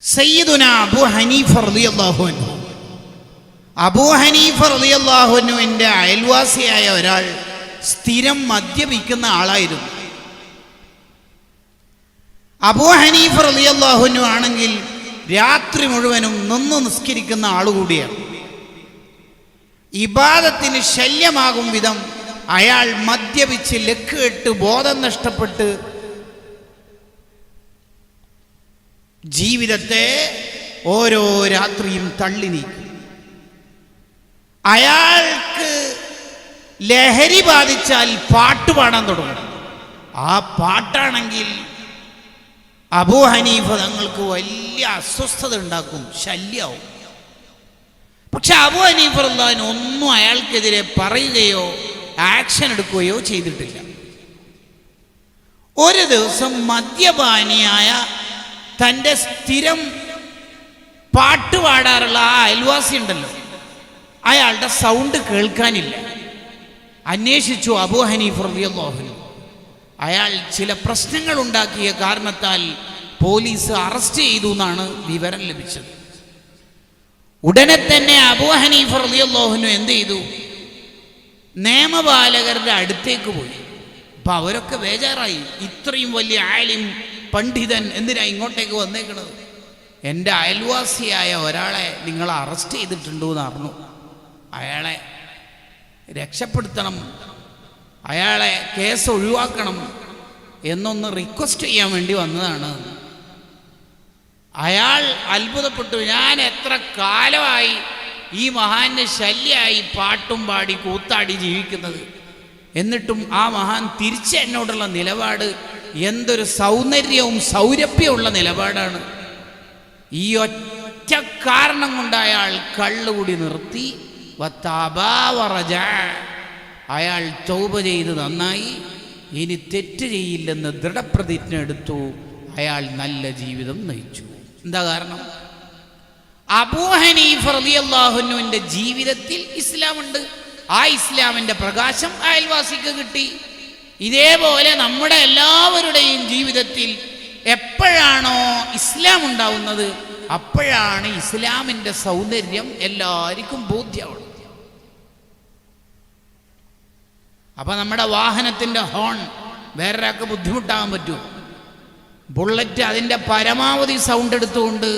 സയ്യിദുന അബൂ ഹനീഫ റളിയല്ലാഹു അൻഹു. അബൂ ഹനീഫ റളിയല്ലാഹു അൻഹുവിൻ്റെ അയൽവാസിയായ ഒരാൾ സ്ഥിരം മദ്യപിക്കുന്ന ആളായിരുന്നു. അബൂ ഹനീഫ റളിയല്ലാഹു അൻഹു ആണെങ്കിൽ രാത്രി മുഴുവനും നിന്ന് നിസ്കരിക്കുന്ന ആളുകൂടിയാണ്. ഇബാദത്തിന് ശല്യമാകും വിധം അയാൾ മദ്യപിച്ച് ലക്കുകെട്ട് ബോധം നഷ്ടപ്പെട്ട് ജീവിതത്തെ ഓരോ രാത്രിയും തള്ളി നീക്കും. അയാൾക്ക് ലഹരി ബാധിച്ചാൽ പാട്ട് പാടാൻ തുടങ്ങും. ആ പാട്ടാണെങ്കിൽ അബൂ ഹനീഫ തങ്ങൾക്ക് വലിയ അസ്വസ്ഥത ഉണ്ടാക്കും, ശല്യമാവും. പക്ഷെ അബൂ ഹനീഫ റളിയല്ലാഹു ഒന്നും അയാൾക്കെതിരെ പറയുകയോ ആക്ഷൻ എടുക്കുകയോ ചെയ്തിട്ടില്ല. ഒരു ദിവസം മദ്യപാനിയായ തൻ്റെ സ്ഥിരം പാട്ട് പാടാറുള്ള ആ അയൽവാസി ഉണ്ടല്ലോ, അയാളുടെ സൗണ്ട് കേൾക്കാനില്ല. അന്വേഷിച്ചു അബൂ ഹനീഫ റളിയല്ലാഹു അൻഹു. അയാൾ ചില പ്രശ്നങ്ങൾ ഉണ്ടാക്കിയ കാരണത്താൽ പോലീസ് അറസ്റ്റ് ചെയ്തു എന്നാണ് വിവരം ലഭിച്ചത്. ഉടനെ തന്നെ അബൂ ഹനീഫ റളിയല്ലാഹു അൻഹു എന്ത് ചെയ്തു? നിയമപാലകരുടെ അടുത്തേക്ക് പോയി. അപ്പം അവരൊക്കെ ബേജാറായി. ഇത്രയും വലിയ ആലിം പണ്ഡിതൻ എന്തിനാ ഇങ്ങോട്ടേക്ക് വന്നേക്കണത്? എൻ്റെ അയൽവാസിയായ ഒരാളെ നിങ്ങൾ അറസ്റ്റ് ചെയ്തിട്ടുണ്ടോ എന്ന് അറിഞ്ഞു. അയാളെ രക്ഷപ്പെടുത്തണം, അയാളെ കേസ് ഒഴിവാക്കണം എന്നൊന്ന് റിക്വസ്റ്റ് ചെയ്യാൻ വേണ്ടി വന്നതാണ്. അയാൾ അത്ഭുതപ്പെട്ടു. ഞാൻ എത്ര കാലമായി ഈ മഹാന്റെ ശല്യമായി പാട്ടും പാടി കൂത്താടി ജീവിക്കുന്നത്, എന്നിട്ടും ആ മഹാൻ തിരിച്ച് എന്നോടുള്ള നിലപാട് എന്തൊരു സൗന്ദര്യവും സൗരഭ്യമുള്ള നിലപാടാണ്. ഈ ഒറ്റ കാരണം കൊണ്ട് അയാൾ കള്ളുകൂടി നിർത്തി. അയാൾ തൗബ ചെയ്ത് നന്നായി, ഇനി തെറ്റ് ചെയ്യില്ലെന്ന് ദൃഢപ്രതിജ്ഞ എടുത്തു. അയാൾ നല്ല ജീവിതം നയിച്ചു. എന്താ കാരണം? അബൂ ഹനീഫ റളിയല്ലാഹു അൻഹുവിൻ്റെ ജീവിതത്തിൽ ഇസ്ലാമുണ്ട്. ആ ഇസ്ലാമിൻ്റെ പ്രകാശം അയൽവാസിക്ക് കിട്ടി. ഇതേപോലെ നമ്മുടെ എല്ലാവരുടെയും ജീവിതത്തിൽ എപ്പോഴാണോ ഇസ്ലാം ഉണ്ടാവുന്നത് അപ്പോഴാണ് ഇസ്ലാമിൻ്റെ സൗന്ദര്യം എല്ലാവർക്കും ബോധ്യമാവുന്നത്. അപ്പം നമ്മുടെ വാഹനത്തിൻ്റെ ഹോൺ വേറൊരാൾക്ക് ബുദ്ധിമുട്ടാകാൻ പറ്റുമോ? ബുള്ളറ്റ് അതിൻ്റെ പരമാവധി സൗണ്ട് എടുത്തുകൊണ്ട്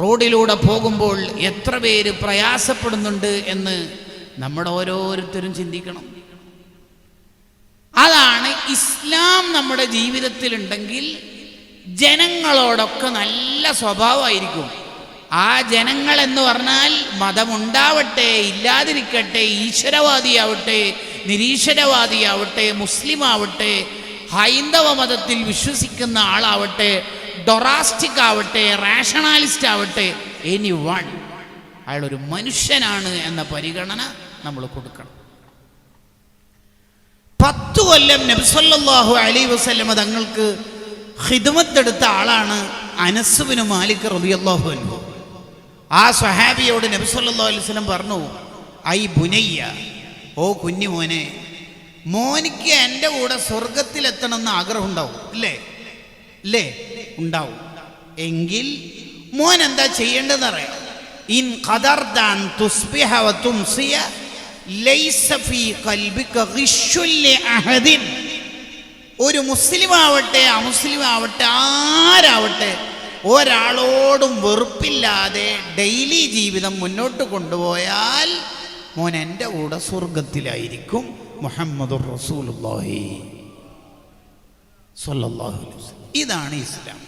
റോഡിലൂടെ പോകുമ്പോൾ എത്ര പേര് പ്രയാസപ്പെടുന്നുണ്ട് എന്ന് നമ്മുടെ ഓരോരുത്തരും ചിന്തിക്കണം. അതാണ് ഇസ്ലാം നമ്മുടെ ജീവിതത്തിലുണ്ടെങ്കിൽ ജനങ്ങളോടൊക്കെ നല്ല സ്വഭാവമായിരിക്കും. ആ ജനങ്ങൾ എന്ന് പറഞ്ഞാൽ മതമുണ്ടാവട്ടെ ഇല്ലാതിരിക്കട്ടെ, ഈശ്വരവാദിയാവട്ടെ നിരീശ്വരവാദിയാവട്ടെ, മുസ്ലിം ആവട്ടെ, ഹൈന്ദവ മതത്തിൽ വിശ്വസിക്കുന്ന ആളാവട്ടെ, ഡൊറാസ്റ്റിക് ആവട്ടെ, റാഷണാലിസ്റ്റ് ആവട്ടെ, എനി വൺ, അയാളൊരു മനുഷ്യനാണ് എന്ന പരിഗണന നമ്മൾ കൊടുക്കണം. 10 കൊല്ലം നബി സല്ലല്ലാഹു അലൈഹി വസല്ലമ തങ്ങൾക്ക് ഖിദ്മത്തെടുത്ത ആളാണ് അനസ് ബിൻ മാലിക് റളിയല്ലാഹു അൻഹു. ആ സ്വഹാബിയോട് നബി സല്ലല്ലാഹു അലൈഹി വസല്ലം പറഞ്ഞു, ഐ ബുനയ്യ, ഓ കുഞ്ഞുമോനെ, മോനിക്ക് എൻ്റെ കൂടെ സ്വർഗത്തിലെത്തണമെന്ന് ആഗ്രഹം ഉണ്ടാവും ഇല്ലേ? ഉണ്ടാവും. എങ്കിൽ മോൻ എന്താ ചെയ്യേണ്ടതെന്ന് അറിയാം. ഇൻ ഖദർതാൻ തുസ്ബിഹ വ തുംസിയ ലൈസ ഫീ ഖൽബിക ഗിശ്ശുൻ ലിഅഹദിൻ. ഒരു മുസ്ലിം ആവട്ടെ അമുസ്ലിം ആവട്ടെ ആരാവട്ടെ ഒരാളോടും വെറുപ്പില്ലാതെ ഡെയിലി ജീവിതം മുന്നോട്ട് കൊണ്ടുപോയാൽ മോൻ എൻ്റെ കൂടെ സ്വർഗത്തിലായിരിക്കും. മുഹമ്മദുർ റസൂലുള്ളാഹി സ്വല്ലല്ലാഹു അലൈഹി വസല്ലം. ഇതാണ് ഇസ്ലാം.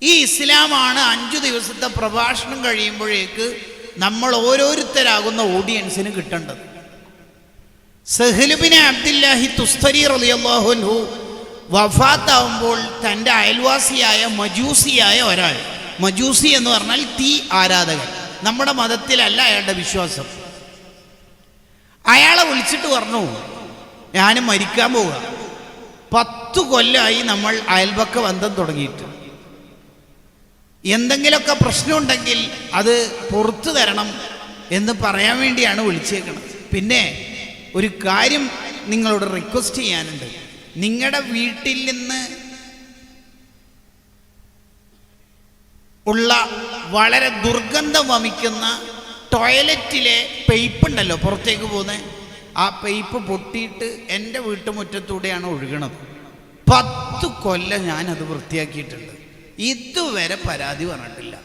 ഈ ഇസ്ലാമാണ് 5 ദിവസത്തെ പ്രഭാഷണം കഴിയുമ്പോഴേക്ക് നമ്മൾ ഓരോരുത്തരാകുന്ന ഓഡിയൻസിന് കിട്ടേണ്ടത്. സഹ്ൽ ബിൻ അബ്ദുല്ലാഹി തുസ്തരി റളിയല്ലാഹു അൻഹു വഫാത്താവുമ്പോൾ തൻ്റെ അയൽവാസിയായ മജൂസിയായ ഒരാൾ, മജൂസി എന്ന് പറഞ്ഞാൽ തീ ആരാധകൻ, നമ്മുടെ മതത്തിലല്ല അയാളുടെ വിശ്വാസം, അയാളെ വിളിച്ചിട്ട് പറഞ്ഞു, ഞാനും മരിക്കാൻ പോവുക, 10 കൊല്ലമായി നമ്മൾ അയൽപക്ക ബന്ധം തുടങ്ങിയിട്ട്, എന്തെങ്കിലുമൊക്കെ പ്രശ്നമുണ്ടെങ്കിൽ അത് പുറത്തു തരണം എന്ന് പറയാൻ വേണ്ടിയാണ് വിളിച്ചേക്കുന്നത്. പിന്നെ ഒരു കാര്യം നിങ്ങളോട് റിക്വസ്റ്റ് ചെയ്യാനുണ്ട്. നിങ്ങളുടെ വീട്ടിൽ നിന്ന് ഉള്ള വളരെ ദുർഗന്ധം വമിക്കുന്ന ടോയ്ലറ്റിലെ പൈപ്പ് ഉണ്ടല്ലോ പുറത്തേക്ക് പോകുന്നത്, ആ പൈപ്പ് പൊട്ടിയിട്ട് എൻ്റെ വീട്ടുമുറ്റത്തൂടെയാണ് ഒഴുകണത്. 10 കൊല്ലം ഞാനത് വൃത്തിയാക്കിയിട്ടുണ്ട്. ഇതുവരെ പരാതി പറഞ്ഞിട്ടില്ല.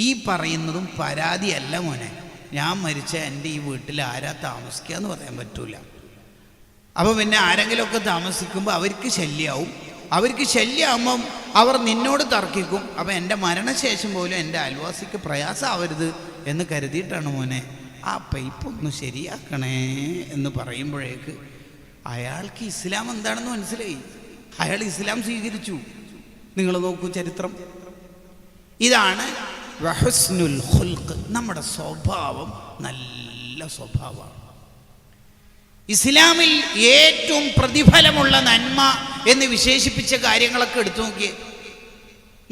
ഈ പറയുന്നതും പരാതിയല്ല മോനെ. ഞാൻ മരിച്ച എൻ്റെ ഈ വീട്ടിൽ ആരാ താമസിക്കുക എന്ന് പറയാൻ പറ്റൂല. അപ്പോൾ പിന്നെ ആരെങ്കിലുമൊക്കെ താമസിക്കുമ്പോൾ അവർക്ക് ശല്യമാവും. അവർക്ക് ശല്യമാകുമ്പം അവർ നിന്നോട് തർക്കിക്കും. അപ്പോൾ എൻ്റെ മരണശേഷം പോലും എൻ്റെ അയൽവാസിക്ക് പ്രയാസമാവരുത് എന്ന് കരുതിയിട്ടാണ് മോനെ ആ പൈപ്പ് ഒന്ന് ശരിയാക്കണേ എന്ന് പറയുമ്പോഴേക്ക് അയാൾക്ക് ഇസ്ലാം എന്താണെന്ന് മനസ്സിലായി. അയാൾ ഇസ്ലാം സ്വീകരിച്ചു. നിങ്ങൾ നോക്കൂ ചരിത്രം. ഇതാണ് വഹുസ്നുൽ ഖുൽഖ്. നമ്മുടെ സ്വഭാവം നല്ല സ്വഭാവമാണ്. ഇസ്ലാമിൽ ഏറ്റവും പ്രതിഫലമുള്ള നന്മ എന്ന് വിശേഷിപ്പിച്ച കാര്യങ്ങളൊക്കെ എടുത്തു നോക്കിയേ.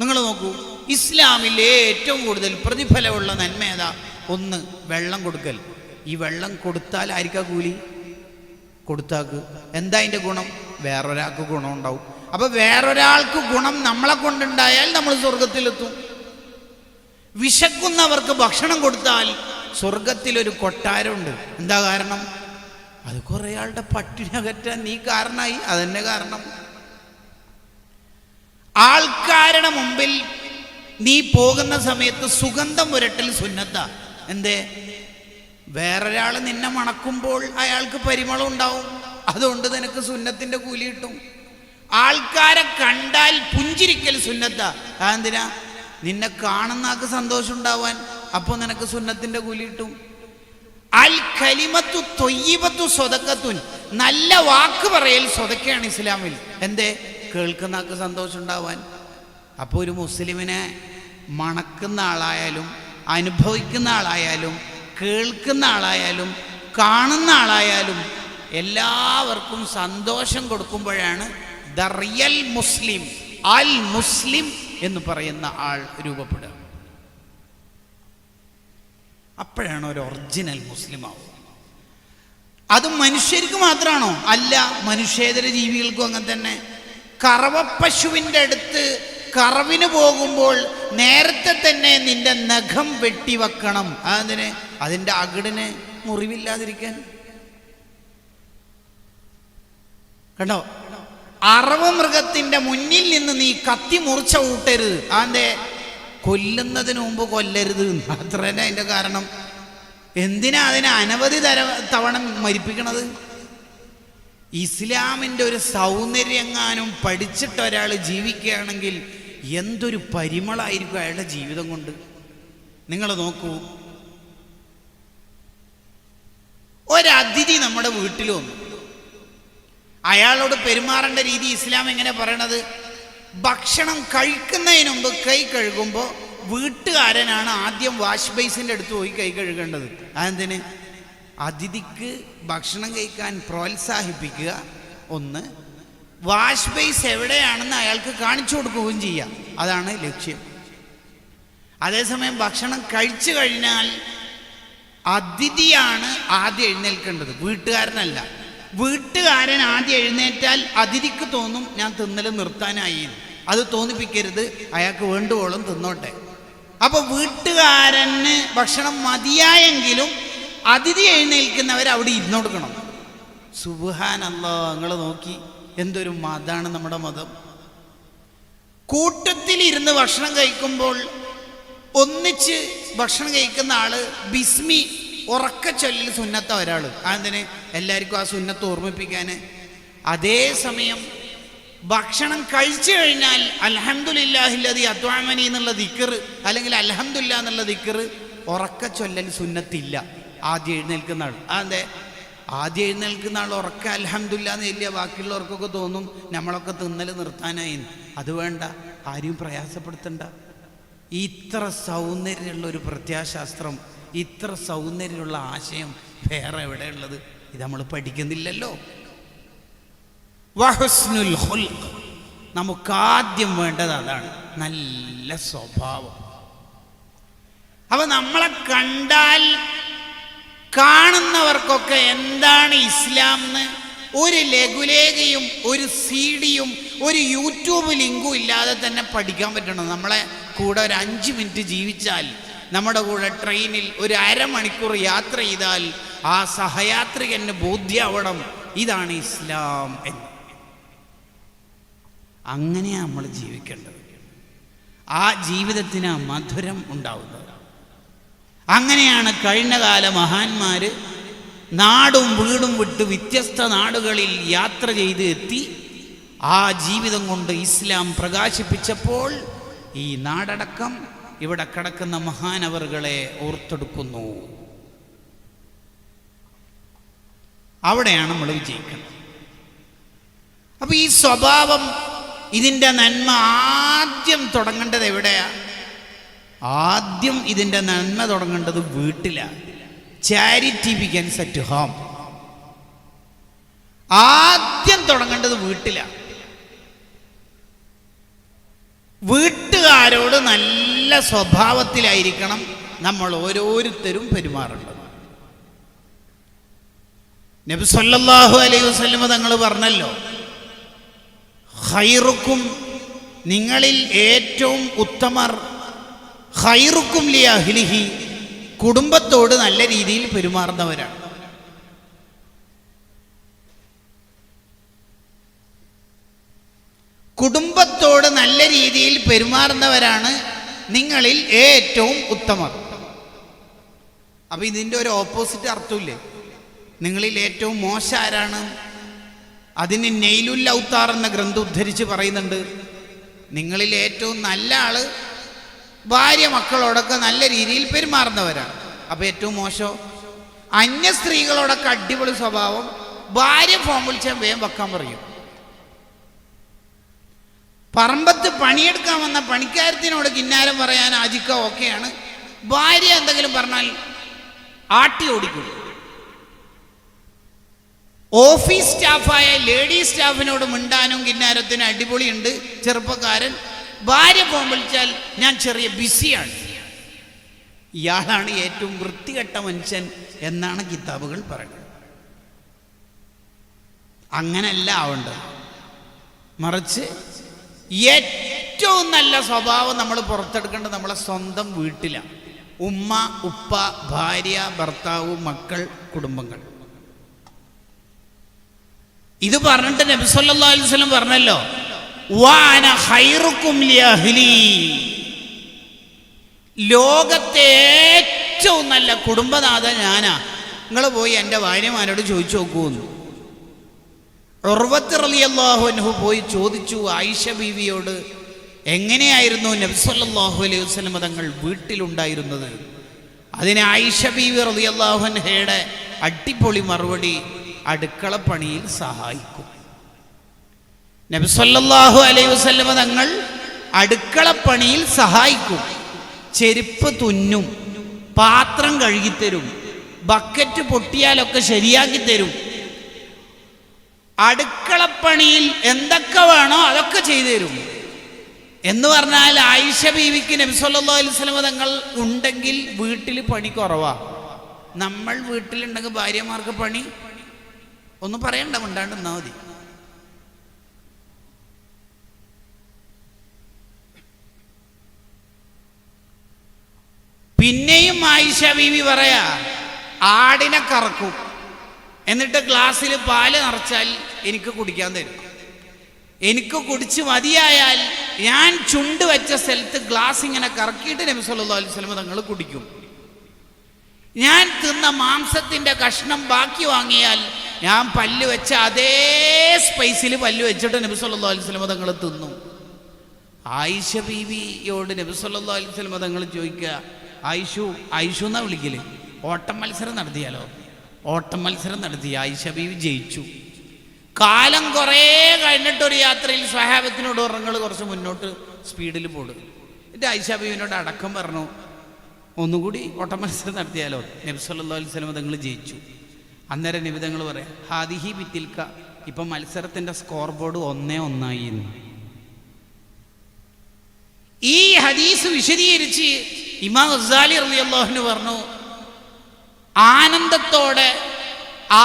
നിങ്ങൾ നോക്കൂ, ഇസ്ലാമിൽ ഏറ്റവും കൂടുതൽ പ്രതിഫലമുള്ള നന്മ ഏതാ? 1, വെള്ളം കൊടുക്കൽ. ഈ വെള്ളം കൊടുത്താൽ ആർക്കാ കൂലി? കൊടുത്താക്ക്. എന്താ അതിൻ്റെ ഗുണം? വേറൊരാൾക്ക് ഗുണം ഉണ്ടാവും. അപ്പോൾ വേറൊരാൾക്ക് ഗുണം നമ്മളെ കൊണ്ടുണ്ടായാൽ നമ്മൾ സ്വർഗത്തിലെത്തും. വിശക്കുന്നവർക്ക് ഭക്ഷണം കൊടുത്താൽ സ്വർഗത്തിലൊരു കൊട്ടാരമുണ്ട്. എന്താ കാരണം? അത് കുറേ ആളുടെ പട്ടിണി അകറ്റാൻ നീ കാരണമായി. അതെന്നെ കാരണം. ആൾക്കാരുടെ മുമ്പിൽ നീ പോകുന്ന സമയത്ത് സുഗന്ധം പുരട്ടൽ സുന്നത്താ. എന്തേ? വേറൊരാൾ നിന്നെ മണക്കുമ്പോൾ അയാൾക്ക് പരിമളം ഉണ്ടാവും. അതുകൊണ്ട് നിനക്ക് സുന്നത്തിൻ്റെ കൂലി കിട്ടും. ആൾക്കാരെ കണ്ടാൽ പുഞ്ചിരിക്കൽ സുന്നത്താ. അതെന്തിനാ? നിന്നെ കാണുന്ന ആൾക്ക് സന്തോഷം ഉണ്ടാവാൻ. അപ്പോൾ നിനക്ക് സുന്നത്തിൻ്റെ കൂലി കിട്ടും. അൽ കലിമത്തു തൊയ്യിബത്തു സ്വതക്കത്തുൻ. നല്ല വാക്ക് പറയൽ സ്വതക്കയാണ് ഇസ്ലാമിൽ. എന്തേ? കേൾക്കുന്ന ആൾക്ക് സന്തോഷം ഉണ്ടാവാൻ. അപ്പോൾ ഒരു മുസ്ലിമിനെ മണക്കുന്ന ആളായാലും അനുഭവിക്കുന്ന ആളായാലും കേൾക്കുന്ന ആളായാലും കാണുന്ന ആളായാലും എല്ലാവർക്കും സന്തോഷം കൊടുക്കുമ്പോഴാണ് ദ റിയൽ മുസ്ലിം, അൽ മുസ്ലിം എന്ന് പറയുന്ന ആൾ രൂപപ്പെടുക. അപ്പോഴാണ് ഒരു ഒറിജിനൽ മുസ്ലിം ആവുക. അത് മനുഷ്യർക്ക് മാത്രമാണോ? അല്ല, മനുഷ്യേതര ജീവികൾക്കും അങ്ങനെ തന്നെ. കറവപ്പശുവിൻ്റെ അടുത്ത് കറവിന് പോകുമ്പോൾ നേരത്തെ തന്നെ നിന്റെ നഖം വെട്ടിവെക്കണം. അതിന് അതിൻ്റെ അകിടിന് മുറിവില്ലാതിരിക്കാൻ. കണ്ടോ? അറവ് മൃഗത്തിൻ്റെ മുന്നിൽ നിന്ന് നീ കത്തി മുറിച്ച കൂട്ടരുത്. അതെ, കൊല്ലുന്നതിന് മുമ്പ് കൊല്ലരുത്. അത്ര തന്നെ അതിൻ്റെ കാരണം. എന്തിനാ അതിനെ അനവധി തവണ മരിപ്പിക്കണത്? ഇസ്ലാമിൻ്റെ ഒരു സൗന്ദര്യങ്ങാനും പഠിച്ചിട്ട് ഒരാൾ ജീവിക്കുകയാണെങ്കിൽ എന്തൊരു പരിമളായിരിക്കും അയാളുടെ ജീവിതം കൊണ്ട്. നിങ്ങൾ നോക്കൂ, ഒരതിഥി നമ്മുടെ വീട്ടിൽ വന്നു. അയാളോട് പെരുമാറേണ്ട രീതി ഇസ്ലാം എങ്ങനെ പറയണത്? ഭക്ഷണം കഴിക്കുന്നതിന് മുമ്പ് കൈ കഴുകുമ്പോൾ വീട്ടുകാരനാണ് ആദ്യം വാഷ് ബേസിൻ്റെ അടുത്ത് പോയി കൈ കഴുകേണ്ടത്. അതെന്തിന്? അതിഥിക്ക് ഭക്ഷണം കഴിക്കാൻ പ്രോത്സാഹിപ്പിക്കുക. 1, വാഷ് ബേസ് എവിടെയാണെന്ന് അയാൾക്ക് കാണിച്ചു കൊടുക്കുകയും ചെയ്യാം. അതാണ് ലക്ഷ്യം. അതേസമയം ഭക്ഷണം കഴിച്ചു കഴിഞ്ഞാൽ അതിഥിയാണ് ആദ്യം എഴുന്നേൽക്കേണ്ടത്, വീട്ടുകാരനല്ല. വീട്ടുകാരൻ ആദ്യം എഴുന്നേറ്റാൽ അതിഥിക്ക് തോന്നും ഞാൻ തിന്നൽ നിർത്താനായി. അത് തോന്നിപ്പിക്കരുത്, അയാൾക്ക് വേണ്ടുവോളം തിന്നോട്ടെ. അപ്പോൾ വീട്ടുകാരന് ഭക്ഷണം മതിയായെങ്കിലും അതിഥി എഴുന്നേൽക്കുന്നവർ അവിടെ ഇരുന്ന് കൊടുക്കണം. സുബ്ഹാനല്ലാഹ്, നിങ്ങൾ നോക്കി എന്തൊരു മതമാണ് നമ്മുടെ മതം. കൂട്ടത്തിൽ ഇരുന്ന് ഭക്ഷണം കഴിക്കുമ്പോൾ ഒന്നിച്ച് ഭക്ഷണം കഴിക്കുന്ന ആള് ബിസ്മി ഉറക്കച്ചൊല്ലിൽ സുന്നത്ത ഒരാൾ. അതിന് എല്ലാവർക്കും ആ സുന്നത്ത് ഓർമ്മിപ്പിക്കാൻ. അതേസമയം ഭക്ഷണം കഴിച്ചു കഴിഞ്ഞാൽ അൽഹംദുലില്ലാഹില്ലദീ അത്അമനി എന്നുള്ള ദിക്ർ അല്ലെങ്കിൽ അൽഹംദുലില്ലാ എന്നുള്ള ദിക്ർ ഉറക്കച്ചൊല്ലൽ സുന്നത്തില്ല ആദ്യം എഴുന്നേൽക്കുന്ന ആൾ. അതെ, ആദ്യം എഴുന്നേൽക്കുന്ന ആൾ ഉറക്ക അൽഹംദുലില്ലാ എന്ന് ചൊല്ലിയ ബാക്കിയുള്ളവർക്കൊക്കെ തോന്നും നമ്മളൊക്കെ തിന്നൽ നിർത്താനായി. അത് വേണ്ട, ആരെയും പ്രയാസപ്പെടുത്തണ്ട. ഇത്ര സൗന്ദര്യമുള്ള ഒരു പ്രത്യാശാസ്ത്രം, ഇത്ര സൗന്ദര്യമുള്ള ആശയം വേറെ എവിടെയുള്ളത്? ഇത് നമ്മൾ പഠിക്കുന്നില്ലല്ലോ. വഹുസ്നുൽ ഖുൽഖ്, നമുക്കാദ്യം വേണ്ടത് അതാണ്, നല്ല സ്വഭാവം. അപ്പൊ നമ്മളെ കണ്ടാൽ കാണുന്നവർക്കൊക്കെ എന്താണ് ഇസ്ലാം എന്ന് ഒരു ലഘുലേഖയും ഒരു CD യും ഒരു യൂട്യൂബ് ലിങ്കും ഇല്ലാതെ തന്നെ പഠിക്കാൻ പറ്റണം. നമ്മളെ കൂടെ ഒരു 5 മിനിറ്റ് ജീവിച്ചാൽ, നമ്മുടെ കൂടെ ട്രെയിനിൽ ഒരു അരമണിക്കൂർ യാത്ര ചെയ്താൽ ആ സഹയാത്രികന് ബോധ്യമാവണം ഇതാണ് ഇസ്ലാം എന്ന്. അങ്ങനെയാണ് നമ്മൾ ജീവിക്കേണ്ടത്. ആ ജീവിതത്തിന് മധുരം ഉണ്ടാവുന്നത്. അങ്ങനെയാണ് കഴിഞ്ഞകാല മഹാന്മാർ നാടും വീടും വിട്ട് വ്യത്യസ്ത നാടുകളിൽ യാത്ര ചെയ്ത് എത്തി ആ ജീവിതം കൊണ്ട് ഇസ്ലാം പ്രകാശിപ്പിച്ചപ്പോൾ ഈ നാടടക്കം ഇവിടെ കിടക്കുന്ന മഹാനവറുകളെ ഓർത്തെടുക്കുന്നു. അവിടെയാണ് നമ്മൾ വിജയിക്കുന്നത്. അപ്പൊ ഈ സ്വഭാവം, ഇതിൻ്റെ നന്മ ആദ്യം തുടങ്ങേണ്ടത് എവിടെയാ? ആദ്യം ഇതിൻ്റെ നന്മ തുടങ്ങേണ്ടത് വീട്ടിലാണ്. Charity begins at home. ആദ്യം തുടങ്ങേണ്ടത് വീട്ടിലാണ്. വീട്ടുകാരോട് നല്ല സ്വഭാവത്തിലായിരിക്കണം നമ്മൾ ഓരോരുത്തരും പെരുമാറേണ്ടത്. നബി സല്ലല്ലാഹു അലൈഹി വസല്ലം തങ്ങൾ പറഞ്ഞല്ലോ, ഖൈറുക്കും, നിങ്ങളിൽ ഏറ്റവും ഉത്തമർ, ഖൈറുക്കും ലി അഹ്ലിഹി, കുടുംബത്തോട് നല്ല രീതിയിൽ പെരുമാറുന്നവരാണ്. കുടുംബത്തോട് നല്ല രീതിയിൽ പെരുമാറുന്നവരാണ് നിങ്ങളിൽ ഏറ്റവും ഉത്തമർ. അപ്പൊ ഇതിൻ്റെ ഒരു ഓപ്പോസിറ്റ് അർത്ഥമില്ലേ? നിങ്ങളിൽ ഏറ്റവും മോശം ആരാണ്? അതിന് നെയ്ലുൽ ഔത്താർ എന്ന ഗ്രന്ഥം ഉദ്ധരിച്ച് പറയുന്നുണ്ട്, നിങ്ങളിൽ ഏറ്റവും നല്ല ആള് ഭാര്യ മക്കളോടൊക്കെ നല്ല രീതിയിൽ പെരുമാറുന്നവരാണ്. അപ്പൊ ഏറ്റവും മോശം അന്യ സ്ത്രീകളോടൊക്കെ അടിപൊളി സ്വഭാവം, ഭാര്യ ഫോൺ വിളിച്ചാൽ വേഗം വെക്കാൻ പറയും. പറമ്പത്ത് പണിയെടുക്കാൻ വന്ന പണിക്കാരത്തിനോട് കിന്നാരം പറയാൻ ആജിക്ക ഓക്കെയാണ്, ഭാര്യ എന്തെങ്കിലും പറഞ്ഞാൽ ആട്ടി ഓടിക്കും. ഓഫീസ് സ്റ്റാഫായ ലേഡി സ്റ്റാഫിനോട് മിണ്ടാനും കിന്നാരത്തിനും അടിപൊളിയുണ്ട് ചെറുപ്പക്കാരൻ. ഭാര്യ ഫോൺ വിളിച്ചാൽ ഞാൻ ചെറിയ ബിസിയാണ്. ഇയാളാണ് ഏറ്റവും വൃത്തികെട്ട മനുഷ്യൻ എന്നാണ് കിതാബുകൾ പറയുന്നത്. അങ്ങനല്ല ആവേണ്ടത്. മറിച്ച് ഏറ്റവും നല്ല സ്വഭാവം നമ്മൾ പുറത്തെടുക്കേണ്ടത് നമ്മളെ സ്വന്തം വീട്ടിലാണ്. ഉമ്മ, ഉപ്പ, ഭാര്യ, ഭർത്താവ്, മക്കൾ, കുടുംബങ്ങൾ. ഇത് പറഞ്ഞിട്ട് നബി സല്ലല്ലാഹു അലൈഹി വസല്ലം പറഞ്ഞല്ലോ, വഅന ഖൈറുക്കും ലി അഹ്ലി, ലോകത്തെ ഏറ്റവും നല്ല കുടുംബനാഥൻ ഞാനാ. നിങ്ങൾ പോയി എൻ്റെ ഭാര്യമാരോട് ചോദിച്ചു നോക്കൂന്ന്. ഉർവത്ത് റളിയല്ലാഹു അൻഹു പോയി ചോദിച്ചു ആയിഷ ബീവിയോട്, എങ്ങനെയായിരുന്നു നബി സല്ലല്ലാഹു അലൈഹി വസല്ലം തങ്ങൾ വീട്ടിലുണ്ടായിരുന്നത്? അതിന് ആയിഷ ബീവി റളിയല്ലാഹു അൻഹയുടെ അടിപൊളി മറുപടി, അടുക്കളപ്പണിയിൽ സഹായിക്കും. നബി സല്ലല്ലാഹു അലൈഹി വസല്ലം തങ്ങൾ അടുക്കളപ്പണിയിൽ സഹായിക്കും. ചെരുപ്പ് തുന്നും, പാത്രം കഴുകിത്തരും, ബക്കറ്റ് പൊട്ടിയാലൊക്കെ ശരിയാക്കി തരും. അടുക്കളപ്പണിയിൽ എന്തൊക്കെ വേണോ അതൊക്കെ ചെയ്തു തരും. എന്ന് പറഞ്ഞാൽ ആയിഷ ബീവിക്ക് നബി സല്ലല്ലാഹു അലൈഹി വസല്ലം തങ്ങൾ ഉണ്ടെങ്കിൽ വീട്ടിൽ പണി കുറവാ. നമ്മൾ വീട്ടിലുണ്ടെങ്കിൽ ഭാര്യമാർക്ക് പണി ഒന്നും പറയണ്ട, മിണ്ടാണ്ട് നിന്നാ മതി. പിന്നെയും ആയിഷ ബീവി പറയാ, ആടിനെ കറക്കും, എന്നിട്ട് ഗ്ലാസ്സിൽ പാല് നിറച്ചാൽ എനിക്ക് കുടിക്കാൻ തരും. എനിക്ക് കുടിച്ച് മതിയായാൽ ഞാൻ ചുണ്ട് വെച്ച സ്ഥലത്ത് ഗ്ലാസ് ഇങ്ങനെ കറക്കിയിട്ട് നബി സല്ലല്ലാഹു അലൈഹി വസല്ലം തങ്ങൾ കുടിക്കും. ഞാൻ തിന്ന മാംസത്തിന്റെ കഷ്ണം ബാക്കി വാങ്ങിയാൽ ഞാൻ പല്ല് വെച്ച അതേ സ്പൈസിൽ പല്ല് വെച്ചിട്ട് നബി സല്ലല്ലാഹു അലൈഹി വസല്ലം തങ്ങൾ തിന്നു. ആയിഷ ബീവിയോട് നബി സല്ലല്ലാഹു അലൈഹി വസല്ലം തങ്ങൾ ചോദിക്കുക, ആയിഷു എന്നാ വിളിക്കല്, ഓട്ടം മത്സരം നടത്തിയാലോ? ഓട്ടം മത്സരം നടത്തി, ആയിഷ ബീവി ജയിച്ചു. കാലം കുറേ കഴിഞ്ഞിട്ടൊരു യാത്രയിൽ സ്വഹാബത്തിനോട് ഉറങ്ങൾ കുറച്ച് മുന്നോട്ട് സ്പീഡിൽ പോടും. എന്നിട്ട് ആയിഷ ബീവിനോട് അടക്കം പറഞ്ഞു, ഒന്നുകൂടി ഓട്ടം മത്സരം നടത്തിയാലോ? നബി സല്ലല്ലാഹു അലൈഹി വസല്ലം തങ്ങൾ ജയിച്ചു. അന്നേരം നബി തങ്ങൾ പറയാം, ഹാദിഹി ബിത്തിൽക്ക, ഇപ്പം മത്സരത്തിൻ്റെ സ്കോർ ബോർഡ് 1-1 ഈ ഹദീസ് വിശദീകരിച്ച് ഇമാം ഗസാലി റളിയല്ലാഹു അൻഹു പറഞ്ഞു, ആനന്ദത്തോടെ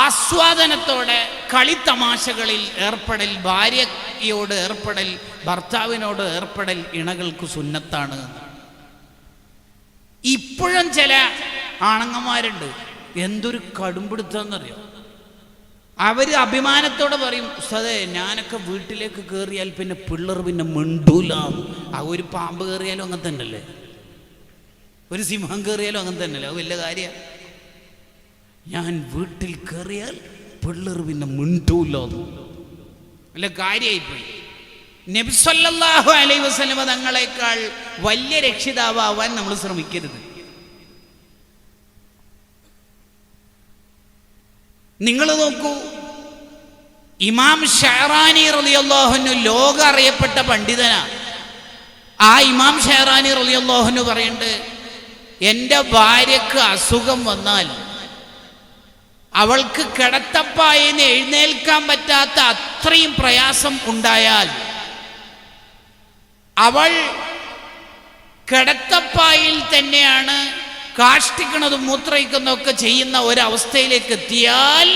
ആസ്വാദനത്തോടെ കളിത്തമാശകളിൽ ഏർപ്പെടൽ, ഭാര്യയോട് ഏർപ്പെടൽ, ഭർത്താവിനോട് ഏർപ്പെടൽ ഇണകൾക്ക് സുന്നത്താണ്. ഇപ്പോഴും ചില ആണുങ്ങന്മാരുണ്ട്, എന്തൊരു കടുംപിടുത്തമെന്നറിയോ, അവർ അഭിമാനത്തോടെ പറയും, ഉസ്താദേ ഞാനൊക്കെ വീട്ടിലേക്ക് കയറിയാൽ പിന്നെ പിള്ളേർ പിന്നെ മിണ്ടൂല. ആ ഒരു പാമ്പ് കയറിയാലും അങ്ങനെ തന്നെയല്ലേ, ഒരു സിംഹം കയറിയാലും അങ്ങനെ തന്നെയല്ലേ, അത് വലിയ കാര്യമാണ്. ഞാൻ വീട്ടിൽ കയറിയാൽ പിള്ളേർ പിന്നെ മിണ്ടൂല, വല്ല കാര്യമായിപ്പോയി. നബി സല്ലല്ലാഹു അലൈഹി വസല്ലമ തങ്ങളെക്കാൾ വലിയ രക്ഷിതാവാൻ നമ്മൾ ശ്രമിക്കരുത്. നിങ്ങൾ നോക്കൂ, ഇമാം ഷഅറാനി റളിയല്ലാഹു അൻഹു ലോക അറിയപ്പെട്ട പണ്ഡിതനാണ്. ആ ഇമാം ഷഅറാനി റളിയല്ലാഹു അൻഹു പറയുന്നുണ്ട്, എൻ്റെ ഭാര്യക്ക് അസുഖം വന്നാൽ, അവൾക്ക് കിടത്തപ്പായെന്ന് എഴുന്നേൽക്കാൻ പറ്റാത്ത അത്രയും പ്രയാസം ഉണ്ടായാൽ, അവൾ കിടത്തപ്പായിൽ തന്നെയാണ് കാഷ്ടിക്കുന്നതും മൂത്രയിക്കുന്നതൊക്കെ ചെയ്യുന്ന ഒരവസ്ഥയിലേക്ക് എത്തിയാൽ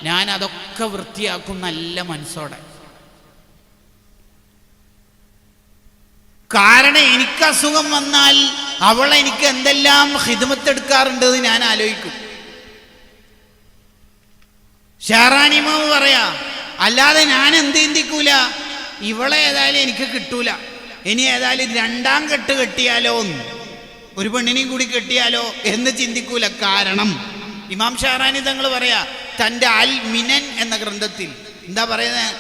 ഞാൻ അതൊക്കെ വൃത്തിയാക്കും നല്ല മനസ്സോടെ. കാരണം എനിക്ക് അസുഖം വന്നാൽ അവൾ എനിക്ക് എന്തെല്ലാം ഖിദ്മത്തെടുക്കാറുണ്ടെന്ന് ഞാൻ ആലോചിക്കും. ഷഅറാനി ഇമാം പറയാ, അല്ലാതെ ഞാൻ എന്ത് ചിന്തിക്കൂല, ഇവളെ ഏതായാലും എനിക്ക് കിട്ടൂല, ഇനി ഏതായാലും രണ്ടാം കെട്ട് കെട്ടിയാലോ, ഒരു പെണ്ണിനെയും കൂടി കെട്ടിയാലോ എന്ന് ചിന്തിക്കൂല. കാരണം ഇമാം ഷഅറാനി തങ്ങൾ പറയാ തൻ്റെ അൽ മിനൻ എന്ന ഗ്രന്ഥത്തിൽ എന്താ പറയുന്നത്,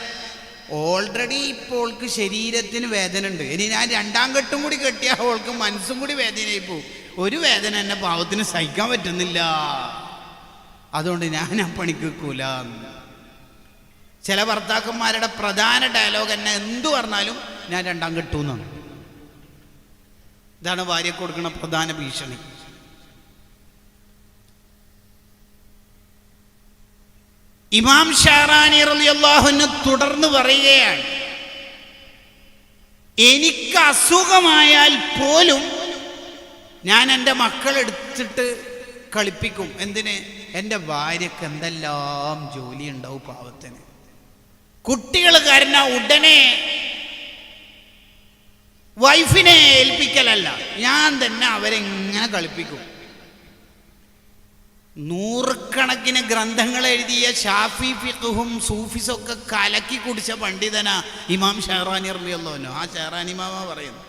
ഓൾറെഡി ഇപ്പോൾ അവൾക്ക് ശരീരത്തിന് വേദന ഉണ്ട്, ഇനി ഞാൻ രണ്ടാം കെട്ടും കൂടി കെട്ടിയാൽ അവൾക്ക് മനസ്സും കൂടി വേദനയായി പോകും, ഒരു വേദന എന്നെ പാവത്തിന് സഹിക്കാൻ പറ്റുന്നില്ല, അതുകൊണ്ട് ഞാൻ ആ പണിക്ക് വെക്കൂല. ചില ഭർത്താക്കന്മാരുടെ പ്രധാന ഡയലോഗ് എന്നെ എന്തു പറഞ്ഞാലും ഞാൻ രണ്ടാം കെട്ടൂന്നാണ്. ഇതാണ് ഭാര്യക്ക് കൊടുക്കുന്ന പ്രധാന ഭീഷണി. ഇമാം ഷഅറാനി റളിയല്ലാഹു അൻഹു തുടർന്ന് പറയുകയാണ്, എനിക്ക് അസുഖമായാൽ പോലും ഞാൻ എൻ്റെ മക്കളെടുത്തിട്ട് കളിപ്പിക്കും. എന്തിന്? എൻ്റെ ഭാര്യക്ക് എന്തെല്ലാം ജോലി ഉണ്ടാവും പാവത്തിന്. കുട്ടികൾ കാരണം ഉടനെ വൈഫിനെ ഏൽപ്പിക്കലല്ല, ഞാൻ തന്നെ അവരെങ്ങനെ കളിപ്പിക്കും. നൂറുകണക്കിന് ഗ്രന്ഥങ്ങൾ എഴുതിയ ഷാഫി ഫിഖ്ഹും സൂഫിസൊക്കെ കലക്കി കുടിച്ച പണ്ഡിതനാ ഇമാം ഷഅറാനി റളിയല്ലാഹു അൻഹു. ആ ഷഅറാനി ഇമാമ പറയുന്നു,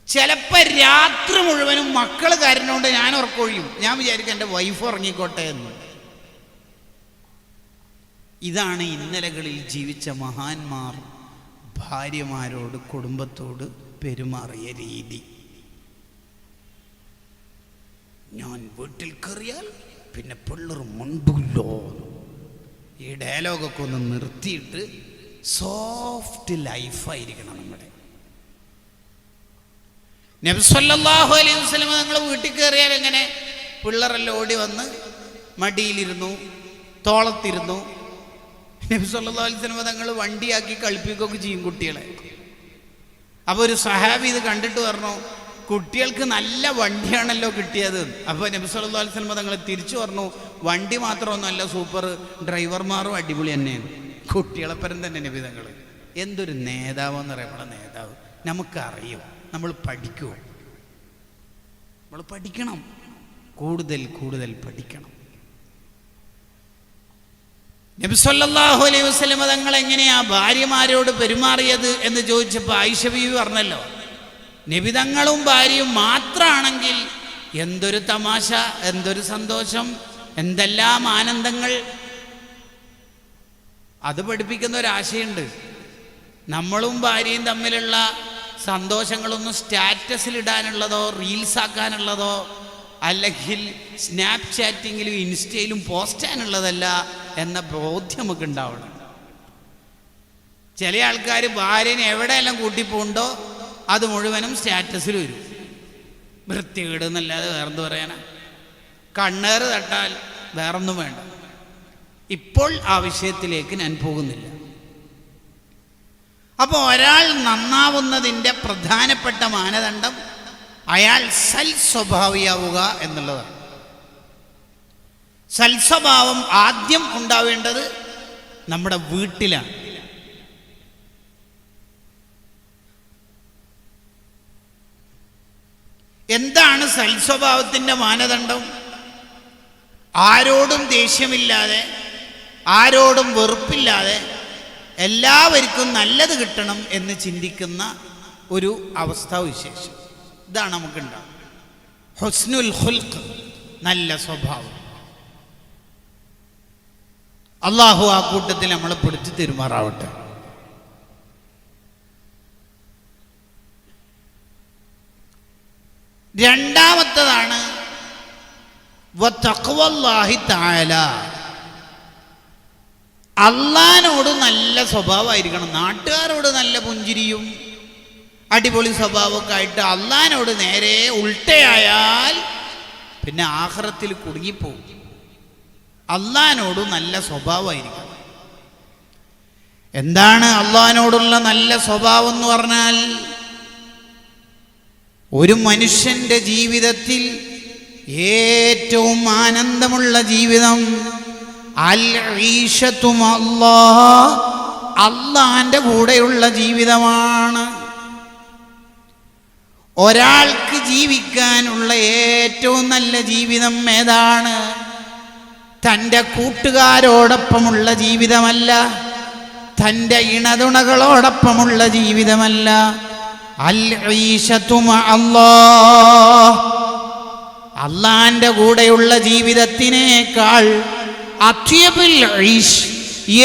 ചിലപ്പോൾ രാത്രി മുഴുവനും മക്കൾ കരഞ്ഞുകൊണ്ട് ഞാൻ ഉറക്കൊഴിയും, ഞാൻ വിചാരിക്കും എൻ്റെ വൈഫ് ഉറങ്ങിക്കോട്ടെ എന്ന്. ഇതാണ് ഇന്നലകളിൽ ജീവിച്ച മഹാന്മാർ ഭാര്യമാരോട്, കുടുംബത്തോട് പെരുമാറിയ രീതി. ഞാൻ വീട്ടിൽ കയറിയാൽ പിന്നെ പിള്ളേർ മുണ്ടല്ലോ. ഈ ഡയലോഗൊക്കെ ഒന്ന് നിർത്തിയിട്ട് സോഫ്റ്റ് ലൈഫായിരിക്കണം നമ്മുടെ. നബി സല്ലല്ലാഹു അലൈഹി വസല്ലം നിങ്ങൾ വീട്ടിൽ കയറിയാൽ എങ്ങനെ? പിള്ളേരെല്ലാം ഓടി വന്ന് മടിയിലിരുന്നു, തോളത്തിരുന്നു. നബി സല്ലല്ലാഹു അലൈഹി വസല്ലം തങ്ങൾ വണ്ടിയാക്കി കളിപ്പിക്കുകയൊക്കെ ചെയ്യും കുട്ടികളെ. അപ്പോൾ ഒരു സഹാബി ഇത് കണ്ടിട്ട് പറഞ്ഞു, കുട്ടികൾക്ക് നല്ല വണ്ടിയാണല്ലോ കിട്ടിയത്. അപ്പോൾ നബി സല്ലല്ലാഹു അലൈഹി വസല്ലം തങ്ങൾ തിരിച്ചു പറഞ്ഞു, വണ്ടി മാത്രമൊന്നുമല്ല സൂപ്പർ, ഡ്രൈവർമാരും അടിപൊളി തന്നെയാണ്. കുട്ടികളെപ്പരം തന്നെ നബി തങ്ങൾ. എന്തൊരു നേതാവെന്ന് പറയപ്പെടുന്ന നേതാവ്. നമുക്കറിയും, നമ്മൾ പഠിക്കുമോ? നമ്മൾ പഠിക്കണം, കൂടുതൽ കൂടുതൽ പഠിക്കണം. നബി സല്ലല്ലാഹു അലൈഹി വസല്ലം തങ്ങൾ എങ്ങനെയാ ഭാര്യമാരോട് പെരുമാറിയത് എന്ന് ചോദിച്ചപ്പോൾ ആയിഷ ബീവി പറഞ്ഞല്ലോ, നബി തങ്ങളും ഭാര്യയും മാത്രമാണെങ്കിൽ എന്തൊരു തമാശ, എന്തൊരു സന്തോഷം, എന്തെല്ലാം ആനന്ദങ്ങൾ. അത് പഠിപ്പിക്കുന്ന ഒരാശയുണ്ട്. നമ്മളും ഭാര്യയും തമ്മിലുള്ള സന്തോഷങ്ങളൊന്നും സ്റ്റാറ്റസിലിടാനുള്ളതോ റീൽസ് ആക്കാനുള്ളതോ അല്ലെങ്കിൽ സ്നാപ്ചാറ്റിങ്ങിലും ഇൻസ്റ്റയിലും പോസ്റ്റ് ചെയ്യാനുള്ളതല്ല എന്ന ബോധ്യം നമുക്ക് ഉണ്ടാവണം. ചില ആൾക്കാർ ഭാര്യനെ എവിടെയെല്ലാം കൂട്ടിപ്പോണ്ടോ അത് മുഴുവനും സ്റ്റാറ്റസിൽ വരും. വൃത്തികേട് എന്നല്ലാതെ വേറെന്ത് പറയാനാ? കണ്ണേറ് തട്ടാൽ വേറൊന്നും വേണ്ട. ഇപ്പോൾ ആ വിഷയത്തിലേക്ക് ഞാൻ പോകുന്നില്ല. അപ്പോൾ ഒരാൾ നന്നാവുന്നതിൻ്റെ പ്രധാനപ്പെട്ട മാനദണ്ഡം അയാൾ സൽസ്വഭാവിയാവുക എന്നുള്ളതാണ്. സൽസ്വഭാവം ആദ്യം ഉണ്ടാവേണ്ടത് നമ്മുടെ വീട്ടിലാണ്. എന്താണ് സൽസ്വഭാവത്തിൻ്റെ മാനദണ്ഡം? ആരോടും ദേഷ്യമില്ലാതെ, ആരോടും വെറുപ്പില്ലാതെ, എല്ലാവർക്കും നല്ലത് കിട്ടണം എന്ന് ചിന്തിക്കുന്ന ഒരു അവസ്ഥാവിശേഷം. ഇതാണ് നമുക്കുണ്ടാവും. ഹുസ്നുൽ ഖുൽഖ്, നല്ല സ്വഭാവം. അള്ളാഹു ആ കൂട്ടത്തിൽ നമ്മളെ പിടിച്ചു തെരുമാറാവട്ടെ. രണ്ടാമത്തതാണ് വതഖ്വല്ലാഹി തആല. അള്ളാഹിനോട് നല്ല സ്വഭാവമായിരിക്കണം. നാട്ടുകാരോട് നല്ല പുഞ്ചിരിയും അടിപൊളി സ്വഭാവമൊക്കെ ആയിട്ട് അള്ളാഹിനോട് നേരെ ഉൾട്ടയായാൽ പിന്നെ ആഖിറത്തിൽ കുടുങ്ങിപ്പോകും. അള്ളാഹിനോട് നല്ല സ്വഭാവമായിരിക്കണം. എന്താണ് അള്ളാഹിനോടുള്ള നല്ല സ്വഭാവം എന്ന് പറഞ്ഞാൽ? ഒരു മനുഷ്യൻ്റെ ജീവിതത്തിൽ ഏറ്റവും ആനന്ദമുള്ള ജീവിതം അൽ-ഈശത്തു മഅല്ലാഹ്, അള്ളാഹിൻ്റെ കൂടെയുള്ള ജീവിതമാണ്. ഒരാൾക്ക് ജീവിക്കാനുള്ള ഏറ്റവും നല്ല ജീവിതം ഏതാണ്? തൻ്റെ കൂട്ടുകാരോടൊപ്പമുള്ള ജീവിതമല്ല, തൻ്റെ ഇണതുണകളോടൊപ്പമുള്ള ജീവിതമല്ല. അൽ-ഈശത്തു മഅല്ലാഹ്, അള്ളാഹിൻ്റെ കൂടെയുള്ള ജീവിതത്തിനേക്കാൾ അത്യബുൽ ഈശ്,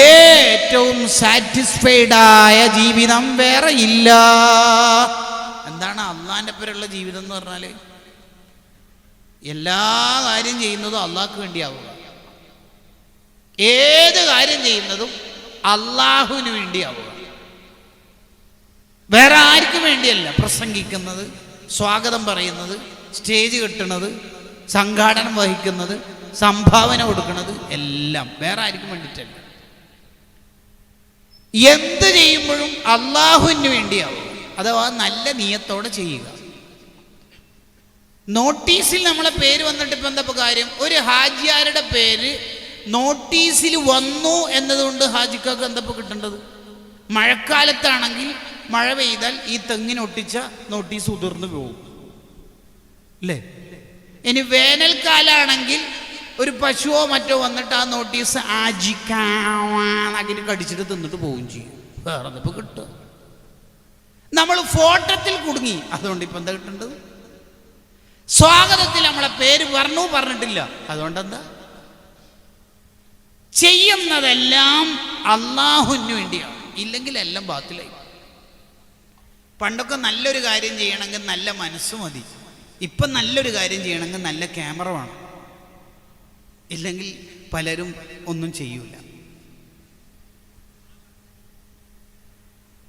ഏറ്റവും സാറ്റിസ്ഫൈഡ് ആയ ജീവിതം വേറെ ഇല്ല. എന്താണ് അള്ളാഹിൻ്റെ പേരുള്ള ജീവിതം എന്ന് പറഞ്ഞാൽ? എല്ലാ കാര്യം ചെയ്യുന്നതും അള്ളാഹ്ക്ക് വേണ്ടിയാവുക. ഏത് കാര്യം ചെയ്യുന്നതും അള്ളാഹുവിന് വേണ്ടിയാവുക, വേറെ ആർക്കും വേണ്ടിയല്ല. പ്രസംഗിക്കുന്നത്, സ്വാഗതം പറയുന്നത്, സ്റ്റേജ് കെട്ടുന്നത്, സംഘാടനം വഹിക്കുന്നത്, സംഭാവന കൊടുക്കുന്നത് എല്ലാം വേറെ ആർക്കും വേണ്ടിയിട്ടല്ല. എന്ത് ചെയ്യുമ്പോഴും അള്ളാഹുവിന് വേണ്ടിയാവുക, അഥവാ നല്ല നിയത്തോടെ ചെയ്യുക. നോട്ടീസിൽ നമ്മളെ പേര് വന്നിട്ട് ഇപ്പം എന്താ കാര്യം? ഒരു ഹാജിയാരുടെ പേര് നോട്ടീസിൽ വന്നു എന്നതുകൊണ്ട് ഹാജിക്കാർക്ക് എന്താ കിട്ടേണ്ടത്? മഴക്കാലത്താണെങ്കിൽ മഴ പെയ്താൽ ഈ തെങ്ങിനൊട്ടിച്ച നോട്ടീസ് ഉതിർന്നു പോകും അല്ലേ? ഇനി വേനൽക്കാലാണെങ്കിൽ ഒരു പശുവോ മറ്റോ വന്നിട്ട് ആ നോട്ടീസ് ആജിക്കാവാന്നങ്ങനെ കടിച്ചിട്ട് തിന്നിട്ട് പോവുകയും ചെയ്യും. വേറെ എന്തിപ്പോൾ കിട്ടുക? നമ്മൾ ഫോട്ടോത്തിൽ കുടുങ്ങി. അതുകൊണ്ട് ഇപ്പം എന്താ കിട്ടേണ്ടത്? സ്വാഗതത്തിൽ നമ്മളെ പേര് പറഞ്ഞിട്ടില്ല. അതുകൊണ്ടെന്താ? ചെയ്യുന്നതെല്ലാം അള്ളാഹുവിന് വേണ്ടിയാണ്, ഇല്ലെങ്കിൽ എല്ലാം ബാത്തിലായി. പണ്ടൊക്കെ നല്ലൊരു കാര്യം ചെയ്യണമെങ്കിൽ നല്ല മനസ്സ് മതി. ഇപ്പം നല്ലൊരു കാര്യം ചെയ്യണമെങ്കിൽ നല്ല ക്യാമറ വേണം, ഇല്ലെങ്കിൽ പലരും ഒന്നും ചെയ്യൂല.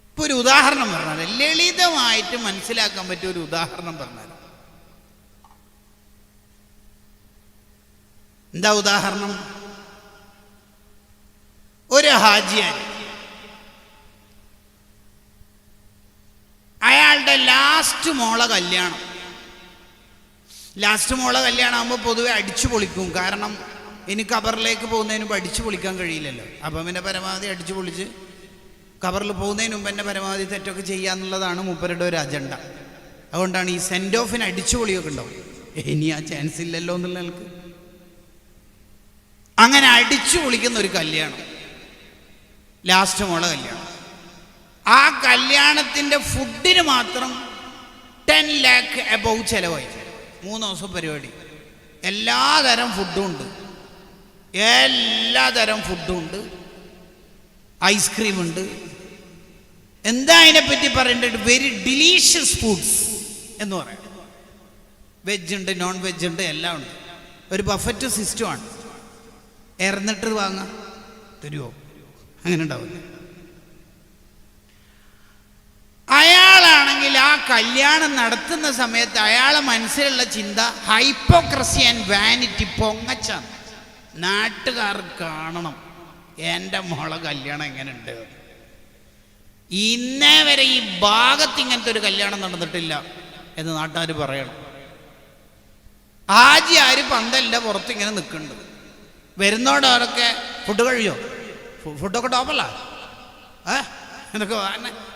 ഇപ്പൊ ഒരു ഉദാഹരണം പറഞ്ഞാൽ, ലളിതമായിട്ട് മനസ്സിലാക്കാൻ പറ്റിയ ഒരു ഉദാഹരണം പറഞ്ഞാൽ എന്താ ഉദാഹരണം? ഒരു ഹാജിയാൻ അയാളുടെ ലാസ്റ്റ് മോളെ കല്യാണം ആകുമ്പോൾ പൊതുവെ അടിച്ചു പൊളിക്കും. കാരണം ഇനി ഖബറിലേക്ക് പോകുന്നതിന് മുമ്പ് അടിച്ചു പൊളിക്കാൻ കഴിയില്ലല്ലോ. അപ്പം പിന്നെ പരമാവധി അടിച്ചു പൊളിച്ച് ഖബറിൽ പോകുന്നതിന് മുമ്പ് തന്നെ പരമാവധി തെറ്റൊക്കെ ചെയ്യാന്നുള്ളതാണ് മൂപ്പരുടെ ഒരു അജണ്ട. അതുകൊണ്ടാണ് ഈ സെൻഡ് ഓഫിന് അടിച്ചു പൊളിയൊക്കെ ഉണ്ടാവും. ഇനി ആ ചാൻസ് ഇല്ലല്ലോ എന്നുള്ള ആൾക്ക് അങ്ങനെ അടിച്ചു പൊളിക്കുന്ന ഒരു കല്യാണം, ലാസ്റ്റ് മോളെ കല്യാണം. ആ കല്യാണത്തിൻ്റെ ഫുഡിന് മാത്രം 10 lakh എബവ് ചിലവായി. 3 ദിവസം പരിപാടി. എല്ലാതരം ഫുഡും ഉണ്ട്, ഐസ്ക്രീം ഉണ്ട്. എന്താ അതിനെപ്പറ്റി പറയേണ്ടത്? വെരി ഡിലീഷ്യസ് ഫുഡ്സ് എന്ന് പറയാം. വെജ് ഉണ്ട്, നോൺ വെജ് ഉണ്ട്, എല്ലാം ഉണ്ട്. ഒരു ബഫറ്റ് സിസ്റ്റമാണ്. ഇറന്നിട്ട് വാങ്ങാം തരുമോ? അങ്ങനെ ഉണ്ടാവില്ല. അയാളാണെങ്കിൽ ആ കല്യാണം നടത്തുന്ന സമയത്ത് അയാളെ മനസ്സിലുള്ള ചിന്ത ഹൈപ്പോക്രസി ആൻഡ് വാനിറ്റി, പൊങ്ങച്ചാണ്. നാട്ടുകാർ കാണണം എൻ്റെ മോളെ കല്യാണം എങ്ങനെ ഉണ്ട്. ഇന്നേ വരെ ഈ ഭാഗത്ത് ഇങ്ങനത്തെ ഒരു കല്യാണം നടന്നിട്ടില്ല എന്ന് നാട്ടുകാർ പറയണം. ഹാജിയാർ പന്തലിൻ്റെ പുറത്ത് ഇങ്ങനെ നിൽക്കുന്നുണ്ട്. വരുന്നോടൊക്കെ ഫുഡ് കഴിയോ? ഫുഡൊക്കെ ടോപ്പല്ല എന്നൊക്കെ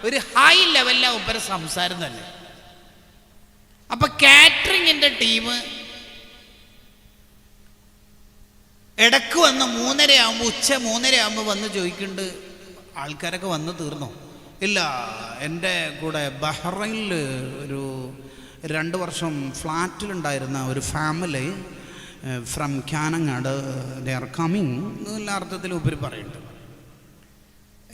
ഒരു ഹൈ ലെവലിലാണ് ഉപ്പര സംസാരം തന്നെ. അപ്പൊ കാറ്ററിങ്ങിന്റെ ടീം ഇടക്ക് വന്ന് 3:30 ആകുമ്പോൾ ഉച്ച 3:30 ആകുമ്പോൾ വന്ന് ചോദിക്കുന്നുണ്ട്, ആൾക്കാരൊക്കെ വന്ന് തീർന്നോ? ഇല്ല, എൻ്റെ കൂടെ ബഹ്റൈനിൽ ഒരു 2 വർഷം ഫ്ലാറ്റിലുണ്ടായിരുന്ന ഒരു family from Kanangad they are coming എന്നുള്ള അർത്ഥത്തിൽ ഉപരി പറയുന്നുണ്ട്.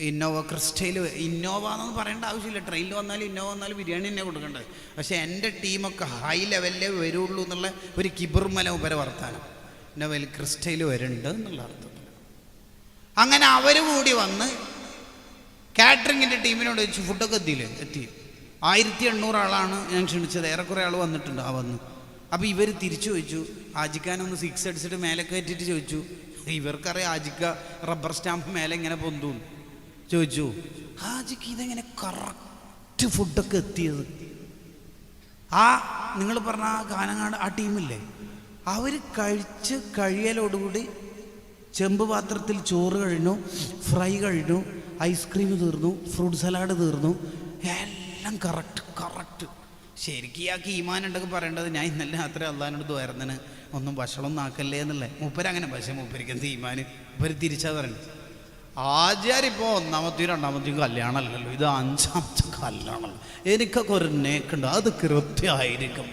ഇന്നോവ ക്രിസ്റ്റയിൽ, ഇന്നോവ എന്നൊന്നും പറയേണ്ട ആവശ്യമില്ല, ട്രെയിനിൽ വന്നാലും ഇന്നോവ വന്നാലും ബിരിയാണി തന്നെ കൊടുക്കേണ്ടത്. പക്ഷേ എൻ്റെ ടീമൊക്കെ ഹൈ ലെവലിലേ വരുള്ളൂ എന്നുള്ള ഒരു കിബിർമല ഉപര വർത്താനം ഇന്നോവയിൽ ക്രിസ്റ്റയിൽ വരുന്നുണ്ട് എന്നുള്ള അർത്ഥത്തിൽ. അങ്ങനെ അവർ കൂടി വന്ന് കാറ്ററിങ്ങിൻ്റെ ടീമിനോട് ചോദിച്ചു, ഫുഡൊക്കെ എത്തി 1800 ആളാണ് ഞാൻ ക്ഷണിച്ചത്, ഏറെക്കുറെ ആൾ വന്നിട്ടുണ്ട്. വന്നു. അപ്പോൾ ഇവർ തിരിച്ചു ചോദിച്ചു, ആജിക്കാനൊന്ന് 6 അടിച്ചിട്ട് മേലെ കയറ്റിയിട്ട് ചോദിച്ചു, ഇവർക്കറിയാം ആജിക്ക റബ്ബർ സ്റ്റാമ്പ് മേലെ ഇങ്ങനെ പൊന്തൂന്ന് ചോദിച്ചു, ആജിക്ക് ഇതെങ്ങനെ കറക്റ്റ് ഫുഡൊക്കെ എത്തിയത്? നിങ്ങൾ പറഞ്ഞ കാനങ്ങാട് ആ ടീമില്ലേ, അവർ കഴിച്ച് കഴിയലോടുകൂടി ചെമ്പ് പാത്രത്തിൽ ചോറ് കഴിഞ്ഞു, ഫ്രൈ കഴിഞ്ഞു, ഐസ്ക്രീം തീർന്നു, ഫ്രൂട്ട് സലാഡ് തീർന്നു, എല്ലാം കറക്റ്റ്. ശരിക്കും ഇയാൾക്ക് ഈമാൻ ഉണ്ടൊക്കെ പറയേണ്ടത്, ഞാൻ ഇന്നലെ രാത്രി അള്ളാഹിനോട് ദ്വാരുന്നതിന് ഒന്നും ഭക്ഷണമൊന്നും ആക്കല്ലേ എന്നല്ലേ. മൂപ്പരങ്ങനെ, പക്ഷേ മൂപ്പരിക്ക് എന്ത് ഈമാൻ, മൂപ്പര് തിരിച്ചാ പറയുന്നത്. ആചാരിപ്പോൾ 1ാമത്തെയും 2ാമത്തെയും കല്യാണമല്ലല്ലോ, ഇത് 5ാമത്തെ കല്യാണമല്ലോ, എനിക്കൊക്കെ ഒരു നേക്കുണ്ട്, അത് കൃത്യമായിരിക്കും.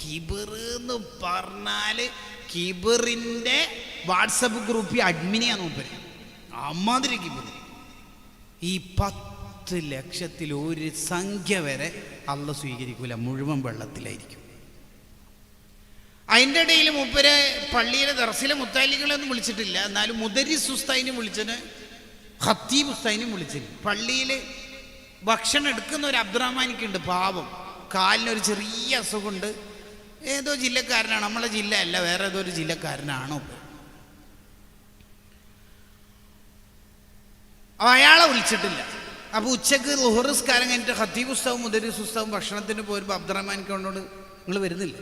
കിബിറെന്ന് പറഞ്ഞാൽ കിബിറിൻ്റെ വാട്സപ്പ് ഗ്രൂപ്പിൽ അഡ്മിനിയാണ് മൂപ്പര്. അമ്മാതിരി കിബിർ. ഈ 10 ലക്ഷത്തിൽ ഒരു സംഖ്യ വരെ അള്ള സ്വീകരിക്കൂല, മുഴുവൻ വെള്ളത്തിലായിരിക്കും. അതിൻ്റെ ഇടയിൽ മൂപ്പര് പള്ളിയിലെ ദർസിലെ മുത്താലികളൊന്നും വിളിച്ചിട്ടില്ല, എന്നാലും മുദരിസ് ഉസ്താദിനെ വിളിച്ചത്, ഖത്തീബ് ഉസ്താദിനെ വിളിച്ചില്ല. പള്ളിയിൽ ഭക്ഷണം എടുക്കുന്ന ഒരു അബ്ദുറഹ്മാനിക്കുണ്ട്, പാവം, കാലിനൊരു ചെറിയ അസുഖമുണ്ട്, ഏതോ ജില്ലക്കാരനാണ്, നമ്മളെ ജില്ല അല്ല, വേറെ ഏതോ ഒരു ജില്ലക്കാരനാണോ. അയാളെ വിളിച്ചിട്ടില്ല. അപ്പോൾ ഉച്ചക്ക് ളുഹ്റിസ്കാരം കഴിഞ്ഞിട്ട് ഖത്തീബ് ഉസ്താവും മുദരിസ് ഉസ്താവും ഭക്ഷണത്തിന് പോരുമ്പോൾ അബ്ദുറഹ്മാനിക്ക് അവനോട്, നിങ്ങൾ വരുന്നില്ല?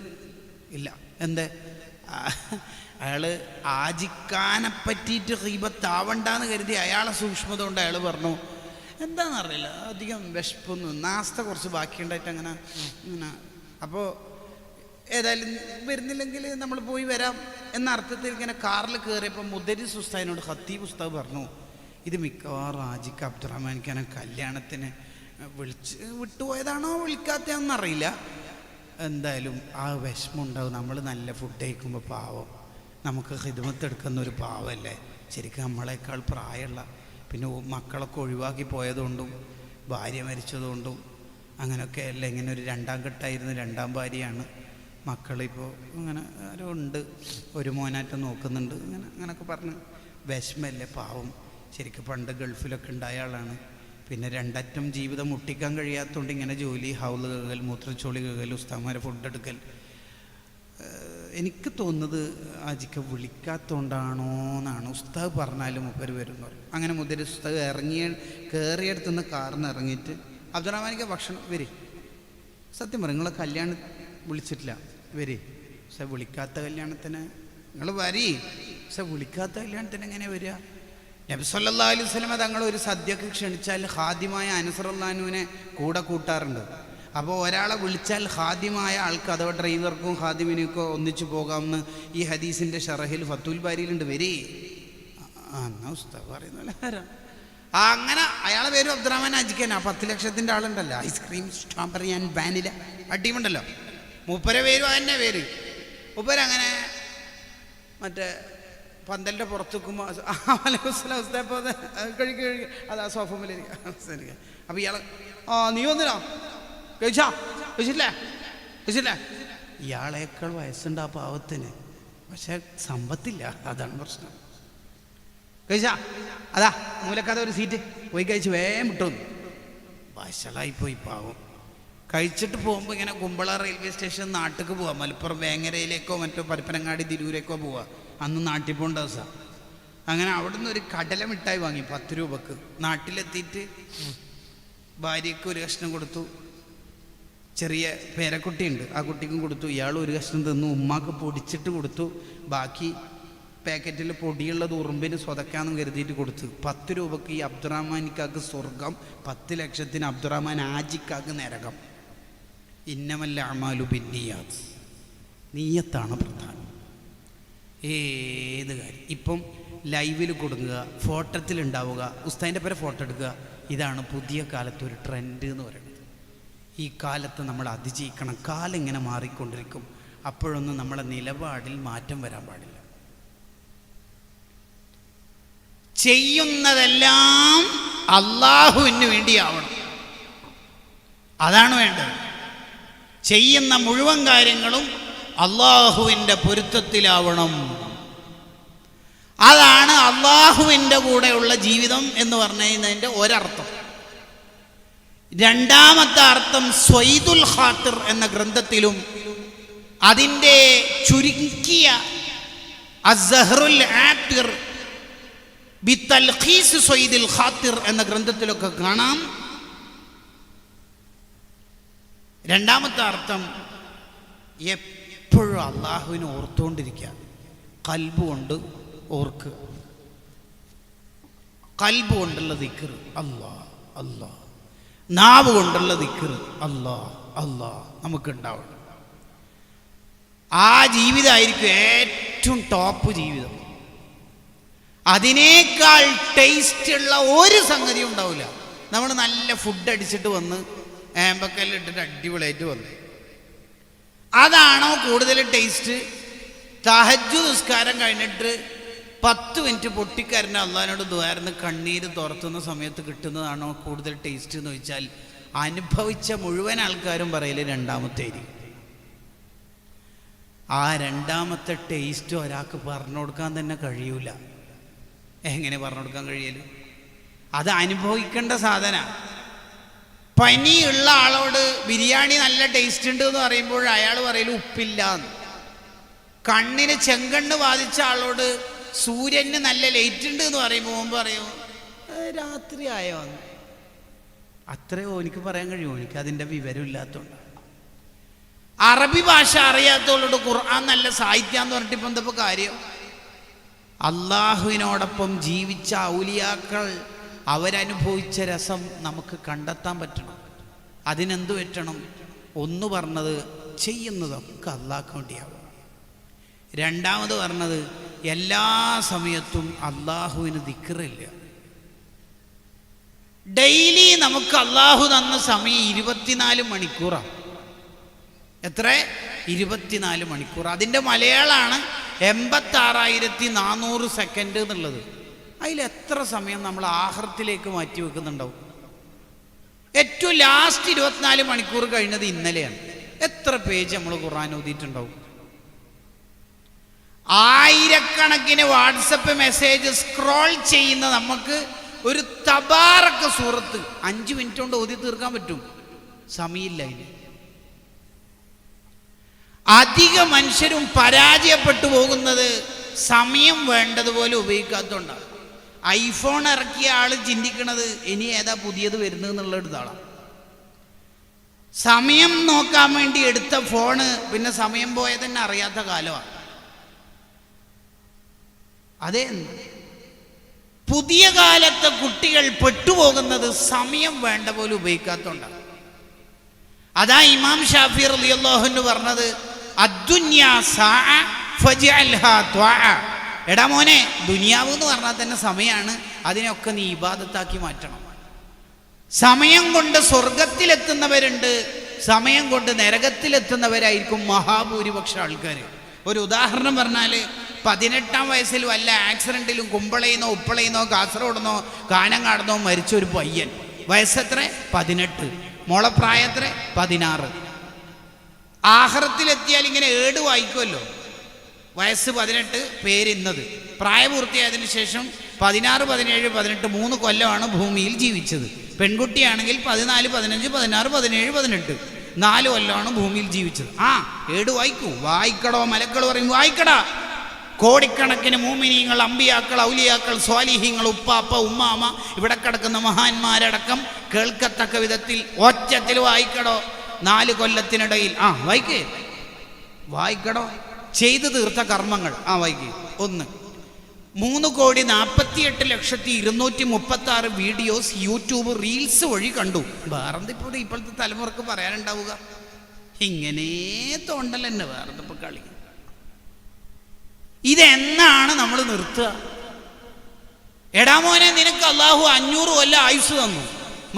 ഇല്ല. എന്തേ? അയാൾ ആജിക്കാനെ പറ്റിയിട്ട് ഗീബത്താവണ്ടെന്ന് കരുതി അയാളെ സൂക്ഷ്മത കൊണ്ട് അയാൾ പറഞ്ഞു, എന്താണെന്നറിയില്ല, അധികം വിശപ്പൊന്നും, നാസ്ത കുറച്ച് ബാക്കിയുണ്ടായിട്ട് അങ്ങനെ. അപ്പോൾ ഏതായാലും വരുന്നില്ലെങ്കിൽ നമ്മൾ പോയി വരാം എന്ന അർത്ഥത്തിൽ ഇങ്ങനെ കാറിൽ കയറിയപ്പോൾ മുദരിസ് ഉസ്താദിനോട് ഖത്തീബ് ഉസ്താദ് പറഞ്ഞു, ഇത് മിക്കവാറും ആജിക്ക് അബ്ദുറഹ്മാനിക്കാനെ കല്യാണത്തിന് വിട്ടുപോയതാണോ വിളിക്കാത്തതെന്നറിയില്ല, എന്തായാലും ആ വിഷമമുണ്ടാവും, നമ്മൾ നല്ല ഫുഡ് കഴിക്കുമ്പോൾ പാവം, നമുക്ക് ഖിദ്മത്ത് എടുക്കുന്ന ഒരു പാവമല്ലേ, ശരിക്കും നമ്മളെക്കാൾ പ്രായമുള്ള, പിന്നെ മക്കളൊക്കെ ഒഴിവാക്കി പോയതുകൊണ്ടും ഭാര്യ മരിച്ചതുകൊണ്ടും അങ്ങനെയൊക്കെ അല്ല, ഇങ്ങനെ ഒരു 2ാം ഘട്ടമായിരുന്നു, 2ാം ഭാര്യയാണ്, മക്കളിപ്പോൾ അങ്ങനെ ആരോ ഉണ്ട്, ഒരു മോനാറ്റം നോക്കുന്നുണ്ട്, അങ്ങനെയൊക്കെ പറഞ്ഞ് വിഷമല്ലേ പാവം. ശരിക്കും പണ്ട് ഗൾഫിലൊക്കെ ഉണ്ടായ ആളാണ്, പിന്നെ 2 അറ്റം ജീവിതം മുട്ടിക്കാൻ കഴിയാത്തതുകൊണ്ട് ഇങ്ങനെ ജോലി, ഹൗല് കകൽ, മൂത്രച്ചോളി കകൽ, ഉസ്താദ്മാരെ ഫുഡ് എടുക്കൽ. എനിക്ക് തോന്നുന്നത് ആജിക്ക വിളിക്കാത്തതുകൊണ്ടാണോ എന്നാണ്. ഉസ്താദ് പറഞ്ഞാലും മൂപ്പര് വരുന്നു. അങ്ങനെ മുദരിസ് ഉസ്താദ് കയറിയെടുത്തുനിന്ന് കാറിന്ന് ഇറങ്ങിയിട്ട്, അബ്ദുറഹ്മാനിക്ക് ഭക്ഷണം വരെ, സത്യം പറയും, നിങ്ങളെ കല്യാണം വിളിച്ചിട്ടില്ല, വരെ, പക്ഷെ വിളിക്കാത്ത കല്യാണത്തിന് നിങ്ങൾ വരി, പക്ഷെ വിളിക്കാത്ത കല്യാണത്തിന് എങ്ങനെ വരിക? നബി സല്ലല്ലാഹു അലൈഹി വസല്ലം തങ്ങൾ ഒരു സദ്യക്ക് ക്ഷണിച്ചാൽ ഖാദിമായ അനസ് റളിയല്ലാഹുവിനെ കൂടെ കൂട്ടാറുണ്ട്. അപ്പോൾ ഒരാളെ വിളിച്ചാൽ ഖാദിമായ ആൾക്ക്, അഥവാ ഡ്രൈവർക്കും ഖാദിമിനൊക്കെ ഒന്നിച്ചു പോകാമെന്ന് ഈ ഹദീസിൻ്റെ ഷറഹിൽ ഫത്തുൽ ബാരിയിലുണ്ട്. വരി, എന്നാ ഉസ്താദ് പറയുന്നല്ലേ വരാം. അങ്ങനെ അയാളെ പേരും അബ്ദുറഹ്മാൻ ആജിക്കാനാ. 10 ലക്ഷത്തിൻ്റെ ആളുണ്ടല്ലോ, ഐസ്ക്രീം, സ്ട്രോബെറി ആൻഡ് വാനില അടിയുണ്ടല്ലോ, മൂപ്പരെ പേരും അതന്നെ പേര്. മൂപ്പരങ്ങനെ മറ്റേ പന്തലിൻ്റെ പുറത്ത് വെക്കുമ്പോൾ കഴിക്കുക, അത് ആ സോഫ മേലിരിക്കുക. അപ്പോൾ ഇയാൾ, നീ വന്നില്ല, കഴിച്ചില്ലേ? ഇയാളേക്കാൾ വയസ്സുണ്ട് ആ പാവത്തിന്, പക്ഷെ സമ്പത്തില്ല, അതാണ് പ്രശ്നം. കഴിച്ചാ? അതാ മൂലക്കഥ ഒരു സീറ്റ് പോയി കഴിച്ച് വേഗം വിട്ടോന്നു. വശളായിപ്പോയി പാവം. കഴിച്ചിട്ട് പോകുമ്പോൾ ഇങ്ങനെ കുമ്പള റെയിൽവേ സ്റ്റേഷൻ നാട്ടിലേക്ക് പോവാം, മലപ്പുറം വേങ്ങരയിലേക്കോ മറ്റോ പരപ്പനങ്ങാടി തിരൂരേക്കോ പോവാം. അന്ന് നാട്ടിൽ പോകേണ്ട ദിവസം. അങ്ങനെ അവിടുന്ന് ഒരു കടല മിഠായി വാങ്ങി 10 രൂപക്ക്. നാട്ടിലെത്തിയിട്ട് ഭാര്യയ്ക്ക് ഒരു കഷ്ണം കൊടുത്തു, ചെറിയ പേരക്കുട്ടിയുണ്ട്, ആ കുട്ടിക്കും കൊടുത്തു. ഇയാൾ ഒരു കഷ്ണം തിന്നു, ഉമ്മാക്ക് പൊടിച്ചിട്ട് കൊടുത്തു, ബാക്കി പാക്കറ്റിൽ പൊടിയുള്ളത് ഉറുമ്പിന് സ്വതക്കാന്നും കരുതിയിട്ട് കൊടുത്ത് 10 രൂപക്ക് ഈ അബ്ദുറഹ്മാനിക്കാക്ക് സ്വർഗം, 10 ലക്ഷത്തിന് അബ്ദുറഹ്മാൻ ആജിക്കാക്ക് നരകം. ഇന്നമല്ല അമാലു ബിന്നിയാത്ത്, നീയത്താണ് പ്രധാനം. ഏത് കാര്യം ഇപ്പം ലൈവിൽ കൊടുക്കുക, ഫോട്ടോത്തിലുണ്ടാവുക, ഉസ്താദിൻ്റെ പേരെ ഫോട്ടോ എടുക്കുക, ഇതാണ് പുതിയ കാലത്ത് ഒരു ട്രെൻഡ് എന്ന് പറയുന്നത്. ഈ കാലത്ത് നമ്മൾ അതിജയിക്കണം. കാലം ഇങ്ങനെ മാറിക്കൊണ്ടിരിക്കും. അപ്പോഴൊന്നും നമ്മളെ നിലപാടിൽ മാറ്റം വരാൻ പാടില്ല. ചെയ്യുന്നതെല്ലാം അള്ളാഹുവിന് വേണ്ടിയാവണം, അതാണ് വേണ്ടത്. ചെയ്യുന്ന മുഴുവൻ കാര്യങ്ങളും അള്ളാഹുവിൻ്റെ പൊരുത്തത്തിലാവണം. അതാണ് അള്ളാഹുവിൻ്റെ കൂടെയുള്ള ജീവിതം എന്ന് പറഞ്ഞതിൻ്റെ ഒരർത്ഥം. രണ്ടാമത്തെ അർത്ഥം സ്വൈദുൽ ഖാത്തിർ എന്ന ഗ്രന്ഥത്തിലും അതിൻ്റെ ചുരുക്കിയ അസ്സഹറുൽ ആത്തിർ ബിതൽഖീസ് സ്വൈദുൽ ഖാത്തിർ എന്ന ഗ്രന്ഥത്തിലൊക്കെ കാണാം. രണ്ടാമത്തെ അർത്ഥം എപ്പോഴും അള്ളാഹുവിനെ ഓർത്തുകൊണ്ടിരിക്കുക, ഖൽബ് കൊണ്ട് ഓർക്കുക, ഖൽബ് കൊണ്ടുള്ള ദിക്ർ അല്ലാഹ് അല്ലാഹ്, നാവ് കൊണ്ടുള്ള ദിക്ർ അല്ലാഹ് അല്ലാഹ് നമുക്കുണ്ടാവണം. ആ ജീവിതമായിരിക്കും ഏറ്റവും ടോപ്പ് ജീവിതം. അതിനേക്കാൾ ടേസ്റ്റ് ഉള്ള ഒരു സംഗതിയും ഉണ്ടാവില്ല. നമ്മൾ നല്ല ഫുഡ് അടിച്ചിട്ട് വന്ന് ഏമ്പക്കല്ലിട്ടിട്ട് അടിപൊളിയായിട്ട് വന്നു, അതാണോ കൂടുതൽ ടേസ്റ്റ്? തഹജ്ജുദ് നിസ്കാരം കഴിഞ്ഞിട്ട് 10 മിനിറ്റ് പൊട്ടിക്കരഞ്ഞ അള്ളാഹിനോട് ദ്വാരന്ന് കണ്ണീര് തുറത്തുന്ന സമയത്ത് കിട്ടുന്നതാണോ കൂടുതൽ ടേസ്റ്റ് എന്ന് ചോദിച്ചാൽ അനുഭവിച്ച മുഴുവൻ ആൾക്കാരും പറയല് രണ്ടാമത്തെ ആയിരിക്കും. ആ രണ്ടാമത്തെ ടേസ്റ്റ് ഒരാൾക്ക് പറഞ്ഞു കൊടുക്കാൻ തന്നെ കഴിയൂല. എങ്ങനെ പറഞ്ഞു കൊടുക്കാൻ കഴിയല്? അത് അനുഭവിക്കേണ്ട സാധന. പനിയുള്ള ആളോട് ബിരിയാണി നല്ല ടേസ്റ്റ് ഉണ്ട് എന്ന് പറയുമ്പോൾ അയാൾ പറയല് ഉപ്പില്ല എന്ന്. കണ്ണിന് ചെങ്കണ്ണ് ബാധിച്ച ആളോട് സൂര്യന് നല്ല ലൈറ്റ് ഉണ്ട് എന്ന് പറയുമ്പോൾ മുമ്പ് പറയും രാത്രി ആയോ എന്ന്. അത്രയോ എനിക്ക് പറയാൻ കഴിയുമോ? എനിക്ക് അതിൻ്റെ വിവരമില്ലാത്തതുകൊണ്ട്. അറബി ഭാഷ അറിയാത്തവരോട് ഖുർആൻ നല്ല സാഹിത്യം എന്ന് പറഞ്ഞിട്ട് ഇപ്പം എന്താ കാര്യം? അള്ളാഹുവിനോടൊപ്പം ജീവിച്ച ഔലിയാക്കൾ അവരനുഭവിച്ച രസം നമുക്ക് കണ്ടെത്താൻ പറ്റണം. അതിനെന്ത് പറ്റണം? ഒന്ന് പറഞ്ഞത് ചെയ്യുന്നതൊക്കെ അള്ളാഹ്ക്ക് വേണ്ടിയാവും. രണ്ടാമത് പറഞ്ഞത് എല്ലാ സമയത്തും അള്ളാഹുവിന് ദിക്റില്ല. ഡെയിലി നമുക്ക് അള്ളാഹു തന്ന സമയം 24 മണിക്കൂറാണ്. എത്ര? 24 മണിക്കൂർ. അതിൻ്റെ മലയാളമാണ് 86,400 സെക്കൻഡ് എന്നുള്ളത്. അതിൽ എത്ര സമയം നമ്മൾ ആഖിറത്തിലേക്ക് മാറ്റി വെക്കുന്നുണ്ടാവും? ഏറ്റവും ലാസ്റ്റ് 24 മണിക്കൂർ കഴിഞ്ഞത് ഇന്നലെയാണ്. എത്ര പേജ് നമ്മൾ ഖുർആൻ ഓതിയിട്ടുണ്ടാവും? ആയിരക്കണക്കിന് വാട്സപ്പ് മെസ്സേജ് സ്ക്രോൾ ചെയ്യുന്ന നമുക്ക് ഒരു തബാറക്ക സൂറത്ത് 5 മിനിറ്റ് കൊണ്ട് ഓതി തീർക്കാൻ പറ്റും. സമയമില്ല അതിന്. അധിക മനുഷ്യരും പരാജയപ്പെട്ടു പോകുന്നത് സമയം വേണ്ടതുപോലെ ഉപയോഗിക്കാത്തതുകൊണ്ടാണ്. ഐഫോൺ ഇറക്കിയ ആൾ ചിന്തിക്കണത് ഇനി ഏതാ പുതിയത് വരുന്നത് എന്നുള്ളൊരിതാണ്. സമയം നോക്കാൻ വേണ്ടി എടുത്ത ഫോണ് പിന്നെ സമയം പോയതന്നെ അറിയാത്ത കാലമാണ്. അതെ, പുതിയ കാലത്തെ കുട്ടികൾ പെട്ടുപോകുന്നത് സമയം വേണ്ട പോലെ ഉപയോഗിക്കാത്തതുകൊണ്ടാണ്. അതാ ഇമാം ഷാഫി റളിയല്ലാഹു അൻഹു പറഞ്ഞത് അദ്ദുന്യാ സാഅ ഫജ്അൽഹാ ത്വാഅ. എടാ മോനെ, ദുനിയാവ് എന്ന് പറഞ്ഞാൽ തന്നെ സമയമാണ്, അതിനൊക്കെ നീ ഇബാദത്താക്കി മാറ്റണം. സമയം കൊണ്ട് സ്വർഗത്തിലെത്തുന്നവരുണ്ട്, സമയം കൊണ്ട് നരകത്തിലെത്തുന്നവരായിരിക്കും മഹാഭൂരിപക്ഷ ആൾക്കാർ. ഒരു ഉദാഹരണം പറഞ്ഞാൽ 18-ാം വയസ്സിൽ വല്ല ആക്സിഡൻറ്റിലും കുമ്പളയിന്നോ ഉപ്പളയിന്നോ കാസർഗോഡെന്നോ കാനങ്ങാടുന്നോ മരിച്ച ഒരു പയ്യൻ. വയസ്സെത്ര? 18. മോളെ പ്രായത്ര? 16. ആഖിറത്തിലെത്തിയാൽ ഇങ്ങനെ ഏട് വായിക്കുമല്ലോ. വയസ്സ് 18, പേര് ഇന്നത്. പ്രായപൂർത്തിയായതിനു ശേഷം 16, 17, 18 3 കൊല്ലമാണ് ഭൂമിയിൽ ജീവിച്ചത്. പെൺകുട്ടിയാണെങ്കിൽ 14, 15, 16, 17, 18 4 കൊല്ലമാണ് ഭൂമിയിൽ ജീവിച്ചത്. ഏട് വായിക്കൂ. വായിക്കടോ? മലക്കൾ പറയും വായിക്കടാ. കോടിക്കണക്കിന് മൂമിനീങ്ങൾ, അമ്പിയാക്കൾ, ഔലിയാക്കൾ, സ്വാലിഹീങ്ങൾ, ഉപ്പാപ്പ, ഉമ്മാമ, ഇവിടെ കിടക്കുന്ന മഹാന്മാരടക്കം കേൾക്കത്തക്ക വിധത്തിൽ ഒച്ചത്തിൽ വായിക്കടോ. 4 കൊല്ലത്തിനിടയിൽ വായിക്കേ, വായിക്കടോ. ചെയ്തു തീർത്ത കർമ്മങ്ങൾ വായിക്കേ. 1. 3,48,236 വീഡിയോസ് യൂട്യൂബ് റീൽസ് വഴി കണ്ടു. വേറെന്തിപ്പോൾ ഇപ്പോഴത്തെ തലമുറക്ക് പറയാനുണ്ടാവുക? ഇങ്ങനെ തോണ്ടൽ തന്നെ, വേറെന്തിപ്പോൾ കളി. ഇതെന്നാണ് നമ്മൾ നിർത്തുക? എടാ മോനെ, നിനക്ക് അള്ളാഹു 500 കൊല്ലം ആയുസ് തന്നു,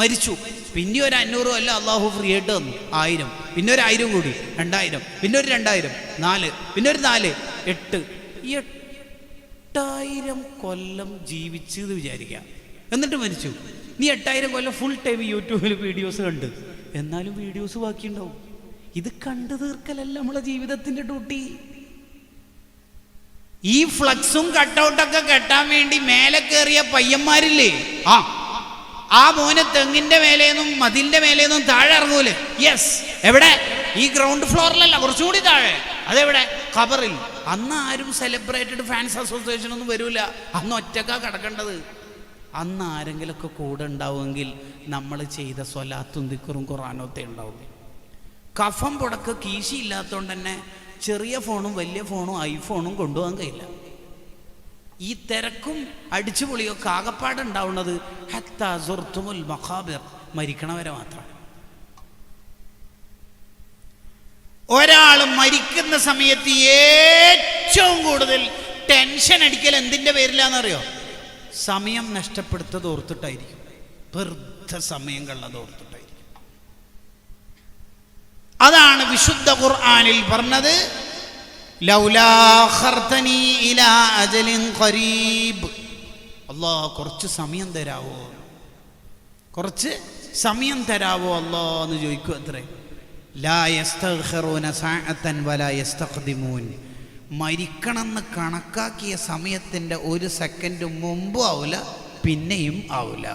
മരിച്ചു. പിന്നെ ഒരു 500 കൊല്ലം അള്ളാഹു ഫ്രീ ആയിട്ട് തന്നു, 1000. പിന്നെ ഒരു 1000 കൂടി, 2000. പിന്നെ ഒരു 2000, 4. പിന്നെ ഒരു 4, 8. 8000 കൊല്ലം ജീവിച്ച് എന്ന് വിചാരിക്കാം. എന്നിട്ട് മരിച്ചു. നീ 8000 കൊല്ലം ഫുൾ ടൈം യൂട്യൂബിൽ വീഡിയോസ് കണ്ട്, എന്നാലും വീഡിയോസ് ബാക്കിയുണ്ടാവും. ഇത് കണ്ടു തീർക്കലല്ല നമ്മളെ ജീവിതത്തിന്റെ ഡ്യൂട്ടി. ഈ ഫ്ലക്സും കട്ടൗട്ടൊക്കെ കെട്ടാൻ വേണ്ടി മേലെ കയറിയ പയ്യന്മാരില്ലേ, ആ മോനെ തെങ്ങിന്റെ മേലേന്നും മതിലിന്റെ മേലേന്നും താഴെ ഇറങ്ങൂലേ? യെസ്. എവിടെ? ഈ ഗ്രൗണ്ട് ഫ്ലോറിലല്ല, കുറച്ചുകൂടി താഴെ. അതെവിടെ? ഖബറിൽ. അന്ന് ആരും സെലിബ്രേറ്റഡ് ഫാൻസ് അസോസിയേഷൻ ഒന്നും വരൂല. അന്ന് ഒറ്റക്കാ കിടക്കേണ്ടത്. അന്ന് ആരെങ്കിലുമൊക്കെ കൂടെ ഉണ്ടാവുമെങ്കിൽ നമ്മൾ ചെയ്ത സ്വലാത്തും ദിക്റും ഖുർആനൊക്കെ ഉണ്ടാവും. കഫം പുടക്ക് കീശി ഇല്ലാത്തതുകൊണ്ട് തന്നെ ചെറിയ ഫോണും വലിയ ഫോണും ഐഫോണും കൊണ്ടുപോകാൻ കഴിയില്ല. ഈ തിരക്കും അടിച്ചുപൊളിയൊക്കെ ആകപ്പാടുണ്ടാവുന്നത് ഹത്താ സുർത്തുമുൽ മഖാബിർ, മരിക്കണവരെ മാത്രം. ഒരാൾ മരിക്കുന്ന സമയത്ത് ഏറ്റവും കൂടുതൽ ടെൻഷൻ അടിക്കൽ എന്തിൻ്റെ പേരിലാണെന്നറിയോ? സമയം നഷ്ടപ്പെടുത്തത് ഓർത്തിട്ടായിരിക്കും. വെറുതെ സമയം കള്ളത് ഓർത്തിട്ടായിരിക്കും. അതാണ് വിശുദ്ധ ഖുർആനിൽ പറഞ്ഞത്, ലൗലാ ഖർതനി ഇലാ അജലിൻ ഖരീബ്. അല്ലാഹ് കുറച്ച് സമയം തരാവോ, കുറച്ച് സമയം തരാവോ അല്ലാ എന്ന് ചോദിക്കും. അത്രേ. ലാ യസ്തഗ്ഖിറൂന സഅതൻ വലാ യസ്തഖ്ദിമൂൻ. മരിക്കണമെന്ന് കണക്കാക്കിയ സമയത്തിൻ്റെ 1 സെക്കൻഡ് മുമ്പും ആവില്ല, പിന്നെയും ആവില്ല.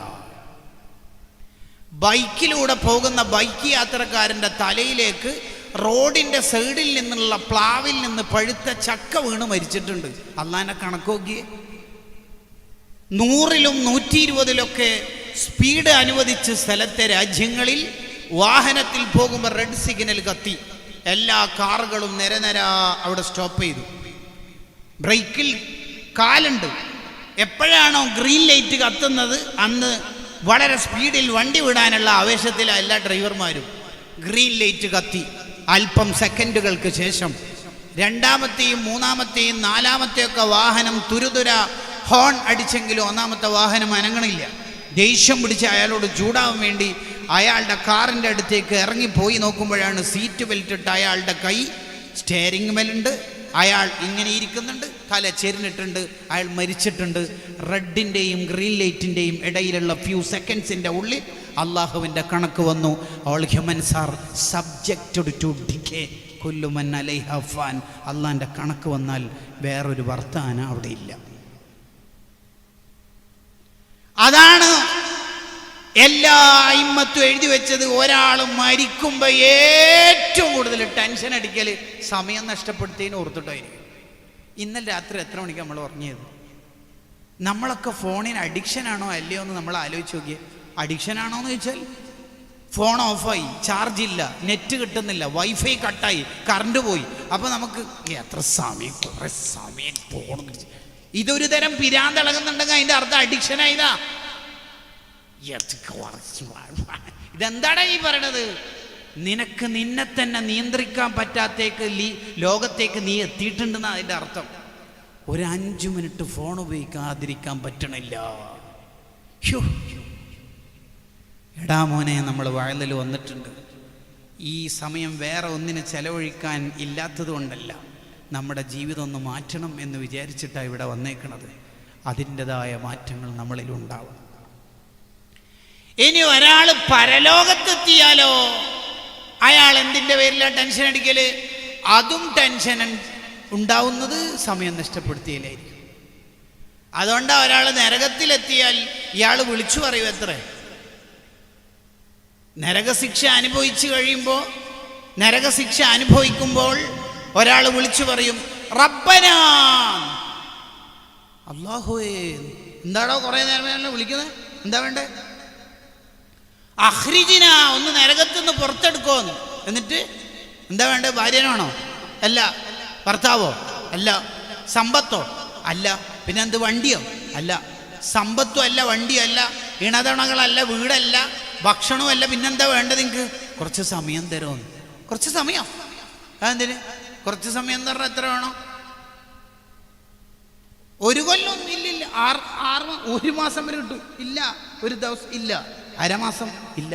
ബൈക്കിലൂടെ പോകുന്ന ബൈക്ക് യാത്രക്കാരൻ്റെ തലയിലേക്ക് റോഡിൻ്റെ സൈഡിൽ നിന്നുള്ള പ്ലാവിൽ നിന്ന് പഴുത്ത ചക്ക വീണ് മരിച്ചിട്ടുണ്ട്. അള്ളാനെ കണക്ക് നോക്കിയേ. 100-ലും 120-ലൊക്കെ സ്പീഡ് അനുവദിച്ച് സ്ഥലത്തെ രാജ്യങ്ങളിൽ വാഹനത്തിൽ പോകുമ്പോൾ റെഡ് സിഗ്നൽ കത്തി, എല്ലാ കാറുകളും നിരനിര അവിടെ സ്റ്റോപ്പ് ചെയ്തു. ബ്രേക്കിൽ കാലുണ്ട്. എപ്പോഴാണോ ഗ്രീൻ ലൈറ്റ് കത്തുന്നത് അന്ന് വളരെ സ്പീഡിൽ വണ്ടി വിടാനുള്ള ആവേശത്തിലാണ് എല്ലാ ഡ്രൈവർമാരും. ഗ്രീൻ ലൈറ്റ് കത്തി. അല്പം സെക്കൻഡുകൾക്ക് ശേഷം രണ്ടാമത്തെയും മൂന്നാമത്തെയും നാലാമത്തെയൊക്കെ വാഹനം തുരുതുര ഹോൺ അടിച്ചെങ്കിലും ഒന്നാമത്തെ വാഹനം അനങ്ങണില്ല. ദേഷ്യം പിടിച്ച് അയാളോട് ചൂടാവാൻ വേണ്ടി അയാളുടെ കാറിൻ്റെ അടുത്തേക്ക് ഇറങ്ങിപ്പോയി നോക്കുമ്പോഴാണ് സീറ്റ് ബെൽറ്റ് ഇട്ട് അയാളുടെ കൈ സ്റ്റെയറിംഗ് മേലുണ്ട്. അയാൾ ഇങ്ങനെ ഇരിക്കുന്നുണ്ട്, തല ചെരിഞ്ഞിട്ടുണ്ട്, അയാൾ മരിച്ചിട്ടുണ്ട്. റെഡിൻ്റെയും ഗ്രീൻ ലൈറ്റിൻ്റെയും ഇടയിലുള്ള ഫ്യൂ സെക്കൻഡ്സിൻ്റെ ഉള്ളിൽ അള്ളാഹുവിൻ്റെ കണക്ക് വന്നു. All humans are subjected to decay കുല്ലു മൻ അലൈഹ ഫാൻ. അള്ളാഹിൻ്റെ കണക്ക് വന്നാൽ വേറൊരു വർത്താനം അവിടെ ഇല്ല. അതാണ് എല്ലാ അയിമ്മത്തും എഴുതി വെച്ചത്. ഒരാൾ മരിക്കുമ്പോൾ ഏറ്റവും കൂടുതൽ ടെൻഷൻ അടിക്കൽ സമയം നഷ്ടപ്പെടുത്തിയതിന് ഓർത്തിട്ടായിരിക്കും. ഇന്നലെ രാത്രി എത്ര മണിക്ക് നമ്മൾ ഉറങ്ങിയത്? നമ്മളൊക്കെ ഫോണിന് അഡിക്ഷനാണോ അല്ലയോ എന്ന് നമ്മൾ ആലോചിച്ച് നോക്കിയേ. അഡിക്ഷനാണോ എന്ന് ചോദിച്ചാൽ ഫോൺ ഓഫായി, ചാർജ് ഇല്ല, നെറ്റ് കിട്ടുന്നില്ല, വൈഫൈ കട്ടായി, കറണ്ട് പോയി. അപ്പോൾ നമുക്ക് എത്ര സമയം, കുറേ സമയം ഫോൺ. ഇതൊരു തരം പിരാന്തളകുന്നുണ്ടെങ്കിൽ അതിൻ്റെ അർത്ഥം അഡിക്ഷനായതാ. ഇതെന്താടാ ഈ പറയണത്? നിനക്ക് നിന്നെ തന്നെ നിയന്ത്രിക്കാൻ പറ്റാത്തേക്ക് ലോകത്തേക്ക് നീ എത്തിയിട്ടുണ്ടെന്നാണ് അതിൻ്റെ അർത്ഥം. ഒരു 5 മിനിറ്റ് ഫോൺ ഉപയോഗിക്കാതിരിക്കാൻ പറ്റണില്ല. എടാ മോനെ, നമ്മൾ വയലിൽ വന്നിട്ടുണ്ട്. ഈ സമയം വേറെ ഒന്നിന് ചെലവഴിക്കാൻ ഇല്ലാത്തത് കൊണ്ടല്ല, നമ്മുടെ ജീവിതം ഒന്ന് മാറ്റണം എന്ന് വിചാരിച്ചിട്ടാണ് ഇവിടെ വന്നേക്കണത്. അതിൻ്റെതായ മാറ്റങ്ങൾ നമ്മളിലുണ്ടാവും. ഇനി ഒരാൾ പരലോകത്തെത്തിയാലോ അയാൾ എന്തിൻ്റെ പേരിലാണ് ടെൻഷൻ അടിക്കൽ? അതും ടെൻഷൻ ഉണ്ടാവുന്നത് സമയം നഷ്ടപ്പെടുത്തിയില്ലായിരിക്കും. അതുകൊണ്ടാണ് ഒരാൾ നരകത്തിലെത്തിയാൽ ഇയാൾ വിളിച്ചു പറയും എത്രേ. നരകശിക്ഷ അനുഭവിച്ചു കഴിയുമ്പോൾ, നരകശിക്ഷ അനുഭവിക്കുമ്പോൾ ഒരാൾ വിളിച്ചു പറയും റബ്ബനാ, അല്ലാഹുവേ. എന്താടോ കുറേ നേരം വിളിക്കുന്നത്? എന്താ വേണ്ടേ? അഖ്രിജിന, ഒന്ന് നരകത്തുനിന്ന് പുറത്തെടുക്കോന്ന്. എന്നിട്ട് എന്താ വേണ്ടത്? ഭാര്യനാണോ? അല്ല. ഭർത്താവോ? അല്ല. സമ്പത്തോ? അല്ല. പിന്നെ എന്ത് വണ്ടിയോ അല്ല, സമ്പത്തും അല്ല, വണ്ടിയല്ല, ഇണതണകളല്ല, വീടല്ല, ഭക്ഷണമല്ല, പിന്നെന്താ വേണ്ടത് നിങ്ങൾക്ക്? കുറച്ച് സമയം തരുമെന്ന്. കുറച്ച് സമയം അതെന്തിന്? കുറച്ച് സമയം എന്ന് പറഞ്ഞാൽ എത്ര വേണം? ഒരു കൊല്ലം ഇല്ലില്ല, 1 മാസം വരെ കിട്ടും ഇല്ല, 1 ദിവസം ഇല്ല, അരമാസം ഇല്ല,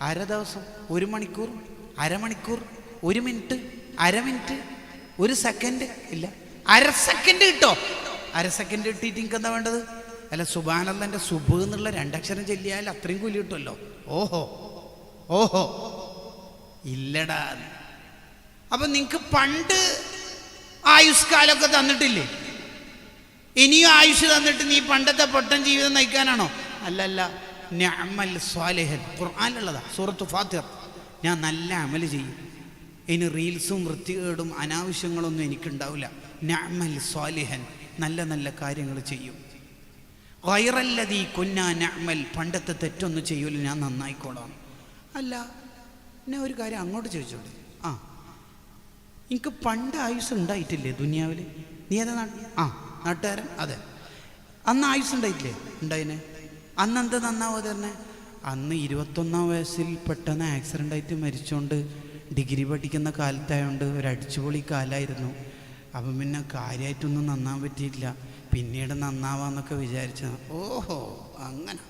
അര ദിവസം, 1 മണിക്കൂർ, അരമണിക്കൂർ, 1 മിനിറ്റ്, അര മിനിറ്റ്, 1 സെക്കൻഡ് ഇല്ല, അര സെക്കൻഡ് കിട്ടോ? അര സെക്കൻഡ് കിട്ടിയിട്ട് നിങ്ങൾക്ക് എന്താ വേണ്ടത്? അല്ല, സുബ്ഹാനല്ലാഹ് സുബ്ഹ് എന്നുള്ള 2 അക്ഷരം ചൊല്ലിയാൽ അത്രയും കൂലി കിട്ടുമല്ലോ. ഓഹോ ഓഹോ ഇല്ലടാ. അപ്പം നിങ്ങൾക്ക് പണ്ട് ആയുഷ്കാലമൊക്കെ തന്നിട്ടില്ലേ? ഇനിയും ആയുഷ് തന്നിട്ട് നീ പണ്ടത്തെ പൊട്ടൻ ജീവിതം നയിക്കാനാണോ? അല്ലല്ല. നിഅമൽ സ്വാലിഹൻ ഖുർആനിലുള്ളതാ, സൂറത്ത് ഫാത്തിർ. ഞാൻ നല്ല അമല് ചെയ്യും, ഇനി റീൽസും വൃത്തികേടും അനാവശ്യങ്ങളൊന്നും എനിക്കുണ്ടാവില്ല. നിഅമൽ സ്വാലിഹൻ, നല്ല നല്ല കാര്യങ്ങൾ ചെയ്യും. ഗൈറല്ലദീ കുന്നാ നഅമൽ, പണ്ടത്തെ തെറ്റൊന്നും ചെയ്യൂല, ഞാൻ നന്നായിക്കോളാം. അല്ല, ഞാൻ ഒരു കാര്യം അങ്ങോട്ട് ചോദിച്ചോളൂ. എനിക്ക് പണ്ട് ആയുസ് ഉണ്ടായിട്ടില്ലേ ദുനിയാവിൽ? നീ ഏതാ നാട്ടുകാരൻ? അതെ. അന്ന് ആയുസ് ഉണ്ടായിട്ടില്ലേ? ഉണ്ടായിനെ. അന്ന് എന്താ നന്നാവുക തന്നെ? അന്ന് 21-ാം വയസ്സിൽ പെട്ടെന്ന് ആക്സിഡൻ്റ് ആയിട്ട് മരിച്ചുകൊണ്ട് ഡിഗ്രി പഠിക്കുന്ന കാലത്തായതുകൊണ്ട് ഒരു അടിച്ചുപൊളി കാലമായിരുന്നു. അപ്പം പിന്നെ കാര്യമായിട്ടൊന്നും നന്നാൻ പറ്റിയില്ല. പിന്നീട് നന്നാവാന്നൊക്കെ വിചാരിച്ച. ഓഹോ, അങ്ങനെ.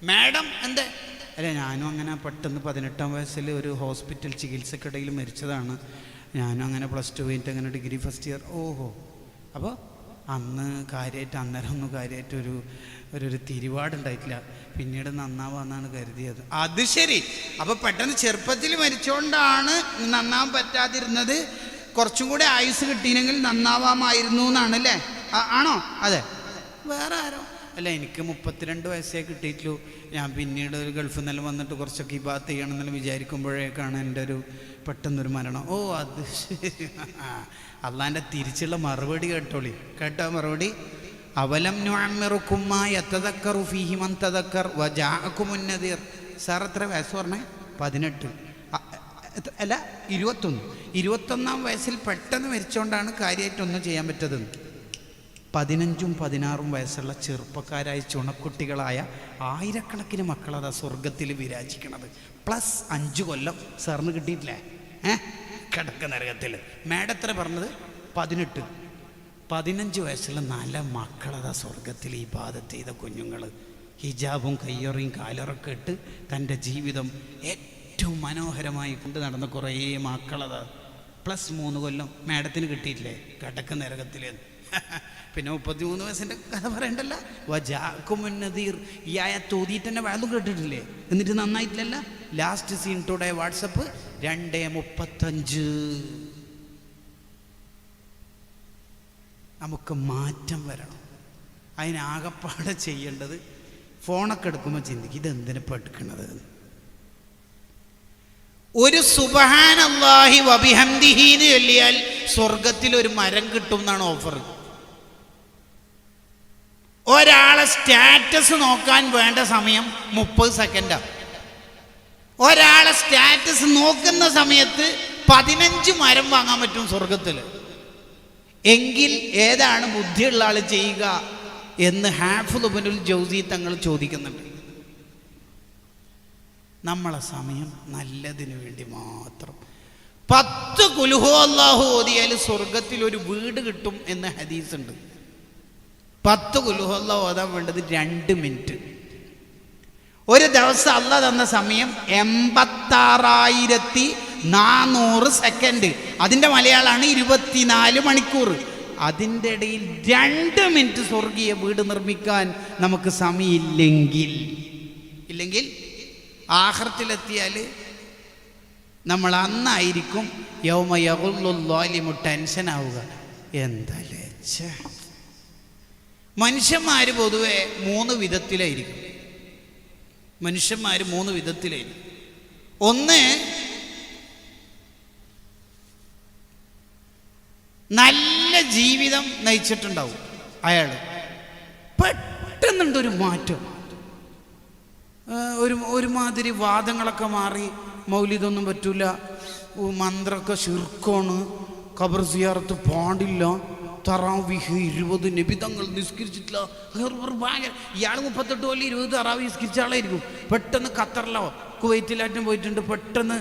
മാഡം എന്താ? അല്ല, ഞാനും അങ്ങനെ പെട്ടെന്ന് 18-ാം വയസ്സിൽ ഒരു ഹോസ്പിറ്റൽ ചികിത്സക്കിടയിൽ മരിച്ചതാണ്. ഞാനും അങ്ങനെ +2 കഴിഞ്ഞിട്ട് അങ്ങനെ ഡിഗ്രി ഫസ്റ്റ് ഇയർ. ഓഹോ. അപ്പോൾ അന്ന് കാര്യമായിട്ട്, അന്നേരം ഒന്നും കാര്യമായിട്ട് ഒരു തിരിവാടുണ്ടായിട്ടില്ല. പിന്നീട് നന്നാവാന്നാണ് കരുതിയത്. അത് ശരി. അപ്പോൾ പെട്ടെന്ന് ചെറുപ്പത്തിൽ മരിച്ചുകൊണ്ടാണ് നന്നാവാൻ പറ്റാതിരുന്നത്. കുറച്ചും കൂടെ ആയുസ് കിട്ടിയില്ലെങ്കിൽ നന്നാവാമായിരുന്നു എന്നാണ് അല്ലേ? ആണോ? അതെ. വേറെ ആരോ? അല്ല, എനിക്ക് 32 വയസ്സേ കിട്ടിയിട്ടുള്ളൂ. ഞാൻ പിന്നീട് ഒരു ഗൾഫിൽ നിന്നെല്ലാം വന്നിട്ട് കുറച്ചൊക്കെ ഇബാദത്ത് ചെയ്യണമെന്നെല്ലാം വിചാരിക്കുമ്പോഴേക്കാണ് എൻ്റെ ഒരു പെട്ടെന്നൊരു മരണം. ഓ, അത് ശരി. അള്ളാൻ്റെ തിരിച്ചുള്ള മറുപടി കേട്ടോളി. കേട്ടോ മറുപടി? അവലം നുഅമ്മിറുക്കും മാ യതദക്കറു ഫീഹി മൻ തദക്കർ വജാഅകുമുൻ നദീർ. സാർ എത്ര വയസ്സ് പറഞ്ഞേ? 18. അല്ല, 21. 21-ാം വയസ്സിൽ പെട്ടെന്ന് മരിച്ചുകൊണ്ടാണ് കാര്യമായിട്ടൊന്നും ചെയ്യാൻ പറ്റതെന്ന്. 15ഉം 16ഉം വയസ്സുള്ള ചെറുപ്പക്കാരായ ചുണക്കുട്ടികളായ ആയിരക്കണക്കിന് മക്കളതാ സ്വർഗത്തിൽ വിരാജിക്കണത്. +5 കൊല്ലം സാറിന് കിട്ടിയിട്ടില്ലേ? കിടക്ക നരകത്തിൽ. മാഡം എത്ര പറഞ്ഞത്? 18. 15 വയസ്സുള്ള 4 മക്കളതാ സ്വർഗത്തിൽ ഇബാദത്ത് ചെയ്ത കുഞ്ഞുങ്ങൾ. ഹിജാബും കയ്യൊറിയും കാലറൊക്കെ ഇട്ട് തൻ്റെ ജീവിതം ഏറ്റവും മനോഹരമായി കൊണ്ട് നടന്ന കുറേ മക്കളതാ. +3 കൊല്ലം മാഡത്തിന് കിട്ടിയിട്ടില്ലേ? കിടക്ക നരകത്തിൽ. പിന്നെ 33 വയസ്സിൻ്റെ കഥ പറയണ്ടല്ല. വജാഅകുമുൻ നദീർ. ഈ ആയത്ത് ഓതിയിട്ട് തന്നെ വാലും കേട്ടിട്ടില്ലേ? എന്നിട്ട് നന്നായിട്ടില്ലല്ല. Last seen today WhatsApp 2:35. നമുക്ക് മാറ്റം വരണം. അതിനാകപ്പാടെ ചെയ്യേണ്ടത് ഫോണൊക്കെ എടുക്കുമ്പോൾ ചിന്തിക്കും, ഇതെന്തിനാ എടുക്കണത്? ഒരു സുബ്ഹാനല്ലാഹി വബിഹംദിഹി എന്ന് ചൊല്ലിയാൽ സ്വർഗത്തിൽ ഒരു മരം കിട്ടും എന്നാണ് ഓഫർ. ഒരാളെ സ്റ്റാറ്റസ് നോക്കാൻ വേണ്ട സമയം 30 സെക്കൻഡാണ്. ഒരാളെ സ്റ്റാറ്റസ് നോക്കുന്ന സമയത്ത് 15 മരം വാങ്ങാൻ പറ്റും സ്വർഗത്തിൽ. എങ്കിൽ ഏതാണ് ബുദ്ധിയുള്ള ആൾ ചെയ്യുക എന്ന് ഹാഫിദ് ഇബ്നുൽ ജൗസി തങ്ങൾ ചോദിക്കുന്നുണ്ട്. നമ്മളെ സമയം നല്ലതിനു വേണ്ടി മാത്രം. 10 ഖുൽ ഹു അല്ലാഹു ഓതിയാൽ സ്വർഗത്തിൽ ഒരു വീട് കിട്ടും എന്ന് ഹദീസ് ഉണ്ട്. 10 ഖുൽ ഹു അല്ലാഹു ഓതാൻ വേണ്ടത് 2 മിനിറ്റ്. ഒരു ദിവസം അള്ളാഹ് തന്ന സമയം 86,400 സെക്കൻഡ്. അതിൻ്റെ മലയാളമാണ് 24 മണിക്കൂർ. അതിൻ്റെ ഇടയിൽ 2 മിനിറ്റ് സ്വർഗീയ വീട് നിർമ്മിക്കാൻ നമുക്ക് സമയമില്ലെങ്കിൽ ആഖിറത്തിലെത്തിയാൽ നമ്മൾ അന്നായിരിക്കും യൗമ യഗുല്ലുൽ ളാലിമു ടെൻഷനാവുക. എന്താല്ലേ മനുഷ്യന്മാർ പൊതുവെ 3 വിധത്തിലായിരിക്കും. മനുഷ്യന്മാർ 3 വിധത്തിലായിരിക്കും. ഒന്ന്, നല്ല ജീവിതം നയിച്ചിട്ടുണ്ടാവും അയാൾ. പെട്ടെന്നുണ്ടൊരു മാറ്റം, ഒരുമാതിരി വാദങ്ങളൊക്കെ മാറി, മൗലിദൊന്നും പറ്റൂല, മന്ത്രമൊക്കെ ശിർക്കാണ്, ഖബർ സിയാറത്ത് പാടില്ല, തറാവിഹ് 20 നബിതങ്ങൾ നിസ്കരിച്ചിട്ടില്ല. ഭയങ്കര ഇയാൾ 38 കൊല്ലം 20 തറാവി നിസ്കരിച്ച ആളായിരിക്കും. പെട്ടെന്ന് ഖത്തറിലോ കുവൈറ്റിലാറ്റം പോയിട്ടുണ്ട്. പെട്ടെന്ന്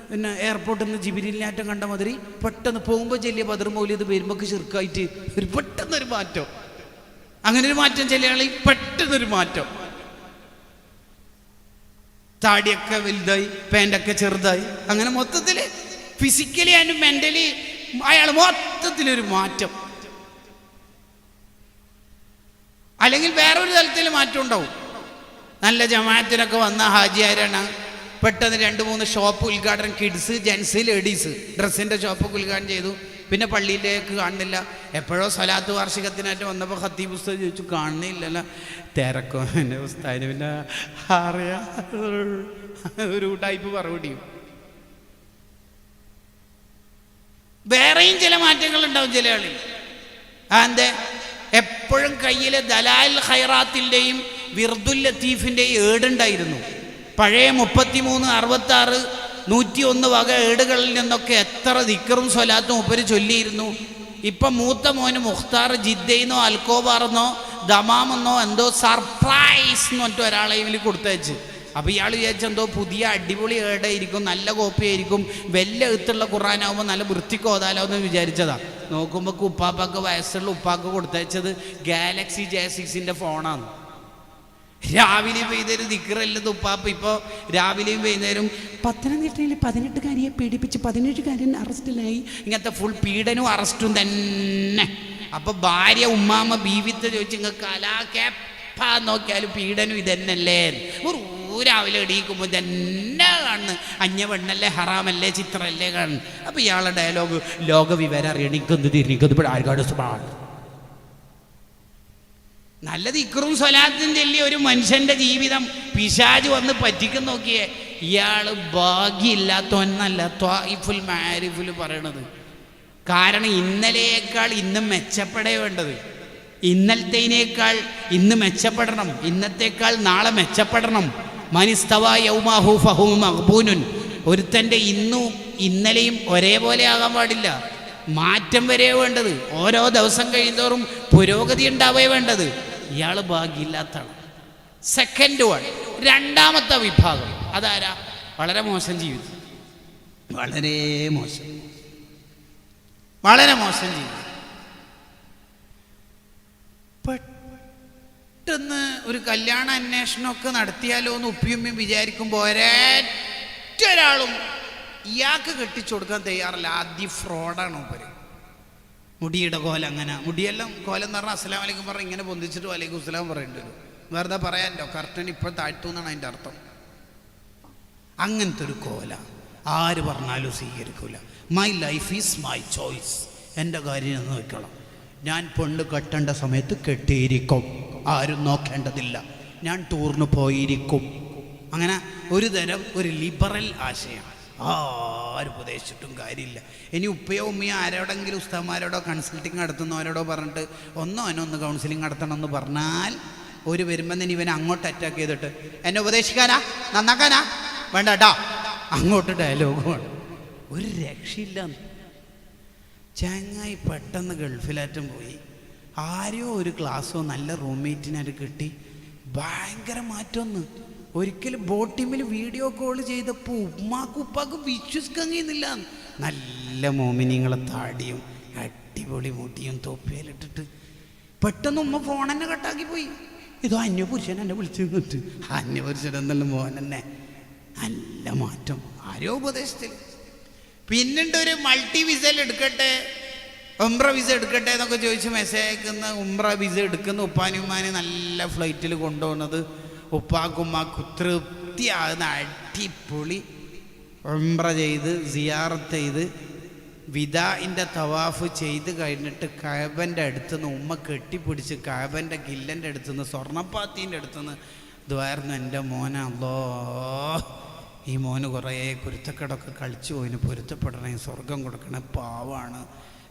പിന്നെ എയർപോർട്ടിൽ നിന്ന് ജിബിരിലിനാറ്റം കണ്ട മാതിരി പെട്ടെന്ന് പോകുമ്പോൾ ചെല്ലിയ ബദർ മൗലിയത് വരുമ്പോൾ ചെറുക്കായിട്ട് ഒരു പെട്ടെന്നൊരു മാറ്റം. അങ്ങനെ ഒരു മാറ്റം ചില ആളിൽ പെട്ടെന്നൊരു മാറ്റം. താടിയൊക്കെ വലുതായി, പാൻ്റൊക്കെ ചെറുതായി, അങ്ങനെ മൊത്തത്തിൽ ഫിസിക്കലി ആൻഡ് മെൻ്റലി അയാൾ മൊത്തത്തിലൊരു മാറ്റം. അല്ലെങ്കിൽ വേറൊരു തലത്തിൽ മാറ്റം ഉണ്ടാവും. നല്ല ജമാഅത്തിനൊക്കെ വന്ന ഹാജിയാരാണ് പെട്ടെന്ന് 2-3 ഷോപ്പ് ഉദ്ഘാടനം, കിഡ്സ്, ജെൻസ്, ലേഡീസ് ഡ്രസ്സിൻ്റെ ഷോപ്പൊക്കെ ഉദ്ഘാടനം ചെയ്തു. പിന്നെ പള്ളിയിലേക്ക് കാണുന്നില്ല. എപ്പോഴോ സ്വലാത്ത് വാർഷികത്തിനായിട്ട് വന്നപ്പോൾ ഖത്തീബ് ഉസ്താദ് ചോദിച്ചു, കാണുന്നില്ലല്ലോ. തിരക്കോ എൻ്റെ ഉസ്താദിന് പിന്നെ അറിയാ ഒരു ടൈപ്പ് മറുപടിയും. വേറെയും ചില മാറ്റങ്ങൾ ഉണ്ടാവും ചില ആളിൽ. അതെന്താ? എപ്പോഴും കയ്യിൽ ദലാൽ ഖൈറാത്തിൻ്റെയും വിർദുൽ ലത്തീഫിൻ്റെയും ഏടുണ്ടായിരുന്നു. പഴയ 33, 66, 101 വക ഏടുകളിൽ നിന്നൊക്കെ എത്ര ദിക്റും സ്വലാത്തും ഉപരി ചൊല്ലിയിരുന്നു. ഇപ്പം മൂത്ത മോന് മുഖ്താർ ജിദ്ദയിന്നോ അൽക്കോബാറെന്നോ ദമാമെന്നോ എന്തോ സർപ്രൈസ് എന്ന് പറഞ്ഞിട്ട് ഒരാളെ ഇതിൽ കൊടുത്തയച്ച്. അപ്പോൾ ഇയാൾ വിചാരിച്ചെന്തോ പുതിയ അടിപൊളി ഏടായിരിക്കും, നല്ല കോപ്പി ആയിരിക്കും, വലിയ എഴുത്തുള്ള ഖുർആനാകുമ്പോൾ നല്ല വൃത്തിക്ക് ഓതാലോ എന്ന് വിചാരിച്ചതാ. നോക്കുമ്പോൾ ഉപ്പാപ്പൊക്കെ വയസ്സുള്ള ഉപ്പാക്ക് കൊടുത്തയച്ചത് ഗാലക്സി J6 ഫോണാണ്. രാവിലെയും വൈകുന്നേരം ദിക്റല്ലത് ഉപ്പാപ്പ. ഇപ്പോൾ രാവിലെയും വൈകുന്നേരം പത്തനംതിട്ടയിൽ 18കാരിയെ പീഡിപ്പിച്ച് 17കാരൻ അറസ്റ്റിലായി. ഇങ്ങനത്തെ ഫുൾ പീഡനവും അറസ്റ്റും തന്നെ. അപ്പോൾ ഭാര്യ ഉമ്മാമ്മ ബീവിത്തെ ചോദിച്ചു, നിങ്ങൾക്ക് അലാക്കേപ്പ നോക്കിയാലും പീഡനം ഇതന്നല്ലേ? രാവിലെ എണീക്കുമ്പോൾ തന്നെ കാണുന്നു, അഞ്ഞ പെണ്ണല്ലേ, ഹറാമല്ലേ, ചിത്രമല്ലേ കാണുന്നു. അപ്പോൾ ഇയാളുടെ ഡയലോഗ് ലോകവിവരം അറിയണിക്കുന്നത് തിരിക്കുന്നത് ഇപ്പോൾ ആർക്കാട് സുഖമാണ്. നല്ല ദിക്റും സ്വലാത്തും ചൊല്ലി ഒരു മനുഷ്യൻ്റെ ജീവിതം പിശാച് വന്ന് പറ്റിക്കും നോക്കിയേ. ഇയാൾ ഭാഗ്യമില്ലാത്തവന്നല്ല ത്വാഇഫുൽ മാരിഫുൽ പറയണത്. കാരണം ഇന്നലെയേക്കാൾ ഇന്നും മെച്ചപ്പെടേ വേണ്ടത്. ഇന്നലത്തേനേക്കാൾ ഇന്ന് മെച്ചപ്പെടണം, ഇന്നത്തേക്കാൾ നാളെ മെച്ചപ്പെടണം. മനിസ്തവ യൗമാഹു ഫഹു മഖ്ബൂനുൻ. ഒരുത്തൻ്റെ ഇന്നും ഇന്നലെയും ഒരേപോലെ ആകാൻ പാടില്ല. മാറ്റം വരെ വേണ്ടത്. ഓരോ ദിവസം കഴിയുന്തോറും പുരോഗതി ഉണ്ടാവേ വേണ്ടത്. ഇയാൾ ഭാഗ്യമില്ലാത്തതാണ്. സെക്കൻഡ് വൺ, രണ്ടാമത്തെ വിഭാഗം അതാരാ? വളരെ മോശം ജീവിതം, വളരെ മോശം, വളരെ മോശം ജീവിതം. പെട്ടെന്ന് ഒരു കല്യാണ അന്വേഷണമൊക്കെ നടത്തിയാലോ എന്ന് ഉപ്പിയുമ്മയും വിചാരിക്കുമ്പോൾ ഒരൊറ്റൊരാളും ഇയാൾക്ക് കെട്ടിച്ചു കൊടുക്കാൻ തയ്യാറല്ല. ആദ്യം ഫ്രോഡാണ് ഉപരി. മുടിയുടെ കോലം അങ്ങനെ, മുടിയെല്ലാം കോലം എന്ന് പറഞ്ഞാൽ അസ്സലാമു അലൈക്കും പറഞ്ഞാൽ ഇങ്ങനെ പൊന്തിച്ചിട്ട് വലൈക്കും അസ്സലാം പറയേണ്ടി വരും. വെറുതെ പറയാമല്ലോ, കർട്ടൻ ഇപ്പോൾ താഴ്ത്തു എന്നാണ് അതിൻ്റെ അർത്ഥം. അങ്ങനത്തെ ഒരു കോല ആര് പറഞ്ഞാലും സ്വീകരിക്കില്ല. My life is my choice, എൻ്റെ കാര്യം എന്ന് നോക്കണം. ഞാൻ പെണ്ണ് കെട്ടേണ്ട സമയത്ത് കെട്ടിയിരിക്കും, ആരും നോക്കേണ്ടതില്ല, ഞാൻ ടൂറിന് പോയിരിക്കും. അങ്ങനെ ഒരു തരം ഒരു ലിബറൽ ആശയം. ആരും ഉപദേശിച്ചിട്ടും കാര്യമില്ല. ഇനി ഉപ്പയോ ഉമ്മയോ ആരോടെങ്കിലും ഉസ്താദ്മാരോടോ കൺസൾട്ടിങ് നടത്തുന്നവരോടോ പറഞ്ഞിട്ട് അവനൊന്ന് കൗൺസിലിംഗ് നടത്തണമെന്ന് പറഞ്ഞാൽ ഒരു വരുമ്പോൾ തന്നെ ഇവനെ അങ്ങോട്ട് അറ്റാക്ക് ചെയ്തിട്ട് എന്നെ ഉപദേശിക്കാനാ, നന്നാക്കാനാ, വേണ്ട കേട്ടോ, അങ്ങോട്ട് ഡയലോഗുമാണ്. ഒരു രക്ഷയില്ല. ചങ്ങായി പെട്ടെന്ന് ഗൾഫിലാറ്റം പോയി. ആരോ ഒരു ക്ലാസ്സോ നല്ല റൂംമേറ്റിനായിട്ട് കിട്ടി. ഭയങ്കര മാറ്റമൊന്ന്. ഒരിക്കലും ബോട്ടിമിൽ വീഡിയോ കോൾ ചെയ്തപ്പോൾ ഉപ്പാക്കും വിശ്വസിക്കാൻ കഴിയുന്നില്ല. നല്ല മോമിനിങ്ങളെ താടിയും അടിപൊളി മുടിയും തൊപ്പിയിലിട്ടിട്ട് പെട്ടെന്ന് ഉമ്മ ഫോൺ തന്നെ കട്ടാക്കി പോയി. ഇതോ അന്യപുരുഷൻ എന്നെ വിളിച്ചു നിന്നിട്ട്, അന്യപുരുഷൻ എന്നല്ല മോൻ തന്നെ. നല്ല മാറ്റം, ആരോ ഉപദേശത്തിൽ. പിന്നീട് ഒരു മൾട്ടി വിസയിൽ എടുക്കട്ടെ, ഉംറ വിസ എടുക്കട്ടെ എന്നൊക്കെ ചോദിച്ച് മെസ്സേജ് അയക്കുന്ന, ഉംറ വിസ എടുക്കുന്ന ഉപ്പാനുമാനെ നല്ല ഫ്ലൈറ്റിൽ കൊണ്ടുപോകുന്നത് ഉപ്പാക്കുമ്മാക്ക് തൃപ്തിയാകുന്ന അടിപൊളി ഉംറ ചെയ്ത് സിയാറത്ത് ചെയ്ത് വിദാഇൻ്റെ തവാഫ് ചെയ്ത് കഴിഞ്ഞിട്ട് കഅബൻ്റെ അടുത്തുനിന്ന് ഉമ്മ കെട്ടിപ്പിടിച്ച് കഅബൻ്റെ ഗില്ലൻ്റെ അടുത്തുനിന്ന് സ്വർണ്ണപ്പാത്തീൻ്റെ അടുത്തുനിന്ന് ഇതായിരുന്നു എൻ്റെ മോനെ. അല്ലോ ഈ മോന് കുറേ കുരുത്തക്കടൊക്കെ കളിച്ചു പോയിന്, പൊരുത്തപ്പെടണേ, സ്വർഗം കൊടുക്കണേ, പാവാണ്,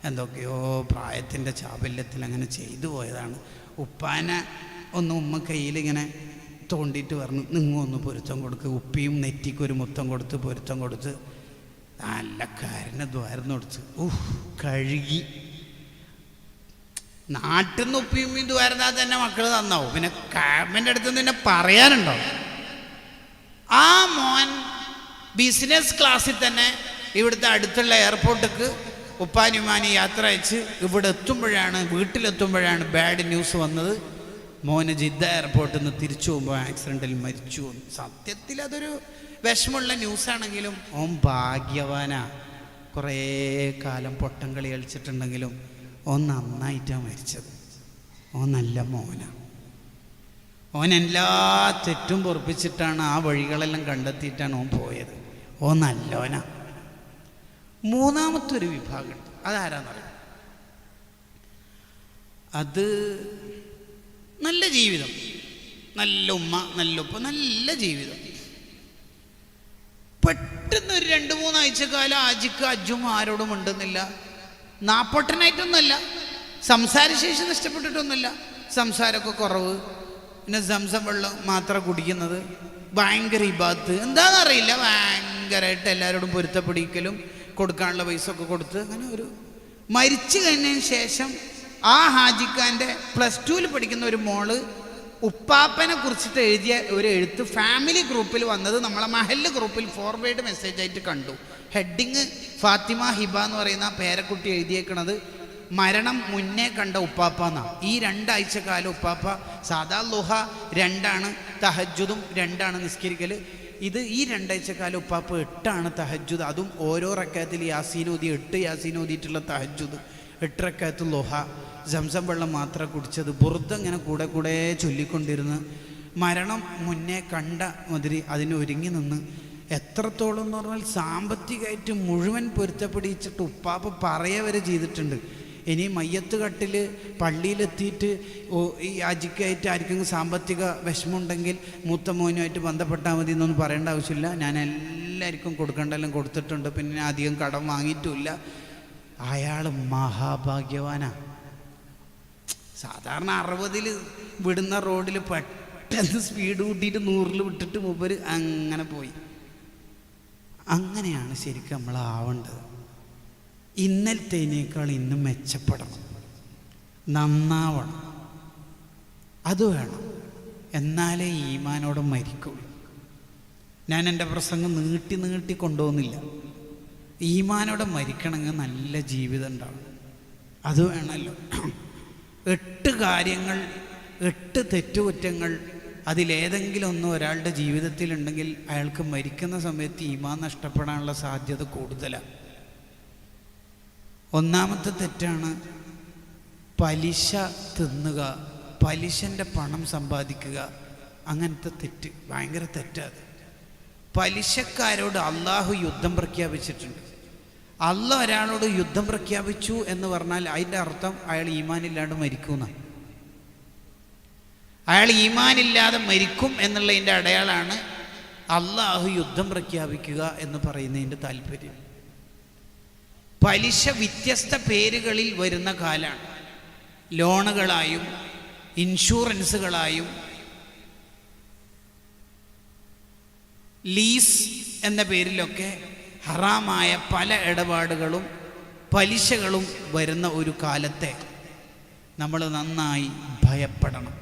എന്തൊക്കെയോ പ്രായത്തിൻ്റെ ചാബല്യത്തിൽ അങ്ങനെ ചെയ്തു പോയതാണ്. ഉപ്പാനെ ഒന്ന് ഉമ്മ കയ്യിലിങ്ങനെ തോണ്ടിയിട്ട് പറഞ്ഞു, നിങ്ങൊന്ന് പൊരുത്തം കൊടുക്ക്. ഉപ്പിയും നെറ്റിക്കൊരു മുത്തം കൊടുത്ത് പൊരുത്തം കൊടുത്ത് നല്ല കാരനെ ദ്വാരം കൊടുത്ത് കഴുകി നാട്ടിൽ നിന്ന് ഉപ്പിയും ഇത് വരുന്നാൽ തന്നെ മക്കൾ നന്നാവും. പിന്നെ ഗവൺമെൻ്റ് അടുത്ത് തന്നെ പറയാനുണ്ടോ? ആ മോൻ ബിസിനസ് ക്ലാസ്സിൽ തന്നെ ഇവിടുത്തെ അടുത്തുള്ള എയർപോർട്ടിക്ക് ഉപ്പാനുമാനി യാത്ര അയച്ച് ഇവിടെ എത്തുമ്പോഴാണ്, വീട്ടിലെത്തുമ്പോഴാണ് ബാഡ് ന്യൂസ് വന്നത്. മോന് ജിദ്ദ എയർപോർട്ടിൽ നിന്ന് തിരിച്ചു പോകുമ്പോൾ ആക്സിഡൻറ്റിൽ മരിച്ചു. സത്യത്തിൽ അതൊരു വിഷമമുള്ള ന്യൂസാണെങ്കിലും ഓൻ ഭാഗ്യവാനാ. കുറേ കാലം പൊട്ടം കളി കളിച്ചിട്ടുണ്ടെങ്കിലും ഓൻ നന്നായിട്ടാണ് മരിച്ചത്. ഓൻ നല്ല മോനാണ്. ഓൻ എല്ലാ തെറ്റും പൊറപ്പിച്ചിട്ടാണ് ആ വഴികളെല്ലാം കണ്ടെത്തിയിട്ടാണ് ഓൻ പോയത്. ഓൻ നല്ലോനാ. മൂന്നാമത്തെ ഒരു വിഭാഗമുണ്ട്. അതാരാന്നറിയാം? അത് നല്ല ജീവിതം, നല്ല ഉമ്മ, നല്ല ഉപ്പ, നല്ല ജീവിതം. പെട്ടെന്ന് ഒരു 2-3 ആഴ്ചക്കാലം അജ്ജും ആരോടും ഉണ്ടെന്നില്ല. നാപ്പൊട്ടനായിട്ടൊന്നുമല്ല, സംസാരശേഷി നഷ്ടപ്പെട്ടിട്ടൊന്നുമില്ല. സംസാരമൊക്കെ കുറവ്, പിന്നെ സംസം വെള്ളം മാത്രം കുടിക്കുന്നത്, ഭയങ്കര ഇബാദത്ത്, എന്താണെന്നറിയില്ല, ഭയങ്കരമായിട്ട് എല്ലാവരോടും പൊരുത്തപ്പെടിക്കലും കൊടുക്കാനുള്ള പൈസ ഒക്കെ കൊടുത്ത് അങ്ങനെ ഒരു മരിച്ചു കഴിഞ്ഞതിന് ശേഷം ആ ഹാജിഖാൻ്റെ +2 പഠിക്കുന്ന ഒരു മോള് ഉപ്പാപ്പനെ കുറിച്ചിട്ട് എഴുതിയ ഒരു എഴുത്ത് ഫാമിലി ഗ്രൂപ്പിൽ വന്നത് നമ്മളെ മഹല്ല് ഗ്രൂപ്പിൽ ഫോർവേഡ് മെസ്സേജ് ആയിട്ട് കണ്ടു. ഹെഡിങ് ഫാത്തിമ ഹിബ എന്ന് പറയുന്ന പേരക്കുട്ടി എഴുതിയേക്കണത് മരണം മുന്നേ കണ്ട ഉപ്പാപ്പ എന്നാണ്. ഈ 2 ആഴ്ചക്കാലം ഉപ്പാപ്പ സാദാ ലുഹ 2 തഹജ്ജുദും 2 നിസ്കരിക്കൽ. ഇത് ഈ 2 ആഴ്ചക്കാലം ഉപ്പാപ്പ 8 തഹജ്ജുദ്, അതും ഓരോ റക്കാത്തിൽ യാസീനോദി 8 യാസീനോദിയിട്ടുള്ള തഹജ്ജുദ്, 8 റക്കാത്ത് ലുഹ, സംസം വെള്ളം മാത്രം കുടിച്ചത്, ബുർദ ഇങ്ങനെ കൂടെ കൂടെ ചൊല്ലിക്കൊണ്ടിരുന്ന് മരണം മുന്നേ കണ്ട മാതിരി അതിന് ഒരുങ്ങി നിന്ന്. എത്രത്തോളം എന്ന് പറഞ്ഞാൽ സാമ്പത്തികമായിട്ട് മുഴുവൻ പൊരുത്തപ്പെടിച്ചിട്ട് ഉപ്പാപ്പ പറയവരെ ചെയ്തിട്ടുണ്ട്. ഇനി മയ്യത്ത് കട്ടിൽ പള്ളിയിലെത്തിയിട്ട് ഈ അജിക്കായിട്ട് ആർക്കെങ്കിലും സാമ്പത്തിക വിഷമമുണ്ടെങ്കിൽ മൂത്ത മോനുമായിട്ട് ബന്ധപ്പെട്ടാൽ മതി എന്നൊന്നും പറയേണ്ട ആവശ്യമില്ല. ഞാൻ എല്ലാവർക്കും കൊടുക്കേണ്ടെല്ലാം കൊടുത്തിട്ടുണ്ട്, പിന്നെ അധികം കടം വാങ്ങിയിട്ടുമില്ല. അയാൾ മഹാഭാഗ്യവാനാണ്. സാധാരണ 60-ൽ വിടുന്ന റോഡിൽ പെട്ടെന്ന് സ്പീഡ് കൂട്ടിയിട്ട് 100-ൽ വിട്ടിട്ട് മൂപ്പര് അങ്ങനെ പോയി. അങ്ങനെയാണ് ശരിക്കും നമ്മളാവേണ്ടത്. ഇന്നലത്തേനേക്കാൾ ഇന്നും മെച്ചപ്പെടണം, നന്നാവണം. അത് വേണം, എന്നാലേ ഈമാനോടെ മരിക്കുള്ളൂ. ഞാൻ എൻ്റെ പ്രസംഗം നീട്ടി കൊണ്ടുപോകുന്നില്ല. ഈമാനോടെ മരിക്കണമെങ്കിൽ നല്ല ജീവിതം ഉണ്ടാവണം. അത് വേണമല്ലോ. 8 കാര്യങ്ങൾ, 8 തെറ്റുകുറ്റങ്ങൾ അതിലേതെങ്കിലും ഒന്നും ഒരാളുടെ ജീവിതത്തിലുണ്ടെങ്കിൽ അയാൾക്ക് മരിക്കുന്ന സമയത്ത് ഈമാൻ നഷ്ടപ്പെടാനുള്ള സാധ്യത കൂടുതലാണ്. ഒന്നാമത്തെ തെറ്റാണ് പലിശ തിന്നുക, പലിശൻ്റെ പണം സമ്പാദിക്കുക. അങ്ങനത്തെ തെറ്റ് ഭയങ്കര തെറ്റാണ്. പലിശക്കാരോട് അള്ളാഹു യുദ്ധം പ്രഖ്യാപിച്ചിട്ടുണ്ട്. അള്ളാഹ് ഒരാളോട് യുദ്ധം പ്രഖ്യാപിച്ചു എന്ന് പറഞ്ഞാൽ അതിൻ്റെ അർത്ഥം അയാൾ ഈമാനില്ലാണ്ട് മരിക്കുമെന്നാണ്. അയാൾ ഈമാനില്ലാതെ മരിക്കും എന്നുള്ളതിൻ്റെ അടയാളാണ് അള്ളാഹു യുദ്ധം പ്രഖ്യാപിക്കുക എന്ന് പറയുന്നതിൻ്റെ താല്പര്യം. പലിശ വ്യത്യസ്ത പേരുകളിൽ വരുന്ന കാലമാണ്. ലോണുകളായും ഇൻഷുറൻസുകളായും ലീസ് എന്ന പേരിലൊക്കെ ഹറാമായ പല ഇടപാടുകളും പലിശകളും വരുന്ന ഒരു കാലത്തെ നമ്മൾ നന്നായി ഭയപ്പെടണം.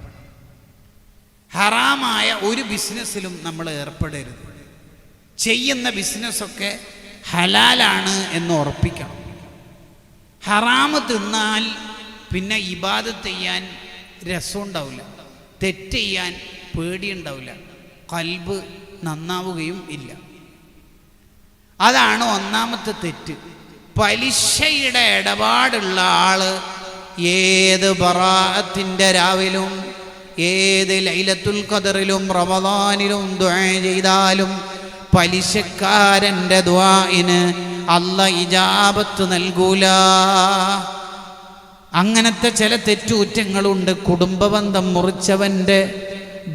ഹറാമായ ഒരു ബിസിനസ്സിലും നമ്മൾ ഏർപ്പെടരുത്. ചെയ്യുന്ന ബിസിനസ്സൊക്കെ ഹലാലാണ് എന്ന് ഉറപ്പിക്കണം. ഹറാമ് തിന്നാൽ പിന്നെ ഇബാദത്ത് ചെയ്യാൻ രസമുണ്ടാവില്ല, തെറ്റ് ചെയ്യാൻ പേടിയുണ്ടാവില്ല, ഖൽബ് നന്നാവുകയും ഇല്ല. അതാണ് ഒന്നാമത്തെ തെറ്റ്. പലിശയുടെ ഇടപാടുള്ള ആള് ഏത് ബറാഅത്തിന്റെ രാവിലും ഏത് ലൈലത്തുൽ ഖദറിലും റമദാനിലും ദുആ ചെയ്താലും പലിശക്കാരൻ്റെ ദുആഇന് അല്ലാഹ് ഇജാബത്ത് നൽകൂല. അങ്ങനത്തെ ചില തെറ്റുകുറ്റങ്ങളുണ്ട്. കുടുംബബന്ധം മുറിച്ചവൻ്റെ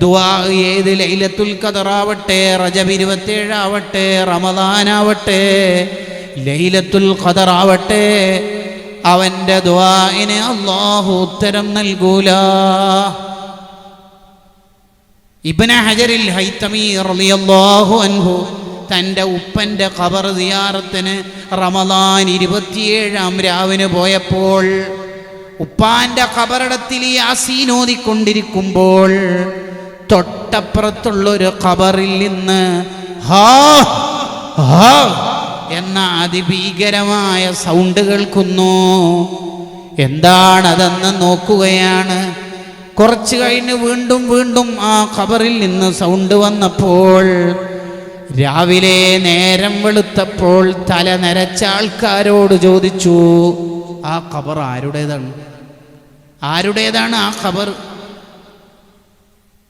ദുആ ഏത് ലൈലത്തുൽ ഖദറാവട്ടെ, റജബ് 27 ആവട്ടെ, റമദാനാവട്ടെ, ലൈലത്തുൽ ഖദറാവട്ടെ, അവൻ്റെ ദുആഇന് അല്ലാഹു ഉത്തരം നൽകൂല. ഇബ്നു ഹജറിൽ ഹൈതമി റളിയല്ലാഹു അൻഹു തൻ്റെ ഉപ്പൻ്റെ ഖബർ സിയാറത്തിന് റമദാൻ 27-ാം രാവിന് പോയപ്പോൾ ഉപ്പാന്റെ ഖബറിടത്തിൽ യാസീൻ ഓതിക്കൊണ്ടിരിക്കുമ്പോൾ തൊട്ടപ്പുറത്തുള്ളൊരു ഖബറിൽ നിന്ന് ഹാ ഹാ എന്ന അതിഭീകരമായ സൗണ്ട് കേൾക്കുന്നു. എന്താണതെന്ന് നോക്കുകയാണ്. കുറച്ച് കഴിഞ്ഞ് വീണ്ടും വീണ്ടും ആ ഖബറിൽ നിന്ന് സൗണ്ട് വന്നപ്പോൾ രാവിലെ നേരം വെളുത്തപ്പോൾ തല നരച്ച ആൾക്കാരോട് ചോദിച്ചു, ആ ഖബർ ആരുടേതാണ്? ആരുടേതാണ് ആ ഖബർ?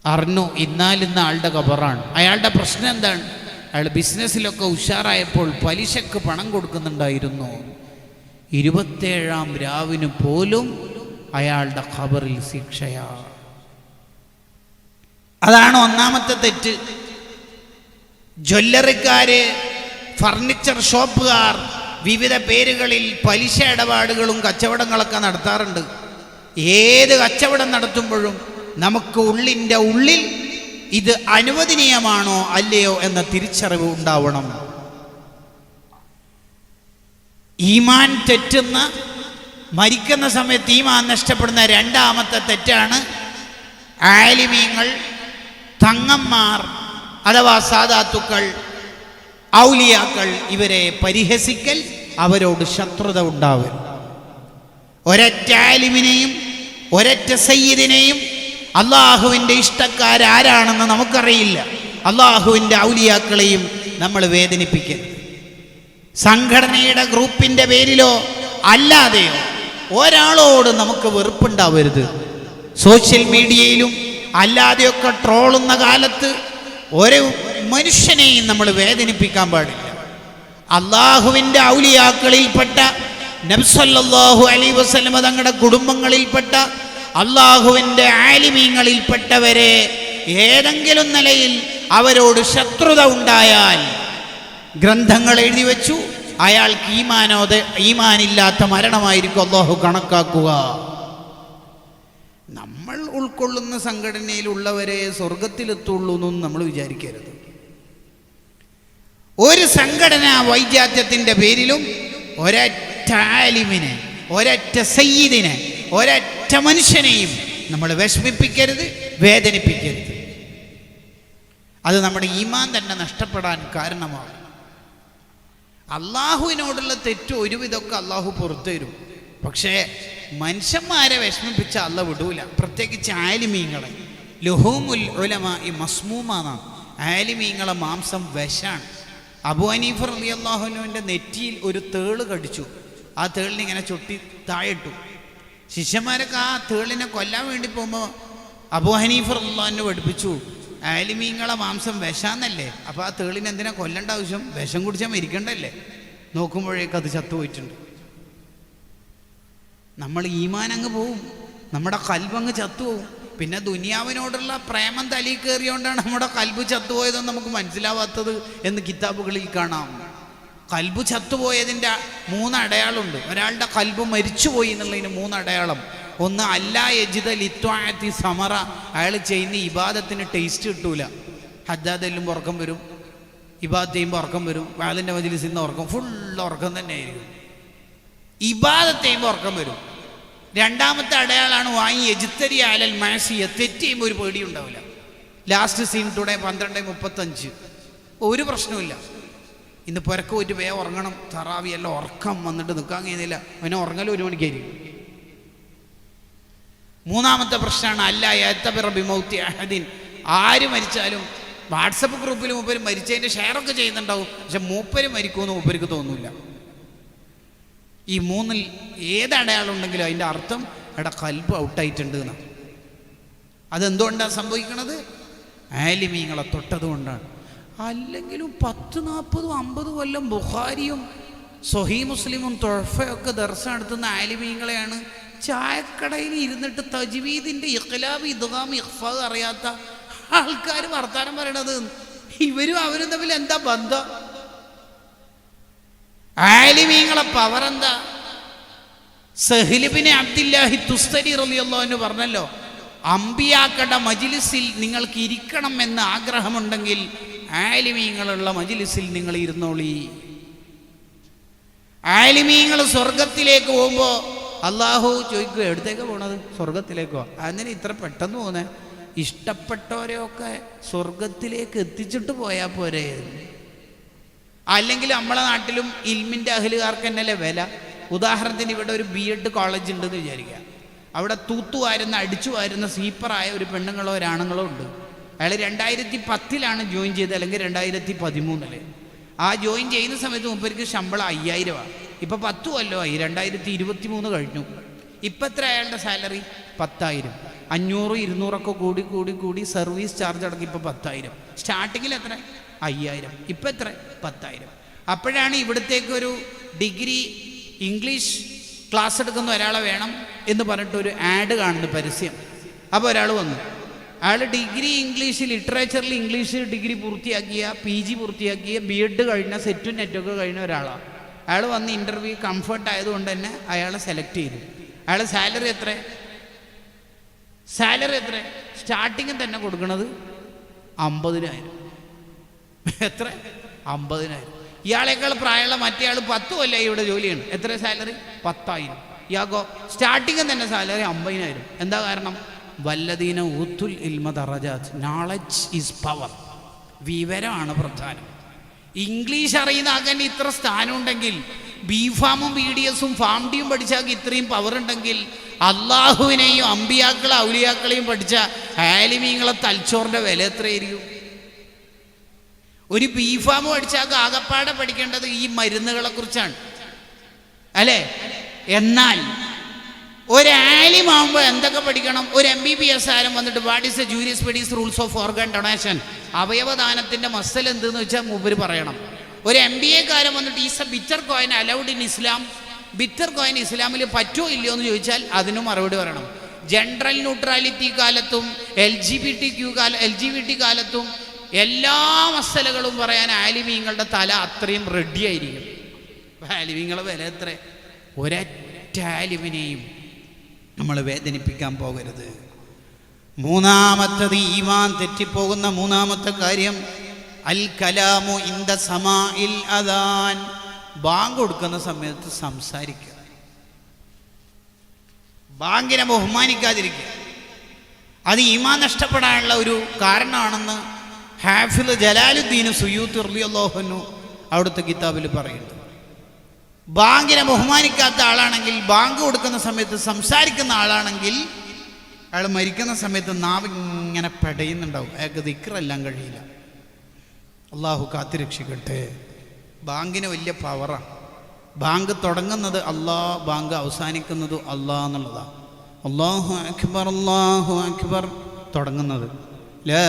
അറിഞ്ഞു, ഇന്നാലിന്ന ആളുടെ ഖബറാണ്. അയാളുടെ പ്രശ്നം എന്താണ്? അയാൾ ബിസിനസ്സിലൊക്കെ ഉഷാറായപ്പോൾ പലിശക്ക് പണം കൊടുക്കുന്നുണ്ടായിരുന്നു. 27-ാം രാവിന് പോലും അയാളുടെ ഖബറിൽ ശിക്ഷയാ. അതാണ് ഒന്നാമത്തെ തെറ്റ്. ജ്വല്ലറിക്കാര്, ഫർണിച്ചർ ഷോപ്പുകാർ വിവിധ പേരുകളിൽ പലിശ ഇടപാടുകളും കച്ചവടങ്ങളൊക്കെ നടത്താറുണ്ട്. ഏത് കച്ചവടം നടത്തുമ്പോഴും നമുക്ക് ഉള്ളിൻ്റെ ഉള്ളിൽ ഇത് അനുവദനീയമാണോ അല്ലയോ എന്ന തിരിച്ചറിവ് ഉണ്ടാവണം. ഈമാൻ തെറ്റുന്ന, മരിക്കുന്ന സമയത്ത് ഈമാൻ നഷ്ടപ്പെടുന്ന രണ്ടാമത്തെ തെറ്റാണ് ആലിമീങ്ങൾ, തങ്ങന്മാർ അഥവാ സാദാത്തുക്കൾ, ഔലിയാക്കൾ ഇവരെ പരിഹസിക്കൽ, അവരോട് ശത്രുത ഉണ്ടാവൽ. ഒരൊറ്റ ആലിമിനെയും ഒരൊറ്റ സയ്യിദിനെയും അള്ളാഹുവിൻ്റെ ഇഷ്ടക്കാരാരാണെന്ന് നമുക്കറിയില്ല. അള്ളാഹുവിൻ്റെ ഔലിയാക്കളെയും നമ്മൾ വേദനിപ്പിക്കരുത്. സംഘടനയുടെ ഗ്രൂപ്പിൻ്റെ പേരിലോ അല്ലാതെയോ ഒരാളോട് നമുക്ക് വെറുപ്പുണ്ടാവരുത്. സോഷ്യൽ മീഡിയയിലും അല്ലാതെയൊക്കെ ട്രോളുന്ന കാലത്ത് ഒരു മനുഷ്യനെയും നമ്മൾ വേദനിപ്പിക്കാൻ പാടില്ല. അള്ളാഹുവിൻ്റെ ഔലിയാക്കളിൽപ്പെട്ട നബി സല്ലല്ലാഹു അലൈഹി വസല്ലം തങ്ങളുടെ കുടുംബങ്ങളിൽപ്പെട്ട അള്ളാഹുവിൻ്റെ ആലിമീങ്ങളിൽപ്പെട്ടവരെ ഏതെങ്കിലും നിലയിൽ അവരോട് ശത്രുത ഉണ്ടായാൽ ഗ്രന്ഥങ്ങൾ എഴുതി വെച്ചു, അയാൾക്ക് ഈമാനില്ലാത്ത മരണമായിരിക്കും അള്ളാഹു കണക്കാക്കുക. നമ്മൾ ഉൾക്കൊള്ളുന്ന സംഘടനയിലുള്ളവരെ സ്വർഗത്തിലെത്തുള്ളൂ എന്നൊന്നും നമ്മൾ വിചാരിക്കരുത്. ഒരു സംഘടന വൈജാത്യത്തിൻ്റെ പേരിലും ഒരൊറ്റ ആലിമിനെ, ഒരൊറ്റ സയ്യിദിനെ, ഒരൊറ്റ മനുഷ്യനെയും നമ്മൾ വിഷമിപ്പിക്കരുത്, വേദനിപ്പിക്കരുത്. അത് നമ്മുടെ ഈമാൻ തന്നെ നഷ്ടപ്പെടാൻ കാരണമാകും. അള്ളാഹുവിനോടുള്ള തെറ്റ് ഒരുവിധമൊക്കെ അള്ളാഹു പുറത്തു തരും. പക്ഷേ മനുഷ്യന്മാരെ വിഷമിപ്പിച്ച അള്ള വിടൂല. പ്രത്യേകിച്ച് ആലിമീങ്ങളെ. ലുഹൂമുൽ ഉലമാഇ മസ്മൂമാണ്. ആലിമീങ്ങളെ മാംസം വിഷാണ്. അബൂ ഹനീഫ റളിയല്ലാഹു അൻഹുവിൻ്റെ നെറ്റിയിൽ ഒരു തേള് കടിച്ചു. ആ തേളിനെ ഇങ്ങനെ ചൊട്ടി താഴിട്ടു. ശിഷ്യന്മാരൊക്കെ ആ തേളിനെ കൊല്ലാൻ വേണ്ടി പോകുമ്പോൾ അബൂ ഹനീഫ റളിയല്ലാഹു അൻഹു പഠിപ്പിച്ചു, ആലിമീങ്ങളെ മാംസം വിഷാന്നല്ലേ, അപ്പോൾ ആ തേളിനെ എന്തിനാ കൊല്ലേണ്ട ആവശ്യം? വിഷം കുടിച്ചാൽ മരിക്കണ്ടല്ലേ? നോക്കുമ്പോഴേക്കും അത് ചത്തുപോയിട്ടുണ്ട്. നമ്മൾ ഈമാൻ അങ്ങ് പോവും, നമ്മുടെ കൽബങ്ങ് ചത്തുപോവും. പിന്നെ ദുനിയാവിനോടുള്ള പ്രേമം തലി കയറിയോണ്ടാണ് നമ്മുടെ കൽബ് ചത്തുപോയതെന്ന് നമുക്ക് മനസ്സിലാവാത്തത് എന്ന് കിതാബുകളിൽ കാണാം. കൽബ് ചത്തുപോയതിൻ്റെ 3 അടയാളമുണ്ട്. ഒരാളുടെ കൽബ് മരിച്ചുപോയി എന്നുള്ളതിന് 3 അടയാളം. ഒന്ന്, അല്ലാ യജിദ ലിത്വാഅത്തി സമറ, അയാൾ ചെയ്യുന്ന ഇബാദത്തിന് ടേസ്റ്റ് കിട്ടൂല. ഹജ്ജാദ് എല്ലുമ്പോൾ ഉറക്കം വരും, ഇബാദത്ത് ചെയ്യുമ്പോൾ ഉറക്കം വരും, വാലിൻ്റെ മജ്ലിസിൽ നിന്ന് ഉറക്കം, ഫുൾ ഉറക്കം തന്നെയായിരിക്കും. ഇബാദത്ത് ചെയ്യുമ്പോൾ ഉറക്കം വരും. രണ്ടാമത്തെ അടയാളാണ് വാങ്ങി എജിത്തരി ആലൽ മാസിയ, തെറ്റ് ചെയ്യുമ്പോൾ ഒരു പേടി ഉണ്ടാവില്ല. ലാസ്റ്റ് സീൻ ടുഡേ 12:35, ഒരു പ്രശ്നമില്ല. ഇന്ന് പുരക്ക് പോയിട്ട് വേഗം ഉറങ്ങണം, തറാവി എല്ലാം ഉറക്കം വന്നിട്ട് നിൽക്കാൻ കഴിയുന്നില്ല, അവനെ ഉറങ്ങലും 1 മണിക്കായിരിക്കും. മൂന്നാമത്തെ പ്രശ്നമാണ് അല്ലാ യഅ്തബിറ ബിമൗതി അഹദിൻ, ആര് മരിച്ചാലും വാട്സപ്പ് ഗ്രൂപ്പിൽ മൂപ്പര് മരിച്ചതിൻ്റെ ഷെയറൊക്കെ ചെയ്യുന്നുണ്ടാവും, പക്ഷെ മൂപ്പര് മരിക്കുമെന്ന് മൂപ്പർക്ക് തോന്നില്ല. ഈ 3-ൽ ഏത് അടയാളുണ്ടെങ്കിലും അതിൻ്റെ അർത്ഥം അവിടെ കൽബ് ഔട്ടായിട്ടുണ്ട് എന്നാണ്. അതെന്തുകൊണ്ടാണ് സംഭവിക്കുന്നത്? ആലിമീങ്ങളെ തൊട്ടതുകൊണ്ടാണ്. അല്ലെങ്കിലും 10, 40, 50 കൊല്ലം ബുഖാരിയും സ്വഹീ മുസ്ലിമും തൊഴഫയൊക്കെ ദർസ് നടത്തുന്ന ആലിമീങ്ങളെയാണ് ചായക്കടയിൽ ഇരുന്നിട്ട് തജ്വീദിൻ്റെ ഇഖ്ലാബ്, ഇദ്ഗാം, ഇഖ്ഫാ അറിയാത്ത ആൾക്കാർ വർത്താനം പറയണത്. ഇവരും അവരും തമ്മിൽ എന്താ ബന്ധം? ആലിമീങ്ങളെ പവർ എന്താ? സഹ്ൽ ഇബ്നു അബ്ദില്ലാഹി തുസ്തരി റളിയല്ലാഹു അൻഹു പറഞ്ഞല്ലോ, അമ്പിയാക്കളുടെ മജ്ലിസിൽ നിങ്ങൾക്ക് ഇരിക്കണം എന്ന ആഗ്രഹമുണ്ടെങ്കിൽ ആലിമീങ്ങളുള്ള മജ്ലിസിൽ നിങ്ങൾ ഇരുന്നോളി. ആലിമീങ്ങൾ സ്വർഗത്തിലേക്ക് പോകുമ്പോൾ അള്ളാഹു ചോദിക്കുക എവിടത്തേക്കാണ് പോണത്? സ്വർഗത്തിലേക്കോ? അങ്ങനെ ഇത്ര പെട്ടെന്ന് പോന്നെ? ഇഷ്ടപ്പെട്ടവരെയൊക്കെ സ്വർഗത്തിലേക്ക് എത്തിച്ചിട്ട് പോയാൽ പോരെ? അല്ലെങ്കിൽ നമ്മളെ നാട്ടിലും ഇൽമിൻ്റെ അഹലുകാർക്ക് തന്നെയല്ലേ വില? ഉദാഹരണത്തിന് ഇവിടെ ഒരു BEd കോളേജ് ഉണ്ടെന്ന് വിചാരിക്കുക. അവിടെ തൂത്തുവാരുന്ന അടിച്ചു വാരുന്ന സ്വീപ്പറായ ഒരു പെണ്ണുങ്ങളോ ഒരാണുങ്ങളോ ഉണ്ട്. അയാൾ 2010 ജോയിൻ ചെയ്തത്, അല്ലെങ്കിൽ 2013. ആ ജോയിൻ ചെയ്യുന്ന സമയത്ത് മുമ്പർക്ക് ശമ്പളം 5000. ഇപ്പം 10 കൊല്ലമായി, 2023 കഴിഞ്ഞു. ഇപ്പം എത്ര അയാളുടെ സാലറി? 10,000. 500, 200 കൂടി കൂടി കൂടി സർവീസ് ചാർജ് അടക്കം ഇപ്പം 10,000. സ്റ്റാർട്ടിങ്ങിൽ എത്ര? 5000. ഇപ്പം എത്ര? 10,000. അപ്പോഴാണ് ഇവിടത്തേക്ക് ഒരു ഡിഗ്രി ഇംഗ്ലീഷ് ക്ലാസ് എടുക്കുന്ന ഒരാളെ വേണം എന്ന് പറഞ്ഞിട്ടൊരു ആഡ് കാണുന്നു, പരസ്യം. അപ്പോൾ ഒരാൾ വന്നു. അയാൾ ഡിഗ്രി ഇംഗ്ലീഷ്, ലിറ്ററേച്ചറിൽ ഇംഗ്ലീഷ് ഡിഗ്രി പൂർത്തിയാക്കിയ, PG പൂർത്തിയാക്കിയ, BEd കഴിഞ്ഞ, സെറ്റും നെറ്റൊക്കെ കഴിഞ്ഞ ഒരാളാണ്. അയാൾ വന്ന് ഇൻ്റർവ്യൂ കംഫർട്ട് ആയതുകൊണ്ട് തന്നെ അയാളെ സെലക്ട് ചെയ്തു. അയാളെ സാലറി എത്ര? സ്റ്റാർട്ടിങ്ങിൽ തന്നെ കൊടുക്കുന്നത് 50,000. എത്ര? 50,000. ഇയാളേക്കാൾ പ്രായമുള്ള മറ്റേ ആൾ 10 കൊല്ലമായി ഇവിടെ ജോലിയാണ്. എത്ര സാലറി? 10,000. ഇയാൾക്കോ സ്റ്റാർട്ടിങ്ങിൽ തന്നെ സാലറി 50,000. എന്താ കാരണം? വല്ലദീന ഊത്തുൽ ഇൽമ ദറജാത്ത്. Knowledge is power. വിവരമാണ് പ്രധാനം. ഇംഗ്ലീഷ് അറിയുന്ന ആകാൻ ഇത്ര സ്ഥാനം ഉണ്ടെങ്കിൽ, ബിഫാമും BDSും ഫാംഡിയും പഠിച്ചാൽ ഇത്രയും പവർ ഉണ്ടെങ്കിൽ, അള്ളാഹുവിനെയും അമ്പിയാക്കളെ ഔലിയാക്കളെയും പഠിച്ച ആലിമീങ്ങളെ തലച്ചോറിൻ്റെ വില എത്രയായിരിക്കും? ഒരു ബിഫാം പഠിച്ചാൽ ആകപ്പാടെ പഠിക്കേണ്ടത് ഈ മരുന്നുകളെ കുറിച്ചാണ്, അല്ലേ? എന്നാൽ ഒരു ആലിമാകുമ്പോൾ എന്തൊക്കെ പഠിക്കണം? ഒരു MBBS ആരും വന്നിട്ട് what is the jurisprudence rules of organ donation, അവയവദാനത്തിൻ്റെ മസല എന്തെന്ന് വെച്ചാൽ മൂപ്പര് പറയണം. ഒരു MBA കാരൻ വന്നിട്ട് is a bitcoin allowed in Islam, bitcoin ഇസ്ലാമിൽ പറ്റുമോ ഇല്ലയോ എന്ന് ചോദിച്ചാൽ അതിനും മറുപടി പറയണം. ജനറൽ ന്യൂട്രാലിറ്റി കാലത്തും LGBT കാലത്തും എല്ലാ മസലകളും പറയാൻ ആലിമീങ്ങളുടെ തല അത്രയും റെഡിയായിരിക്കും. ആലിമീങ്ങളെ വില എത്ര? ഒരൊറ്റ ആലിമിനെയും നമ്മൾ വേദനിപ്പിക്കാൻ പോകരുത്. മൂന്നാമത്തത്, ഈമാൻ തെറ്റിപ്പോകുന്ന മൂന്നാമത്തെ കാര്യം, അൽ കലാമു ഇൻദ സമാഇൽ അദാൻ. ബാങ്ക് കൊടുക്കുന്ന സമയത്ത് സംസാരിക്കുക, ബാങ്കിനെ ബഹുമാനിക്കാതിരിക്കുക. അത് ഈമാൻ നഷ്ടപ്പെടാനുള്ള ഒരു കാരണമാണെന്ന് ഹാഫിദ് ജലാലുദ്ദീൻ സുയൂത്തി റളിയല്ലാഹു അൻഹു അവിടുത്തെ കിതാബിൽ പറയുന്നു. ബാങ്കിനെ ബഹുമാനിക്കാത്ത ആളാണെങ്കിൽ, ബാങ്ക് കൊടുക്കുന്ന സമയത്ത് സംസാരിക്കുന്ന ആളാണെങ്കിൽ, അയാൾ മരിക്കുന്ന സമയത്ത് നാവ് ഇങ്ങനെ പെടയുന്നുണ്ടാവും. അയാൾക്ക് ദിക്റെല്ലാം കഴിയില്ല. അള്ളാഹു കാത്തിരക്ഷിക്കട്ടെ. ബാങ്കിന് വലിയ പവറാണ്. ബാങ്ക് തുടങ്ങുന്നത് അല്ലാ, ബാങ്ക് അവസാനിക്കുന്നത് അല്ലാ എന്നുള്ളതാണ്. അല്ലാഹു അക്ബർ, അല്ലാഹു അക്ബർ തുടങ്ങുന്നത് ലാ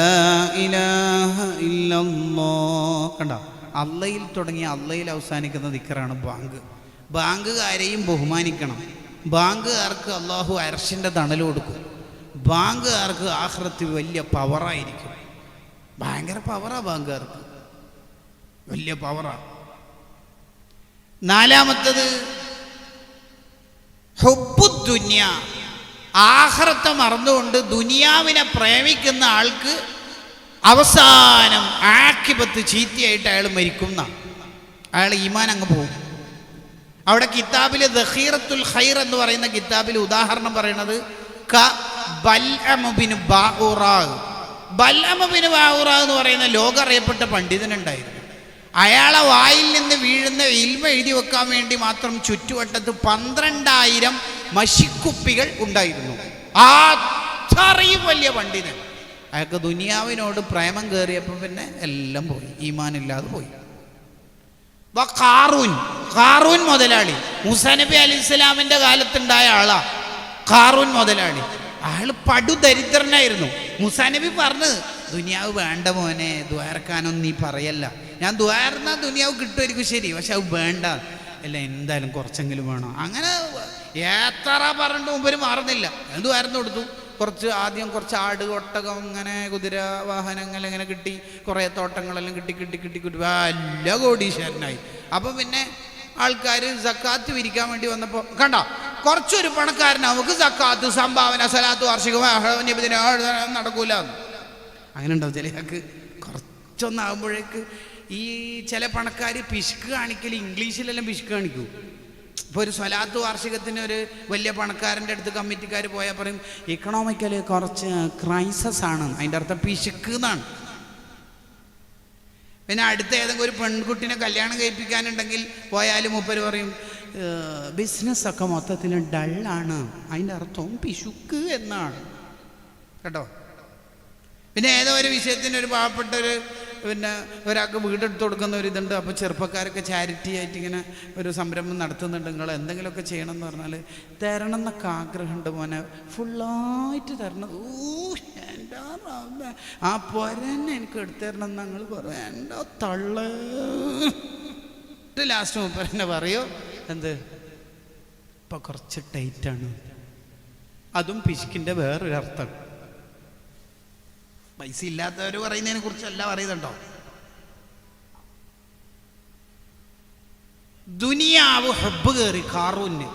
ഇലാഹ ഇല്ലല്ലാഹ്. കണ്ട, അള്ളയിൽ തുടങ്ങി അള്ളയിൽ അവസാനിക്കുന്ന ദിക്റാണ് ബാങ്ക്. ബാങ്കുകാരെയും ബഹുമാനിക്കണം. ബാങ്കുകാർക്ക് അള്ളാഹു അർശിൻ്റെ തണൽ കൊടുക്കും. ബാങ്കുകാർക്ക് ആഖിറത്തിൽ വലിയ പവറായിരിക്കും. ഭയങ്കര പവറാ ബാങ്കുകാർക്ക്, വലിയ പവറാ. നാലാമത്തത് ഹുബ്ബുദ്ദുനിയ. ആഖിറത്തെ മറന്നുകൊണ്ട് ദുനിയാവിനെ പ്രേമിക്കുന്ന ആൾക്ക് അവസാനം ആഖിബത്ത് ചീത്തയായിട്ട് അയാൾ മരിക്കുന്ന, അയാൾ ഈമാൻ അങ്ങ് പോകും. അവിടെ കിതാബിൽ ദഖീറത്തുൽ ഖൈർ എന്ന് പറയുന്ന കിതാബിൽ ഉദാഹരണം പറയുന്നത് ബൽഅം ബിൻ ബഊറാ. ബൽഅം ബിൻ ബഊറാ എന്ന് പറയുന്ന ലോകം അറിയപ്പെട്ട പണ്ഡിതനുണ്ടായിരുന്നു. അയാളെ വായിൽ നിന്ന് വീഴുന്ന ഇൽമ എഴുതി വെക്കാൻ വേണ്ടി മാത്രം ചുറ്റുവട്ടത്ത് 12,000 മഷിക്കുപ്പികൾ ഉണ്ടായിരുന്നു. അത്രയും വലിയ പണ്ഡിതൻ. അയാൾക്ക് ദുനിയാവിനോട് പ്രേമം കയറിയപ്പോൾ പിന്നെ എല്ലാം പോയി, ഈമാനില്ലാതെ പോയി. ഖാറൂൻ മുതലാളി, മൂസാ നബി അലൈഹി സ്വലാമിൻ്റെ കാലത്തുണ്ടായ ആളാ ഖാറൂൻ മുതലാളി. അയാൾ പടുദരിദ്രനായിരുന്നു. മൂസാ നബി പറഞ്ഞു, ദുനിയാവ് വേണ്ട മോനെ, ദ്വാരക്കാനൊന്നും നീ പറയല്ല. ഞാൻ ദ്വാരന്നാ ദുനിയാവ് കിട്ടുമായിരിക്കും, ശരി, പക്ഷെ അത് വേണ്ട, അല്ല എന്തായാലും കുറച്ചെങ്കിലും വേണം. അങ്ങനെ എത്ര പറഞ്ഞിട്ട് മുമ്പര് മാറുന്നില്ല. ദ്വാരന്ന് കൊടുത്തു. ആദ്യം കുറച്ച് ആട്, ഒട്ടകം, ഇങ്ങനെ കുതിര വാഹനങ്ങൾ ഇങ്ങനെ കിട്ടി, കുറേ തോട്ടങ്ങളെല്ലാം കിട്ടി വല്ല കോടീശ്വരനായി. അപ്പം പിന്നെ ആൾക്കാർ സക്കാത്ത് പിരിക്കാൻ വേണ്ടി വന്നപ്പോൾ കണ്ട, കുറച്ചൊരു പണക്കാരൻ നമുക്ക് സക്കാത്ത്, സംഭാവന, സലാത്ത്, വാർഷിക നടക്കൂല. അങ്ങനെ ഉണ്ടാവും ചിലയാൾക്ക്. കുറച്ചൊന്നാകുമ്പോഴേക്ക് ഈ ചില പണക്കാർ പിശുക്ക് കാണിക്കൽ, ഇംഗ്ലീഷിലെല്ലാം പിശുക്ക് കാണിക്കൂ. ഇപ്പോൾ ഒരു സ്വലാത്ത് വാർഷികത്തിന് ഒരു വലിയ പണക്കാരൻ്റെ അടുത്ത് കമ്മിറ്റിക്കാർ പോയാൽ പറയും ഇക്കണോമിക്കലി കുറച്ച് ക്രൈസിസ് ആണ്, അതിൻ്റെ അർത്ഥം പിശുക്ക് എന്നാണ്. പിന്നെ അടുത്ത ഏതെങ്കിലും ഒരു പെൺകുട്ടിനെ കല്യാണം കഴിപ്പിക്കാനുണ്ടെങ്കിൽ പോയാലും മൂപ്പര് പറയും ബിസിനസ്സൊക്കെ മൊത്തത്തിൽ ഡള്ളാണ്, അതിൻ്റെ അർത്ഥവും പിശുക്ക് എന്നാണ് കേട്ടോ. പിന്നെ ഏതോ ഒരു വിഷയത്തിന് ഒരു പാവപ്പെട്ട പിന്നെ ഒരാൾക്ക് വീടെടുത്ത് കൊടുക്കുന്ന ഒരു ഇതുണ്ട്. അപ്പോൾ ചെറുപ്പക്കാരൊക്കെ ചാരിറ്റി ആയിട്ട് ഇങ്ങനെ ഒരു സംരംഭം നടത്തുന്നുണ്ട്, നിങ്ങൾ എന്തെങ്കിലുമൊക്കെ ചെയ്യണം എന്ന് പറഞ്ഞാൽ തരണം എന്നൊക്കെ ആഗ്രഹമുണ്ട് മോനെ, ഫുള്ളായിട്ട് തരണം. എൻ്റെ ആ പൊരന്നെ എനിക്ക് എടുത്തുതരണം എന്ന് ഞങ്ങൾ പറയും. എൻ്റെ തള്ള ലാസ്റ്റ് മൂപ്പരെന്നെ പറയൂ എന്ത് ഇപ്പം കുറച്ച് ടൈറ്റാണ്, അതും പിശുക്കിൻ്റെ വേറൊരർത്ഥം. പൈസ ഇല്ലാത്തവർ പറയുന്നതിനെ കുറിച്ചല്ല പറയുന്നുണ്ടോ. ദുനിയാവ് ഹബ്ബ് കയറി കാറൂന്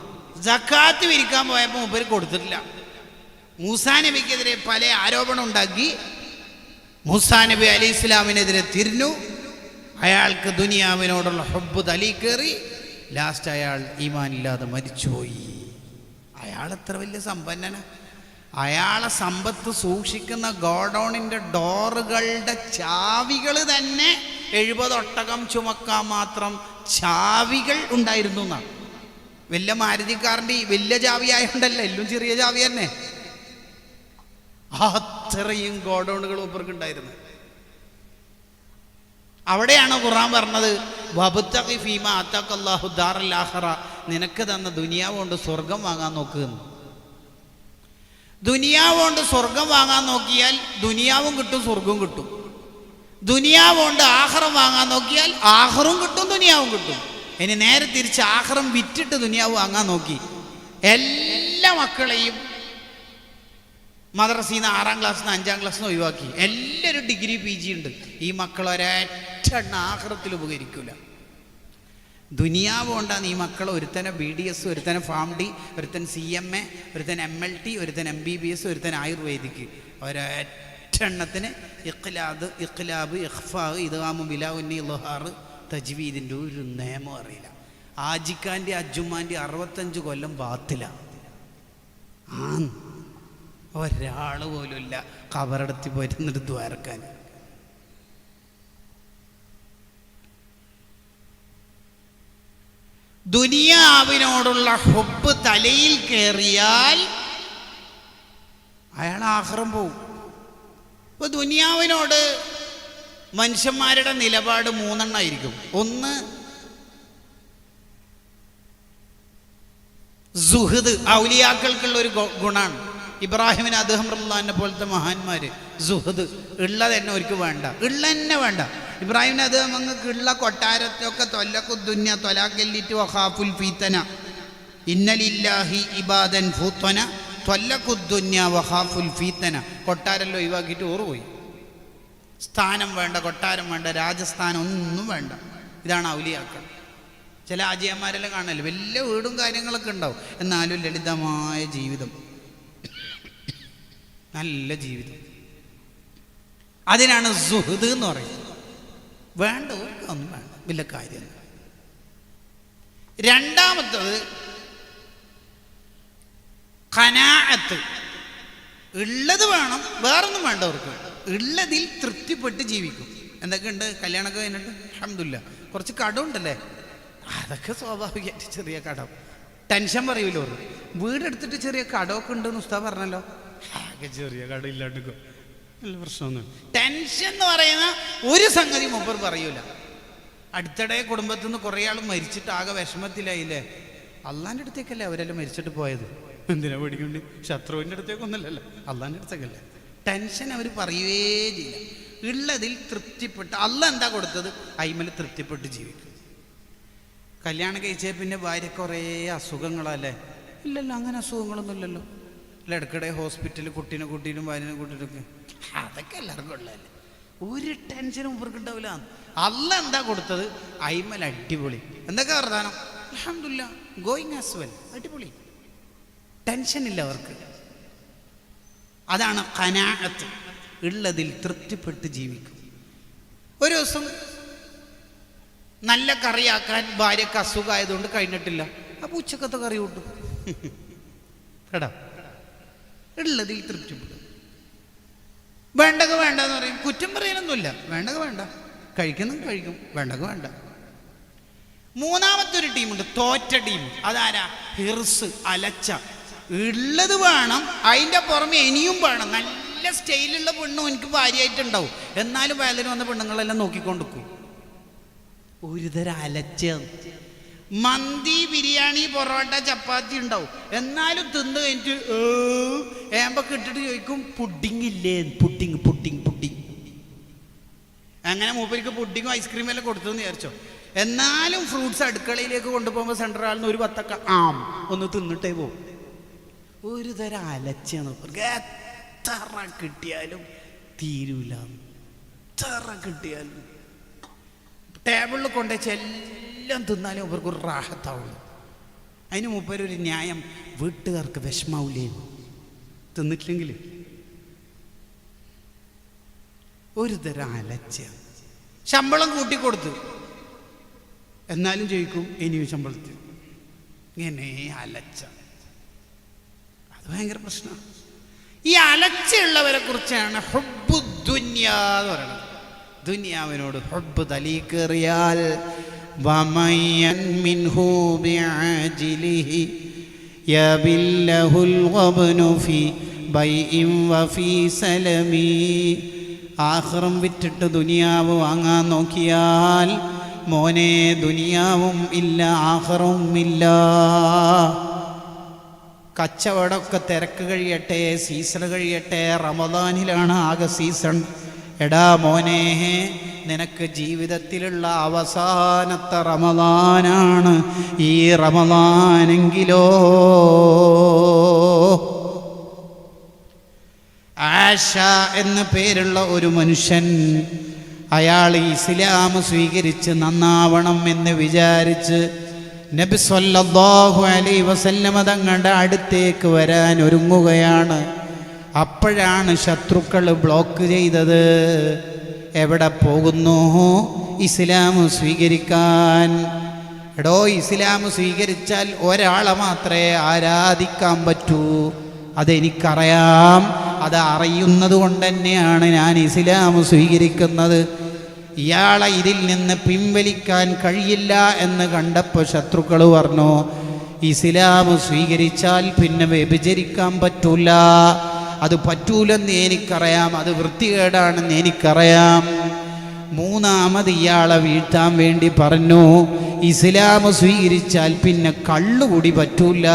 സക്കാത്ത് വിരിക്കാൻ പോയപ്പോൾ മൂപ്പര് കൊടുത്തിട്ടില്ല. മൂസാ നബിക്കെതിരെ പല ആരോപണം ഉണ്ടാക്കി. മൂസാ നബി അലൈഹി ഇസ്ലാമിനെതിരെ തിരിഞ്ഞു. അയാൾക്ക് ദുനിയാവിനോടുള്ള ഹബ്ബ് തലി കയറി. ലാസ്റ്റ് അയാൾ ഈമാൻ ഇല്ലാതെ മരിച്ചുപോയി. അയാൾ എത്ര വലിയ സമ്പന്നന. അയാളെ സമ്പത്ത് സൂക്ഷിക്കുന്ന ഗോഡൗണിൻ്റെ ഡോറുകളുടെ ചാവികൾ തന്നെ 70 ഒട്ടകം ചുമക്കാൻ മാത്രം ചാവികൾ ഉണ്ടായിരുന്നു എന്നാണ്. വലിയ മാരുതിക്കാരൻ്റെ വലിയ ചാവി ആയതുകൊണ്ടല്ല, എല്ലാം ചെറിയ ചാവി തന്നെ. അത്രയും ഗോഡൗണുകൾ മൂപ്പർക്ക് ഉണ്ടായിരുന്നു. അവിടെയാണ് ഖുർആൻ പറഞ്ഞത് വബ്തഗി ഫീമാ അതാകല്ലാഹു ദാറൽ ആഖിറ, നിനക്ക് തന്ന ദുനിയാവ് കൊണ്ട് സ്വർഗം വാങ്ങാൻ നോക്കുന്നു. ദുനിയാവ് കൊണ്ട് സ്വർഗം വാങ്ങാൻ നോക്കിയാൽ ദുനിയാവും കിട്ടും സ്വർഗവും കിട്ടും. ദുനിയാവ് കൊണ്ട് ആഖിറം വാങ്ങാൻ നോക്കിയാൽ ആഖിറും കിട്ടും ദുനിയാവും കിട്ടും. ഇനി നേരെ തിരിച്ച് ആഖിറം വിറ്റിട്ട് ദുനിയാവ് വാങ്ങാൻ നോക്കി എല്ലാ മക്കളെയും മദ്രസയിൽ നിന്ന് 6ാം ക്ലാസ്സിൽ നിന്ന് 5ാം ക്ലാസ്സിൽ നിന്ന് ഒഴിവാക്കി. എല്ലാവരും ഡിഗ്രി PG ഉണ്ട്. ഈ മക്കൾ ഒരൊറ്റ ആഖിറത്തിൽ ഉപകരിക്കില്ല. ദുനിയാവ് കൊണ്ടാണ് ഈ മക്കൾ ഒരുത്തനെ BDS, ഒരുത്തനെ FAMD, ഒരുത്തൻ CMA, ഒരുത്തൻ MLT, ഒരുത്തൻ MBBS, ഒരുത്തൻ ആയുർവേദിക്ക്. ഒരൊറ്റെണ്ണത്തിന് ഇഖ്ലാബ് ഇഖ്ഫാ ഇദ്ഗാമു ബിലാ ഉന്നി ഇൽഹാർ തജ്വീദിൻ്റെ ഒരു നിയമം അറിയില്ല. ആജിക്കാൻ്റെ അജുമാൻ്റെ 65 കൊല്ലം ബാത്തിലാണ്. ഒരാൾ പോലും ഇല്ല കബറടത്തി പോയിരുന്നിട്ട് ദ്വാരക്കാൻ. ദുനിയാവിനോടുള്ള ഹുബ്ബ് തലയിൽ കയറിയാൽ അയാൾ ആഖിറം പോവും. ഇപ്പൊ ദുനിയാവിനോട് മനുഷ്യന്മാരുടെ നിലപാട് 3 എണ്ണമായിരിക്കും. ഒന്ന് സുഹൃദ്, ഔലിയാക്കൾക്കുള്ള ഒരു ഗുണാണ്. ഇബ്രാഹിമിന് അദ്ദേഹം റളിയല്ലാഹു പോലത്തെ മഹാന്മാര് സുഹൃദ് ഉള്ളത് തന്നെ അവർക്ക് വേണ്ട, ഉള്ള തന്നെ വേണ്ട. ഇബ്രാഹിമിന് അദ്ദേഹം അങ്ങക്ക് ഉള്ള കൊട്ടാരത്തൊക്കെ തൊല്ലക്കുദ്ദുന്യ തൊലാക്കല്ലിറ്റ് വഖാഫുൽ ഫീത്തന ഇന്നലില്ലാഹി ഇബാദൻ ഫൂത്തന തൊല്ലക്കുദ്ദുന്യ വഖാഫുൽ ഫീത്തന. കൊട്ടാരല്ലോ ഒഴിവാക്കിയിട്ട് ഓറുപോയി. സ്ഥാനം വേണ്ട, കൊട്ടാരം വേണ്ട, രാജസ്ഥാനം ഒന്നും വേണ്ട. ഇതാണ് ഔലിയാക്കൾ. ചില ആജിയന്മാരെല്ലാം കാണല്ലോ വലിയ വീടും കാര്യങ്ങളൊക്കെ ഉണ്ടാവും, എന്നാലും ലളിതമായ ജീവിതം, നല്ല ജീവിതം. അതിനാണ് സുഹൃദ് എന്ന് പറയുന്നത്. വേണ്ട ഒന്നും വേണ്ട, വലിയ കാര്യം. രണ്ടാമത്തത് ഖനാഅത്ത്. ഉള്ളത് വേണം, വേറൊന്നും വേണ്ട. അവർക്ക് ഉള്ളതിൽ തൃപ്തിപ്പെട്ട് ജീവിക്കും. എന്തൊക്കെയുണ്ട്? കല്യാണമൊക്കെ കഴിഞ്ഞിട്ട് അൽഹംദുലില്ലാ കുറച്ച് കടമുണ്ടല്ലേ, അതൊക്കെ സ്വാഭാവികമായിട്ട് ചെറിയ കടം. ടെൻഷൻ പറയൂല്ലോ. വീടെടുത്തിട്ട് ചെറിയ കടമൊക്കെ ഉണ്ടെന്ന് ഉസ്താദ് പറഞ്ഞല്ലോ. ആകെ ചെറിയ കട ഇല്ലാണ്ടിരിക്കും, നല്ല പ്രശ്നമൊന്നും. ടെൻഷൻ എന്ന് പറയുന്ന ഒരു സംഗതി മൂപ്പർ പറയൂല. അടുത്തിടെ കുടുംബത്തിൽ നിന്ന് കുറേ ആൾ മരിച്ചിട്ട് ആകെ വിഷമത്തിലായില്ലേ. അള്ളാൻ്റെ അടുത്തേക്കല്ലേ അവരെല്ലാം മരിച്ചിട്ട് പോയത്. എന്തിനാ പേടിക്കണ്ട്? ശത്രുവിൻ്റെ അടുത്തേക്കൊന്നുമല്ലല്ലോ, അള്ളാൻ്റെ അടുത്തേക്കല്ലേ. ടെൻഷൻ അവർ പറയുവേ ചെയ്യില്ല. ഉള്ളതിൽ തൃപ്തിപ്പെട്ട് അള്ള എന്താ കൊടുത്തത് അയിമൽ തൃപ്തിപ്പെട്ട് ജീവിക്കും. കല്യാണം കഴിച്ചാൽ പിന്നെ ഭാര്യ കുറേ അസുഖങ്ങളല്ലേ? ഇല്ലല്ലോ, അങ്ങനെ അസുഖങ്ങളൊന്നും ഇല്ലല്ലോ. അല്ല, ഇടയ്ക്കിടെ ഹോസ്പിറ്റലിൽ കുട്ടീനെ കൂട്ടിയിട്ടും ഭാര്യനെ കൂട്ടിയിട്ടൊക്കെ അതൊക്കെ എല്ലാവർക്കും ഉള്ളതല്ലേ. ഒരു ടെൻഷനും ഇവർക്ക് ഉണ്ടാവില്ല. അള്ള എന്താ കൊടുത്തത് അയിമൽ അടിപൊളി. എന്തൊക്കെ വർത്താനം? അൽഹംദുലില്ലാ, ഗോയിങ് ആസ് വെൽ, അടിപൊളി. ടെൻഷൻ ഇല്ല അവർക്ക്. അതാണ് ഖനാഅത്ത്. ഉള്ളതിൽ തൃപ്തിപ്പെട്ട് ജീവിക്കും. ഒരു ദിവസം നല്ല കറിയാക്കാൻ ഭാര്യക്ക് അസുഖമായതുകൊണ്ട് കഴിഞ്ഞിട്ടില്ല. അപ്പോൾ ഉച്ചക്കത്തെ കറി കൂട്ടും. കേടാ, ഉള്ളതിൽ തൃപ്തിപ്പെടും. വേണ്ടക വേണ്ടെന്ന് പറയും, കുറ്റം പറയാനൊന്നുമില്ല. വേണ്ടക വേണ്ട, കഴിക്കണം കഴിക്കും, വേണ്ടക വേണ്ട. മൂന്നാമത്തെ ഒരു ടീമുണ്ട്, തോറ്റ ടീം. അതാരാ? ഹിർസ്, അലച്ച. ഉള്ളത് വേണം, അതിൻ്റെ പുറമെ ഇനിയും വേണം. നല്ല സ്റ്റൈലുള്ള പെണ്ണും എനിക്ക് ഭാര്യയായിട്ടുണ്ടാവും, എന്നാലും വയലിന് വന്ന പെണ്ണുങ്ങളെല്ലാം നോക്കിക്കൊണ്ടിരിക്കും. ഒരു തരം അലച്ച. മന്തി, ബിരിയാണി, പൊറോട്ട, ചപ്പാത്തി ഉണ്ടാവും, എന്നാലും തിന്ന് കഴിഞ്ഞിട്ട് ഏമ്പൊക്കെ ഇട്ടിട്ട് ചോദിക്കും പുഡിങ് ഇല്ലേ, പുഡിങ് പുഡിങ് പുഡിങ്. അങ്ങനെ മൂപ്പർക്ക് പുഡിങ്ങും ഐസ്ക്രീമും എല്ലാം കൊടുത്തെന്ന് വിചാരിച്ചോ. എന്നാലും ഫ്രൂട്ട്സ് അടുക്കളയിലേക്ക് കൊണ്ടുപോകുമ്പോൾ സെൻട്രൽ ഹാളിൽ നിന്ന് ഒരു 10 ഒന്ന് തിന്നിട്ടേ പോകും. ഒരു തരം അലച്ചാണ്. എത്ര കിട്ടിയാലും തീരൂല, എത്ര കിട്ടിയാലും. ടേബിളിൽ കൊണ്ടുവച്ച് എല്ലാം തിന്നാലും അവർക്കൊരു റാഹത്താവുള്ളൂ. അതിന് മുമ്പൊരു ന്യായം, വീട്ടുകാർക്ക് വിഷമാവില്ലേ തിന്നിട്ടില്ലെങ്കിൽ. ഒരു തരം അലച്ച. ശമ്പളം കൂട്ടിക്കൊടുത്തു, എന്നാലും ചോദിക്കും ഇനിയും ശമ്പളത്തിൽ. ഇങ്ങനെ അലച്ച, അത് ഭയങ്കര പ്രശ്നമാണ്. ഈ അലച്ചുള്ളവരെ കുറിച്ചാണ് ഹുബ്ബു ദുനിയാ എന്ന് പറയുന്നത്. ദുനിയാവിനോട് ഹുബ്ബ് തലീക്കേറിയാൽ വമയ്യൻ മിൻഹു ബിഅജിലിഹി യബില്ലഹുൽ ഗബ്നു ഫീ ബൈഇൻ വഫീ സലമി. ആഖിറം വിറ്റിട്ട് ദുനിയാവ് വാങ്ങാൻ നോക്കിയാൽ മോനെ ദുനിയാവും ഇല്ല, ആഖിറവും ഇല്ല. കച്ചവടമൊക്കെ തിരക്ക് കഴിയട്ടെ, സീസൺ കഴിയട്ടെ. റമദാനിലാണ് ആകെ സീസൺ. എടാ മോനെ, നിനക്ക് ജീവിതത്തിലുള്ള അവസാനത്തെ റമദാനാണ് ഈ റമദാനെങ്കിലോ. ആഷ എന്ന് പേരുള്ള ഒരു മനുഷ്യൻ, അയാൾ ഇസ്ലാം സ്വീകരിച്ച് നന്നാവണം എന്ന് വിചാരിച്ച് നബി സല്ലല്ലാഹു അലൈഹി വസല്ലമ തങ്ങളുടെ അടുത്തേക്ക് വരാൻ ഒരുങ്ങുകയാണ്. അപ്പോഴാണ് ശത്രുക്കൾ ബ്ലോക്ക് ചെയ്തത്. എവിടെ പോകുന്നു? ഇസ്ലാം സ്വീകരിക്കാൻ. എടോ, ഇസ്ലാം സ്വീകരിച്ചാൽ ഒരാളെ മാത്രമേ ആരാധിക്കാൻ പറ്റൂ. അതെനിക്കറിയാം, അത് അറിയുന്നത് കൊണ്ട് തന്നെയാണ് ഞാൻ ഇസ്ലാം സ്വീകരിക്കുന്നത്. ഇയാളെ ഇതിൽ നിന്ന് പിൻവലിക്കാൻ കഴിയില്ല എന്ന് കണ്ടപ്പോൾ ശത്രുക്കൾ പറഞ്ഞു, ഇസ്ലാം സ്വീകരിച്ചാൽ പിന്നെ വ്യഭിചരിക്കാൻ പറ്റൂല. അത് പറ്റൂലെന്ന് എനിക്കറിയാം, അത് വൃത്തികേടാണെന്ന് എനിക്കറിയാം. മൂന്നാമത് ഇയാളെ വീഴ്ത്താൻ വേണ്ടി പറഞ്ഞു, ഇസ്ലാം സ്വീകരിച്ചാൽ പിന്നെ കള്ളുകൂടി പറ്റൂല.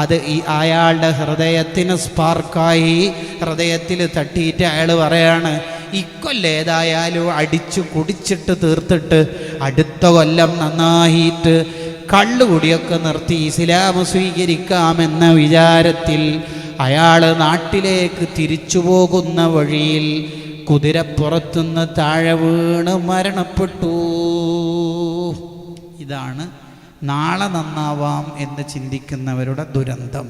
അത് അയാളുടെ ഹൃദയത്തിന് സ്പാർക്കായി, ഹൃദയത്തിൽ തട്ടിയിട്ട് അയാൾ പറയാണ്, ഇക്കൊല്ലേതായാലും അടിച്ചു കുടിച്ചിട്ട് തീർത്തിട്ട് അടുത്ത കൊല്ലം നന്നായിട്ട് കള്ളുകുടിയൊക്കെ നിർത്തി ഇസ്ലാം സ്വീകരിക്കാമെന്ന വിചാരത്തിൽ അയാൾ നാട്ടിലേക്ക് തിരിച്ചു പോകുന്ന വഴിയിൽ കുതിരപ്പുറത്തുനിന്ന് താഴെ വീണ് മരണപ്പെട്ടു. ഇതാണ് നാളെ നന്നാവാം എന്ന് ചിന്തിക്കുന്നവരുടെ ദുരന്തം.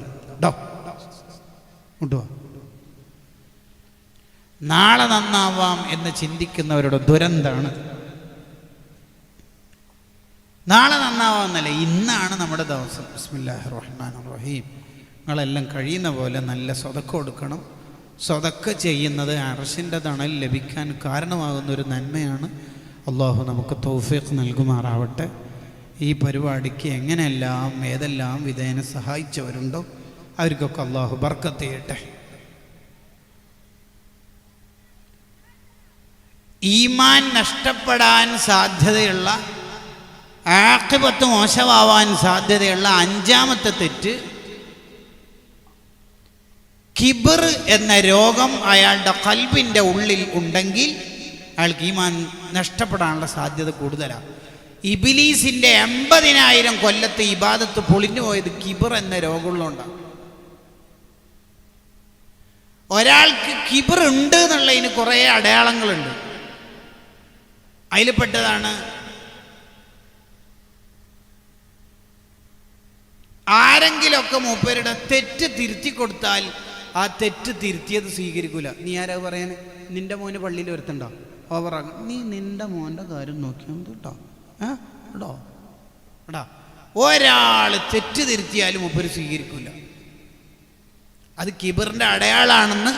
നാളെ നന്നാവാം എന്ന് ചിന്തിക്കുന്നവരുടെ ദുരന്താണ്. നാളെ നന്നാവാമെന്നല്ല, ഇന്നാണ് നമ്മുടെ ദിവസം. ബിസ്മില്ലാഹിർ റഹ്മാനിർ റഹീം. നിങ്ങളെല്ലാം കഴിയുന്ന പോലെ നല്ല സ്വതക്ക കൊടുക്കണം. സ്വതക്ക ചെയ്യുന്നത് അർശിൻ്റെ തണൽ ലഭിക്കാൻ കാരണമാകുന്നൊരു നന്മയാണ്. അള്ളാഹു നമുക്ക് തൗഫീഖ് നൽകുമാറാവട്ടെ. ഈ പരിപാടിക്ക് എങ്ങനെയെല്ലാം ഏതെല്ലാം വിധേന സഹായിച്ചവരുണ്ടോ അവർക്കൊക്കെ അള്ളാഹു ബർക്കത്ത് ചെയ്യട്ടെ. ഈമാൻ നഷ്ടപ്പെടാൻ സാധ്യതയുള്ള, ആഖിബത്ത് മോശമാവാൻ സാധ്യതയുള്ള അഞ്ചാമത്തെ തെറ്റ്, കിബർ എന്ന രോഗം അയാളുടെ ഖൽബിൻ്റെ ഉള്ളിൽ ഉണ്ടെങ്കിൽ അയാൾക്ക് ഈമാൻ നഷ്ടപ്പെടാനുള്ള സാധ്യത കൂടുതലാണ്. ഇബ്ലീസിൻ്റെ 80,000 കൊല്ലത്തെ ഇബാദത്ത് പൊളിഞ്ഞു പോയത് കിബർ എന്ന രോഗമുള്ളതുകൊണ്ടാണ്. ഒരാൾക്ക് കിബർ ഉണ്ട് എന്നുള്ളതിന് കുറേ അടയാളങ്ങളുണ്ട്. അതിൽപ്പെട്ടതാണ് ആരെങ്കിലുമൊക്കെ മൂപ്പരുടെ തെറ്റ് തിരുത്തി കൊടുത്താൽ ആ തെറ്റ് തിരുത്തിയത് സ്വീകരിക്കൂല. നീ ആരാ പറയാന്? നിന്റെ മോന് പള്ളിയിൽ വരുത്തണ്ടോ? ഓവറാകും. നീ നിന്റെ മോൻ്റെ കാര്യം നോക്കിയാൽ കേട്ടോ. എടാ, ഒരാൾ തെറ്റ് തിരുത്തിയാലും മൂപ്പര് സ്വീകരിക്കില്ല. അത് കിബറിന്റെ അടയാളാണെന്ന്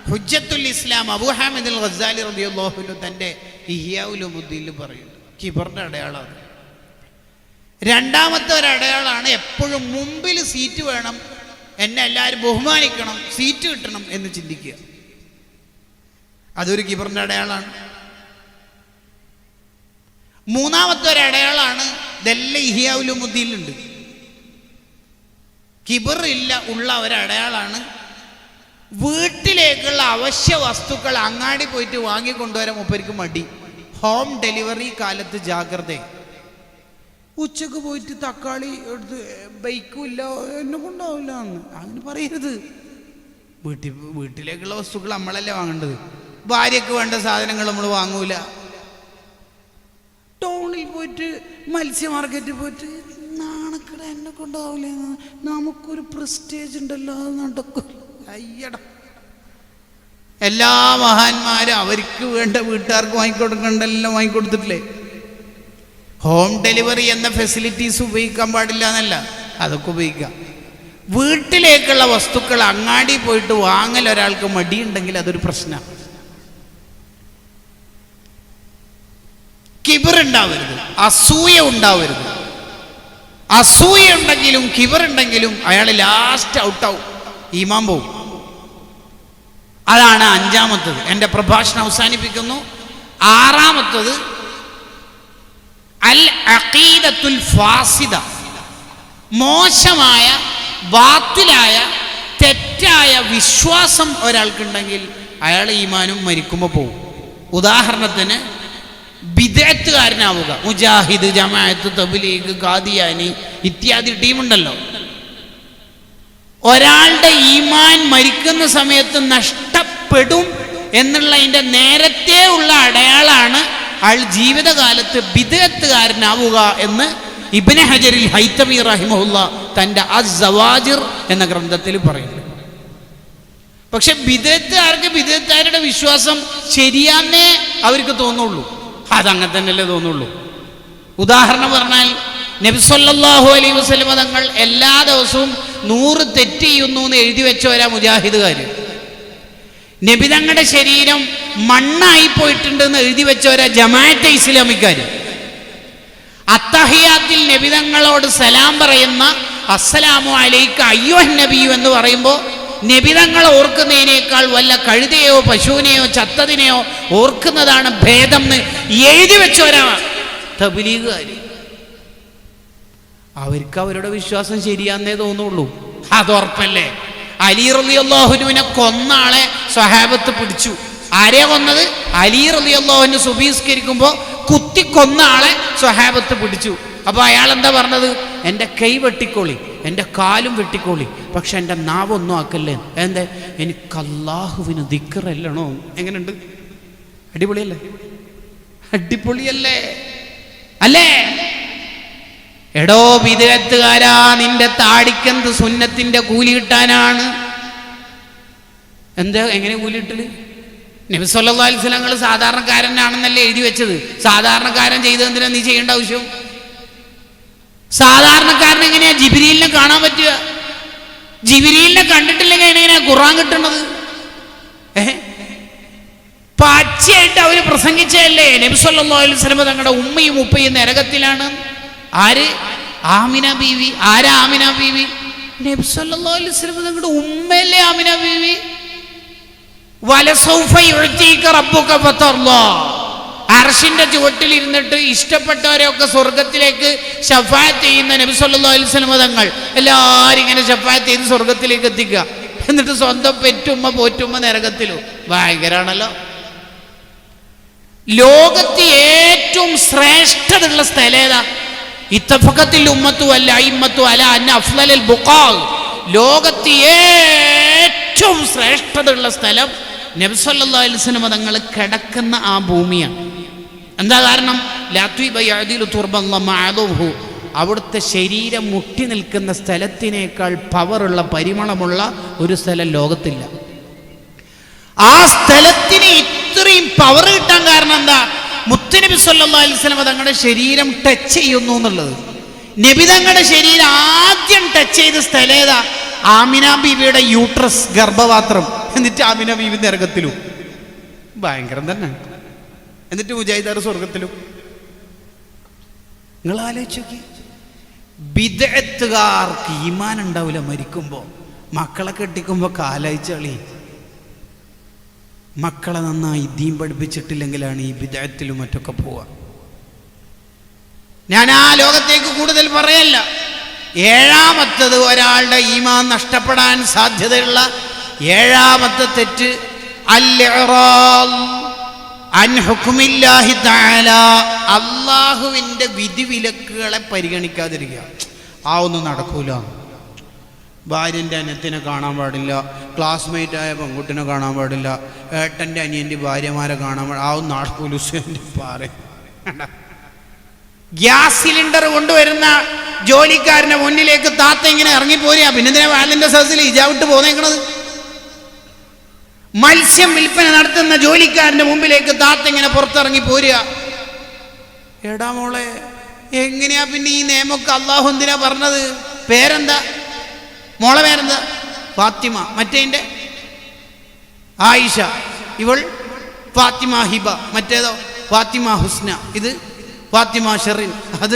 ഹുജ്ജത്തുൽ ഇസ്ലാം അബൂ ഹാമിദ് അൽ ഗസാലി റളിയല്ലാഹു അൻഹു തൻ്റെ ഇഹ്യാ ഉലൂമുദ്ദീനിൽ പറയുന്നുണ്ട്. കിബറിന്റെ അടയാളമാണ്. രണ്ടാമത്തെ ഒരു അടയാളമാണ് എപ്പോഴും മുമ്പിൽ സീറ്റ് വേണം, എന്നെ എല്ലാവരും ബഹുമാനിക്കണം, സീറ്റ് കിട്ടണം എന്ന് ചിന്തിക്കുക. അതൊരു കിബറിന്റെ അടയാളമാണ്. മൂന്നാമത്തെ ഒരു അടയാളമാണ്, ഇതെല്ലാം ഇഹ്യാ ഉലൂമുദ്ദീനിലുണ്ട്. കിബർ ഇല്ല ഉള്ള ഒരടയാളാണ് വീട്ടിലേക്കുള്ള അവശ്യ വസ്തുക്കൾ അങ്ങാടി പോയിട്ട് വാങ്ങിക്കൊണ്ടുവരാൻ മൂപ്പർക്ക് മടി. ഹോം ഡെലിവറി കാലത്ത് ജാഗ്രത. ഉച്ചക്ക് പോയിട്ട് തക്കാളി എടുത്ത് ബൈക്കില്ല, എന്നെ കൊണ്ടാവില്ല എന്ന് അങ്ങനെ പറയരുത്. വീട്ടിലേക്കുള്ള വസ്തുക്കൾ നമ്മളല്ലേ വാങ്ങേണ്ടത്. ഭാര്യക്ക് വേണ്ട സാധനങ്ങൾ നമ്മൾ വാങ്ങൂല. ടൗണിൽ പോയിട്ട് മത്സ്യ മാർക്കറ്റിൽ പോയിട്ട് നാണക്കട എന്നെ കൊണ്ടാവില്ല, നമുക്കൊരു പ്രസ്റ്റേജ് ഉണ്ടല്ലോ, അത് നടക്കും. അയ്യട, എല്ലാ മഹാന്മാരും അവർക്ക് വേണ്ട വീട്ടുകാർക്ക് വാങ്ങിക്കൊടുക്കണ്ടെല്ലാം വാങ്ങിക്കൊടുത്തിട്ടില്ലേ? ഹോം ഡെലിവറി എന്ന ഫെസിലിറ്റീസ് ഉപയോഗിക്കാൻ പാടില്ല എന്നല്ല, അതൊക്കെ ഉപയോഗിക്കാം. വീട്ടിലേക്കുള്ള വസ്തുക്കൾ അങ്ങാടി പോയിട്ട് വാങ്ങൽ ഒരാൾക്ക് മടിയുണ്ടെങ്കിൽ അതൊരു പ്രശ്നമാണ്. കിബർ ഉണ്ടാവരുത്, അസൂയ ഉണ്ടാവരുത്. അസൂയ ഉണ്ടെങ്കിലും കിബർ ഉണ്ടെങ്കിലും അയാൾ ലാസ്റ്റ് ഔട്ടാവും, ഈമാൻ പോവും. അതാണ് അഞ്ചാമത്തത്. എൻ്റെ പ്രഭാഷണം അവസാനിപ്പിക്കുന്നു. ആറാമത്തത് അൽ അഖീദത്തുൽ ഫാസിദ, മോശമായ ബാത്തിലായ തെറ്റായ വിശ്വാസം ഒരാൾക്കുണ്ടെങ്കിൽ അയാൾ ഈമാനും മരിക്കുമ്പോൾ പോവും. ഉദാഹരണത്തിന് ബിദ്അത്തുകാരനാവുക. മുജാഹിദ്, ജമാഅത്ത്, തബ്ലീഗ്, ഖാദിയാനി ഇത്യാദി ടീമുണ്ടല്ലോ. ഒരാളുടെ ഈമാൻ മരിക്കുന്ന സമയത്ത് നഷ്ടപ്പെടും എന്നുള്ളതിൻ്റെ നേരത്തെ ഉള്ള അടയാളാണ് അയാൾ ജീവിതകാലത്ത് ബിദ്അത്തുകാരനാവുക എന്ന് ഇബ്നു ഹജറിൽ ഹൈതമി റഹിമഹുല്ലാ തൻ്റെ അസ്സവാജിർ എന്ന ഗ്രന്ഥത്തിൽ പറയുന്നു. പക്ഷെ ബിദ്അത്തുകാർക്ക് ബിദ്അത്തുകാരുടെ വിശ്വാസം ശരിയാന്നേ അവർക്ക് തോന്നുള്ളൂ. അതങ്ങനെ തന്നെയല്ലേ തോന്നുള്ളൂ. ഉദാഹരണം പറഞ്ഞാൽ നബി സല്ലല്ലാഹു അലൈഹി വസല്ലം തങ്ങൾ എല്ലാ ദിവസവും 100 തെറ്റ് ചെയ്യുന്നു എന്ന് എഴുതി വെച്ചവരാ മുജാഹിദുകാർ. നബി തങ്ങളുടെ ശരീരം മണ്ണായി പോയിട്ടുണ്ടെന്ന് എഴുതി വെച്ചവരാ ജമാഅത്തെ ഇസ്ലാമിക്കാർ. അത്തഹിയാത്തിൽ നബി തങ്ങളോട് സലാം പറയുന്ന അസ്സലാമു അലൈക അയ്യുഹൻ നബിയു എന്ന് പറയുമ്പോൾ നബി തങ്ങൾ ഓർക്കുന്നതിനേക്കാൾ വല്ല കഴുതയോ പശുവിനെയോ ചത്തതിനെയോ ഓർക്കുന്നതാണ് ഭേദം എന്ന് എഴുതി വെച്ചവരാ തബ്ലീഗുകാർ. അവർക്ക് അവരുടെ വിശ്വാസം ശരിയാന്നേ തോന്നുള്ളൂ. അതുറപ്പല്ലേ? അലി റളിയല്ലാഹു അൻഹുവിനെ കൊന്ന ആളെ സ്വഹാബത്ത് പിടിച്ചു. ആരെയാ കൊന്നത്? അലി റളിയല്ലാഹു അൻഹു സുബഹിസ്കരിക്കുമ്പോൾ കുത്തി കൊന്ന ആളെ സ്വഹാബത്ത് പിടിച്ചു. അപ്പൊ അയാൾ എന്താ പറഞ്ഞത്? എൻ്റെ കൈ വെട്ടിക്കോളി, എൻ്റെ കാലും വെട്ടിക്കോളി, പക്ഷെ എൻ്റെ നാവൊന്നും ആക്കല്ലേ. എന്താ? എനിക്ക് അല്ലാഹുവിന് ദിക്റല്ലണോ? എങ്ങനെയുണ്ട്? അടിപൊളിയല്ലേ? അടിപൊളിയല്ലേ? അല്ലേ? എടോ ബിദ്അത്തുകാരാ, നിന്റെ താടിക്കെന്ത് സുന്നത്തിന്റെ കൂലി കിട്ടാനാണ്? എന്താ എങ്ങനെ കൂലി കിട്ടല്? നബി സല്ലല്ലാഹു അലൈഹി വസല്ലം തങ്ങൾ സാധാരണക്കാരനാണെന്നല്ലേ എഴുതി വെച്ചത്. സാധാരണക്കാരൻ ചെയ്തതെന്തിനാ നീ ചെയ്യേണ്ട ആവശ്യം? സാധാരണക്കാരൻ എങ്ങനെയാ ജിബ്രീലിനെ കാണാൻ പറ്റുക? ജിബ്രീലിനെ കണ്ടിട്ടില്ലെങ്കിൽ എങ്ങനെയാ ഖുർആൻ കിട്ടുന്നത്? പച്ചയായിട്ട് അവര് പ്രസംഗിച്ചല്ലേ നബി സല്ലല്ലാഹു അലൈഹി വസല്ലം തങ്ങളുടെ ഉമ്മയും ഉപ്പയും നരകത്തിലാണ്. ആര്? ആമിന ബീവി. ആരാ ആമിന ബീവി? നബി സല്ലല്ലാഹു അലൈഹി വസല്ലം തങ്ങളുടെ ഉമ്മയല്ലേ ആമിന ബീവി. വലസൗഫ യുഅ്തീക റബ്ബുക ഫതർളാ. അർശിന്റെ ചുവട്ടിൽ ഇരുന്നിട്ട് ഇഷ്ടപ്പെട്ടവരെയൊക്കെ സ്വർഗത്തിലേക്ക് ശഫാഅത്ത് ചെയ്യുന്ന നബി സല്ലല്ലാഹു അലൈഹി വസല്ലം തങ്ങൾ എല്ലാവരും ഇങ്ങനെ ശഫാഅത്ത് ചെയ്ത് സ്വർഗത്തിലേക്ക് എത്തിക്കുക. എന്നിട്ട് സ്വന്തം പെറ്റുമ്മ പോറ്റുമ്മ നരകത്തിലും. ഭയങ്കരാണല്ലോ. ലോകത്ത് ഏറ്റവും ശ്രേഷ്ഠതയുള്ള സ്ഥലം ഏതാ? ഇത്തഫഖത്തിൽ ഉമ്മത്തു വൽ അയിമ്മത്തു അലാ അന്ന അഫ്ളൽ ബുഖാ. ലോകത്ത് ഏറ്റവും ശ്രേഷ്ഠതയുള്ള സ്ഥലം നബി സല്ലല്ലാഹു അലൈഹി വസല്ലം തങ്ങൾ കിടക്കുന്ന ആ ഭൂമിയാണ്. എന്താ കാരണം? അവിടുത്തെ ശരീരം മുട്ടി നിൽക്കുന്ന സ്ഥലത്തിനേക്കാൾ പവറുള്ള പരിമളമുള്ള ഒരു സ്ഥലം ലോകത്തില്ല. ആ സ്ഥലത്തിന് ഇത്രയും പവർ കിട്ടാൻ കാരണം എന്താ? മുത്തുനബി സല്ലല്ലാഹു അലൈഹി വസല്ലം തങ്ങളുടെ ശരീരം ടച്ച് ചെയ്യുന്നു എന്നുള്ളത്. നബിതങ്ങളുടെ ശരീരം ആദ്യം ടച്ച് ചെയ്ത സ്ഥലം ഏതാ? ആമിന ബീവിയുടെ യൂട്രസ്, ഗർഭപാത്രം. എന്നിട്ട് ആമിന ബീവി നരകത്തിലും. ഭയങ്കരം തന്നെ. എന്നിട്ട് മുജാഹിദാർ സ്വർഗത്തിലും. നിങ്ങൾ ആലോചിച്ച് നോക്കി. ബിദ്അത്തുകാർക്ക് ഈമാൻ ഉണ്ടാവില്ല മരിക്കുമ്പോൾ. മക്കളെ കെട്ടിക്കുമ്പോൾ കാലാഴ്ചളി. മക്കളെ നന്നായി ദീൻ പഠിപ്പിച്ചിട്ടില്ലെങ്കിലാണ് ഈ ബിദ്അത്തിലും മറ്റൊക്കെ പോവുക. ഞാൻ ആ ലോകത്തേക്ക് കൂടുതൽ പറയല്ല. ഏഴാമത്തത് ഒരാളുടെ ഈമാൻ നഷ്ടപ്പെടാൻ സാധ്യതയുള്ള ഏഴാമത്തെ തെറ്റ് അൽ-ഇറാദ് അൻ ഹുക്മില്ലാഹി തആല, അല്ലാഹുവിൻ്റെ വിധിവിലക്കുകളെ പരിഗണിക്കാതിരിക്കുക. ആ ഒന്നും നടക്കൂല. ഭാര്യൻ്റെ അനിയത്തിനെ കാണാൻ പാടില്ല, ക്ലാസ്മേറ്റായ പെൺകുട്ടിനെ കാണാൻ പാടില്ല, ഏട്ടൻ്റെ അനിയൻ്റെ ഭാര്യമാരെ കാണാൻ പാടില്ല. ആ ഒന്നും നടക്കൂല. ഗ്യാസ് സിലിണ്ടർ കൊണ്ടുവരുന്ന ജോലിക്കാരൻ്റെ മുന്നിലേക്ക് താത്ത ഇങ്ങനെ ഇറങ്ങിപ്പോരുക. പിന്നെ വാലിൻ്റെ സദസ്സിൽ ഇജാവിട്ട് പോന്നേക്കണത്. മത്സ്യം വിൽപ്പന നടത്തുന്ന ജോലിക്കാരൻ്റെ മുമ്പിലേക്ക് താത്ത ഇങ്ങനെ പുറത്തിറങ്ങി പോരുക. എടാ മോളെ, എങ്ങനെയാ പിന്നെ ഈ നിയമമൊക്കെ അള്ളാഹു എന്തിനാ പറഞ്ഞത്? പേരെന്താ മോളെ? പേരെന്താ? ഫാത്തിമ. മറ്റേതിൻ്റെ ആയിഷ. ഇവൾ ഫാത്തിമ ഹിബ. മറ്റേതോ ഫാത്തിമ ഹുസ്ന. ഇത് ഫാത്തിമ ഷെറിൻ. അത്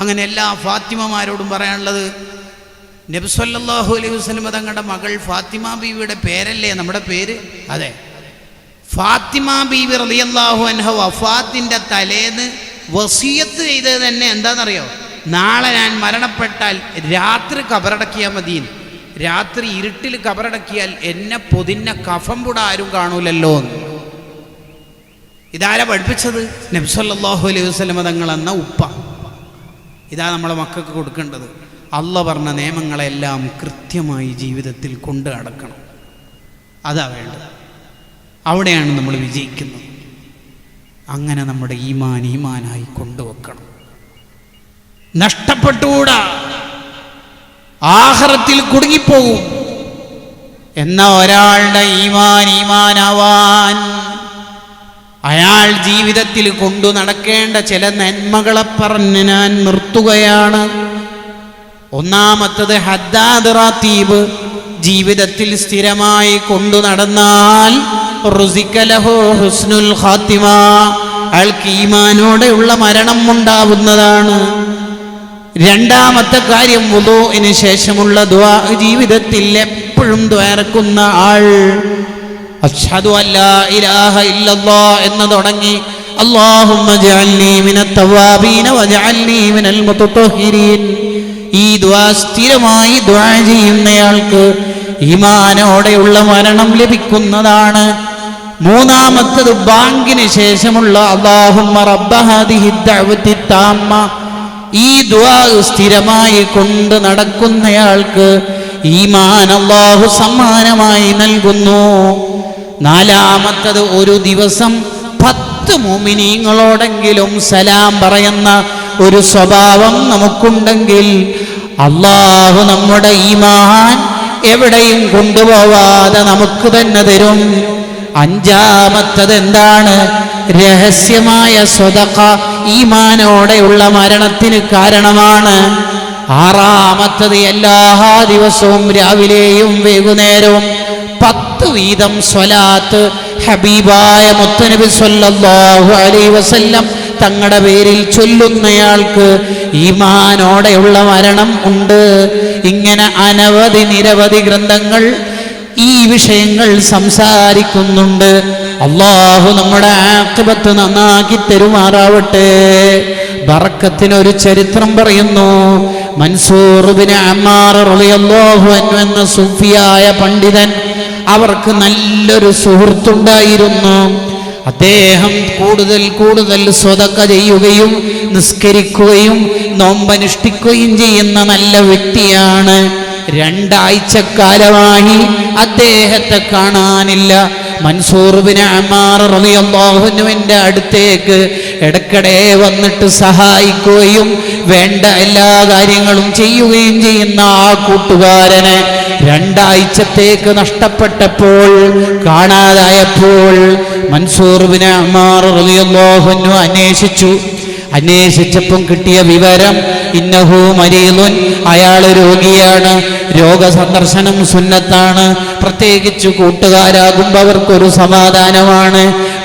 അങ്ങനെ എല്ലാ ഫാത്തിമമാരോടും പറയാനുള്ളത്, നബി സല്ലല്ലാഹു അലൈഹി വസല്ലം തങ്ങളുടെ മകൾ ഫാത്തിമ ബീവിയുടെ പേരല്ലേ നമ്മുടെ പേര്? അതെ. ഫാത്തിമ ബീവി റളിയല്ലാഹു അൻഹ വഫാത്തിൻ്റെ തലേന്ന് വസിയത്ത് ചെയ്തത് തന്നെ എന്താണെന്നറിയോ? നാളെ ഞാൻ മരണപ്പെട്ടാൽ രാത്രി കബറടക്കിയാൽ മതി. രാത്രി ഇരുട്ടിൽ കബറടക്കിയാൽ എന്നെ പൊതിഞ്ഞ കഫം കൂടെ ആരും കാണൂലല്ലോ. ഇതാരാ പഠിപ്പിച്ചത്? നബി സല്ലല്ലാഹു അലൈഹി വസല്ലം തങ്ങൾ എന്ന ഉപ്പ. ഇതാ നമ്മളെ മക്കൾക്ക് കൊടുക്കേണ്ടത്. അള്ളാഹ് പറഞ്ഞ നിയമങ്ങളെല്ലാം കൃത്യമായി ജീവിതത്തിൽ കൊണ്ട് നടക്കണം. അതാ വേണ്ടത്. അവിടെയാണ് നമ്മൾ വിജയിക്കുന്നത്. അങ്ങനെ നമ്മുടെ ഈമാനായി കൊണ്ടുവെക്കണം. നഷ്ടപ്പെട്ടുകൂടാ. ആഖിറത്തിൽ കുടുങ്ങിപ്പോകും. എന്ന ഒരാളുടെ ഈമാനാവാൻ അയാൾ ജീവിതത്തിൽ കൊണ്ടു നടക്കേണ്ട ചില നന്മകളെ പറഞ്ഞ് ഞാൻ നിർത്തുകയാണ്. ഒന്നാമത്തത് ഹദ്ദാദ് റാത്തീബ്. ജീവിതത്തിൽ സ്ഥിരമായി കൊണ്ടു നടന്നാൽ റുസിക ലഹു ഹുസ്നുൽ ഖാത്തിമ, അയാൾക്ക് ഈമാനോടെയുള്ള മരണം ഉണ്ടാവുന്നതാണ്. രണ്ടാമത്തെ കാര്യം വുദൂഇന് ശേഷമുള്ള ദുആ. ജീവിതത്തിൽ എപ്പോഴും ദ്വാരക്കുന്ന ആൾ അശ്ഹദു അല്ലാ ഇലാഹ ഇല്ലല്ലാഹ് എന്ന് തുടങ്ങി അല്ലാഹുമ്മ ജഅൽനി മിനത് തവ്വാബീന വജഅൽനി മിനൽ മുതത്വഹിരീൻ, ഈ ദുആ സ്ഥിരമായി ദുആ ചെയ്യുന്നയാൾക്ക് ഈമാനോടെയുള്ള മരണം ലഭിക്കുന്നതാണ്. മൂന്നാമത്തത് ബാങ്കിന് ശേഷമുള്ള അല്ലാഹുമ്മ റബ്ബ ഹാദിഹി ദഅവതി താമ്മ, ഈ ദുആ സ്ഥിരമായി കൊണ്ട് നടക്കുന്നയാൾക്ക് ഈമാൻ അല്ലാഹു സമ്മാനമായി നൽകുന്നു. നാലാമത്തത് ഒരു ദിവസം 10 മുഅ്മിനീങ്ങളോടെങ്കിലും സലാം പറയുന്ന ഒരു സ്വഭാവം നമുക്കുണ്ടെങ്കിൽ അല്ലാഹു നമ്മുടെ ഈമാൻ എവിടെയും കൊണ്ടുപോവാതെ നമുക്ക് തന്നെ തരും. അഞ്ചാമത്തത് എന്താണ്? രഹസ്യമായ സ്വതഖ ഈമാനോടെയുള്ള മരണത്തിന് കാരണമാണ്. ആറാമത്തത് എല്ലാ ദിവസവും രാവിലെയും വൈകുന്നേരവും 10 വീതം സ്വലാത്ത് ഹബീബായ മുത്തനബി സല്ലല്ലാഹു അലൈഹി വസല്ലം തങ്ങളുടെ പേരിൽ ചൊല്ലുന്നയാൾക്ക് ഈമാനോടെയുള്ള മരണം ഉണ്ട്. ഇങ്ങനെ നിരവധി ഗ്രന്ഥങ്ങൾ ഈ വിഷയങ്ങൾ സംസാരിക്കുന്നുണ്ട്. അല്ലാഹു നമ്മുടെ ആഖിബത്ത് നന്നാക്കി തരുമാറാവട്ടെ. ബറക്കത്തിനൊരു ചരിത്രം പറയുന്നു. മൻസൂർ ഇബ്നു അമ്മാർ റളിയല്ലാഹു അൻഹു എന്ന സൂഫിയായ പണ്ഡിതൻ, അവർക്ക് നല്ലൊരു സുഹൃത്തുണ്ടായിരുന്നു. അദ്ദേഹം കൂടുതൽ സ്വതക്ക ചെയ്യുകയും നിസ്കരിക്കുകയും നോമ്പനുഷ്ഠിക്കുകയും ചെയ്യുന്ന നല്ല വ്യക്തിയാണ്. 2 ആഴ്ചക്കാലമായി അദ്ദേഹത്തെ കാണാനില്ല. മൻസൂർ ഇബ്നു അമ്മാർ റളിയല്ലാഹു അൻഹുവിന്റെ അടുത്തേക്ക് ഇടയ്ക്കിടെ വന്നിട്ട് സഹായിക്കുകയും വേണ്ട എല്ലാ കാര്യങ്ങളും ചെയ്യുകയും ചെയ്യുന്ന ആ കൂട്ടുകാരനെ 2 ആഴ്ചത്തേക്ക് നഷ്ടപ്പെട്ടപ്പോൾ, കാണാതായപ്പോൾ മൻസൂർ ഇബ്നു അമ്മാർ റളിയല്ലാഹു അൻഹു അന്വേഷിച്ചു. അന്വേഷിച്ചപ്പം കിട്ടിയ വിവരം ഇന്നഹു മരീദുൻ, അയാൾ രോഗിയാണ്. രോഗസന്ദർശനം സുന്നത്താണ്. പ്രത്യേകിച്ച് കൂട്ടുകാരാകുമ്പോൾ അവർക്കൊരു സമാധാനമാണ്.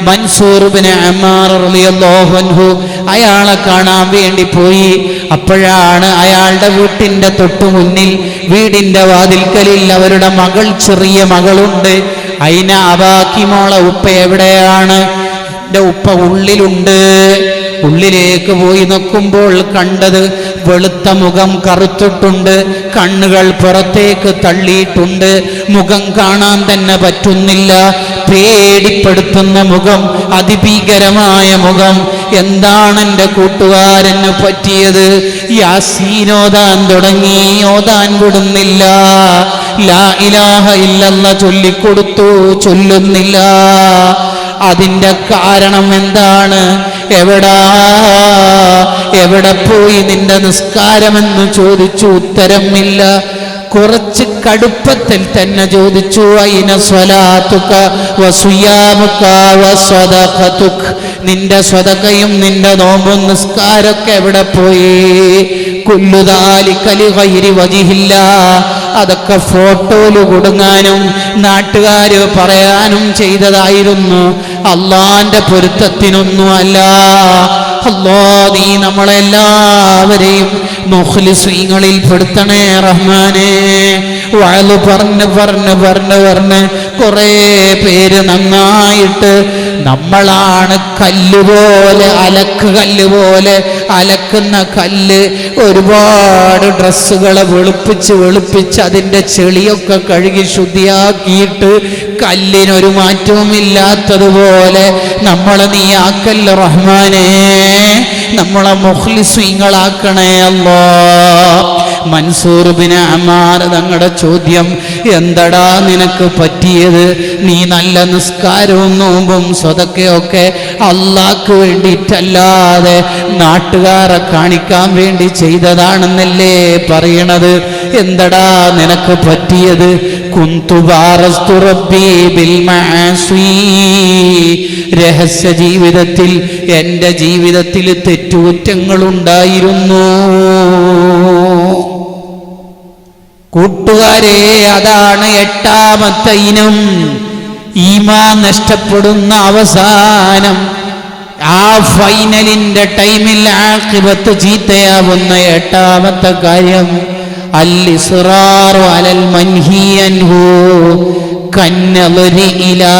മൻസൂർ ഇബ്നു അമ്മാർ റളിയല്ലാഹു അൻഹു അയാളെ കാണാൻ വേണ്ടി പോയി. അപ്പോഴാണ് അയാളുടെ വീട്ടിൻ്റെ തൊട്ടു മുന്നിൽ, വീടിൻ്റെ വാതിൽക്കലിൽ അവരുടെ മകൾ, ചെറിയ മകളുണ്ട്. അയിന അബാക്കി, മോളെ ഉപ്പ എവിടെയാണ്? എൻ്റെ ഉപ്പ ഉള്ളിലുണ്ട്. ഉള്ളിലേക്ക് പോയി നോക്കുമ്പോൾ കണ്ടത് വെളുത്ത മുഖം കറുത്തിട്ടുണ്ട്, കണ്ണുകൾ പുറത്തേക്ക് തള്ളിയിട്ടുണ്ട്, മുഖം കാണാൻ തന്നെ പറ്റുന്നില്ല, പേടിപ്പെടുത്തുന്ന മുഖം, അതിഭീകരമായ മുഖം. എന്താണ് എൻ്റെ കൂട്ടുകാരന് പറ്റിയത്? യാസീനോദാൻ തുടങ്ങി, ഓതാൻ വിടുന്നില്ല. ലാ ഇലാഹ ഇല്ലല്ലാഹ് ചൊല്ലിക്കൊടുത്തു, ചൊല്ലുന്നില്ല. അതിൻ്റെ കാരണം എന്താണ്? എവിടെ പോയി നിന്റെ നിസ്കാരമെന്ന് ചോദിച്ചു, ഉത്തരമില്ല. കുറച്ച് കടുപ്പത്തിൽ തന്നെ ചോദിച്ചു, അയിന സ്വലാത്തുക വസിയാമുക വസദഖതുക, നിന്റെ സ്വതകയും നിന്റെ നോമ്പും നിസ്കാരമൊക്കെ എവിടെ പോയി? കുല്ലു ദാലിക ലിഗൈരി വജ്ഹില്ലാ, അതൊക്കെ ഫോട്ടോയിൽ കൊടുങ്ങാനും നാട്ടുകാര് പറയാനും ചെയ്തതായിരുന്നു, അള്ളാന്റെ പൊരുത്തത്തിനൊന്നും അല്ല. അല്ലാ, നീ നമ്മളെല്ലാവരെയും മുഖ്ലിസീങ്ങളിൽ പെടുത്തണേ റഹ്മാനേ. വഅല് പറഞ്ഞ് കുറേ പേര് നന്നായിട്ട്, നമ്മളാണ് കല്ലുപോലെ, കല്ലുപോലെ അലക്കുന്ന കല്ല്. ഒരുപാട് ഡ്രസ്സുകളെ വെളുപ്പിച്ച് അതിൻ്റെ ചെളിയൊക്കെ കഴുകി ശുദ്ധിയാക്കിയിട്ട് കല്ലിനൊരു മാറ്റവും ഇല്ലാത്തതുപോലെ നമ്മളെ നീ ആക്കല്ല റഹ്മാനേ. നമ്മളെ മുഖ്ലിസീങ്ങളാക്കണേ അല്ലാ. മൻസൂർ ഇബ്നു അമ്മാർ തങ്ങളുടെ ചോദ്യം, എന്തടാ നിനക്ക് പറ്റിയത്? നീ നല്ല നിസ്കാരവും നോമ്പും സ്വതക്കയൊക്കെ അള്ളാഹ്ക്ക് വേണ്ടിയിട്ടല്ലാതെ നാട്ടുകാരെ കാണിക്കാൻ വേണ്ടി ചെയ്തതാണെന്നല്ലേ പറയണത്? എന്തടാ നിനക്ക് പറ്റിയത്? കുന്തു ബാറസ്തു റബ്ബി ബിൽ മഅസി, രഹസ്യ ജീവിതത്തിൽ, എൻ്റെ ജീവിതത്തിൽ തെറ്റുകുറ്റങ്ങളുണ്ടായിരുന്നു. കൂട്ടുകാരെ, അതാണ് എട്ടാമത്തെ ഇനം. ഈമാൻ നഷ്ടപ്പെടുന്ന അവസാനം, ആ ഫൈനലിന്റെ ടൈമിൽ ആഖിബത്ത് ചീത്തയാവുന്ന എട്ടാമത്തെ കാര്യം, അൽ ഇസ്റാറു അലൽ മൻഹി അൻഹു കന്നളരി ഇലാ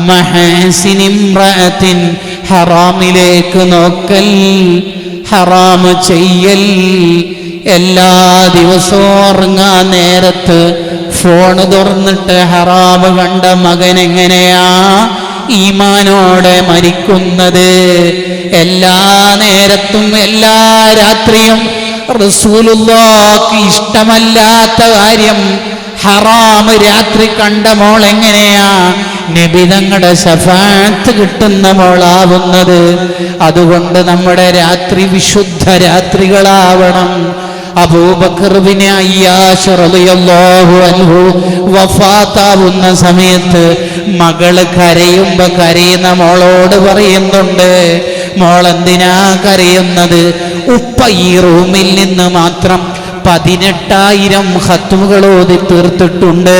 മഹാസിനി ഇംറഅത്തിൻ, ഹറാമിലേക്ക് നോക്കൽ, ഹറാം ചെയ്യൽ. എല്ലാ ദിവസവും ഉറങ്ങാൻ നേരത്ത് ഫോൺ തുറന്നിട്ട് ഹറാമ് കണ്ട മകൻ എങ്ങനെയാ ഈമാനോടെ മരിക്കുന്നത്? എല്ലാ നേരത്തും എല്ലാ രാത്രിയും റസൂലുള്ളാഹിക്ക് ഇഷ്ടമല്ലാത്ത കാര്യം ഹറാം രാത്രി കണ്ട മോൾ എങ്ങനെയാ നബി തങ്ങളുടെ ശഫാഅത്ത് കിട്ടുന്ന മോളാവുന്നത്? അതുകൊണ്ട് നമ്മുടെ രാത്രി വിശുദ്ധ രാത്രികളാവണം. അബൂബക്കർ ഇബ്നു അയ്യാശ് റളിയല്ലാഹു അൻഹു വഫാത്താവുന്ന സമയത്ത് മകള് കരയുമ്പോ കരയുന്ന മോളോട് പറയുന്നുണ്ട്, മോളെന്തിനാ കരയുന്നത്? ഉപ്പ ഈ റൂമിൽ നിന്ന് മാത്രം 18,000 ഖത്മുകൾ ഓതി തീർത്തിട്ടുണ്ട്.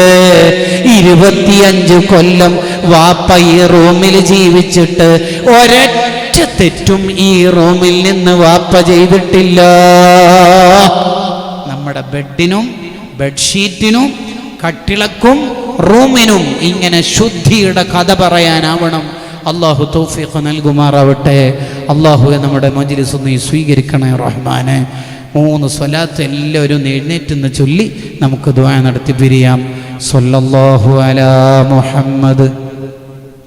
25 കൊല്ലം വാപ്പ ഈ റൂമിൽ ജീവിച്ചിട്ട് ഒരൊറ്റ തെറ്റും ഈ റൂമിൽ നിന്ന് വാപ്പ ചെയ്തിട്ടില്ല. നമ്മുടെ ബെഡിനും ബെഡ്ഷീറ്റിനും കട്ടിളക്കും റൂമിനും ഇങ്ങനെ ശുദ്ധിയുടെ കഥ പറയാനാവണം. അള്ളാഹു തൗഫീഖ് നൽകുമാറാവട്ടെ. അള്ളാഹുവെ നമ്മുടെ മജ്ലിസ് നീ സ്വീകരിക്കണേ റഹ്മാനെ. 3 സ്വലാത്ത് എല്ലാവരും എഴുന്നേറ്റെന്ന് ചൊല്ലി നമുക്ക് ദുആ നടത്തി പിരിയാം. സ്വല്ലല്ലാഹു അലാ മുഹമ്മദ്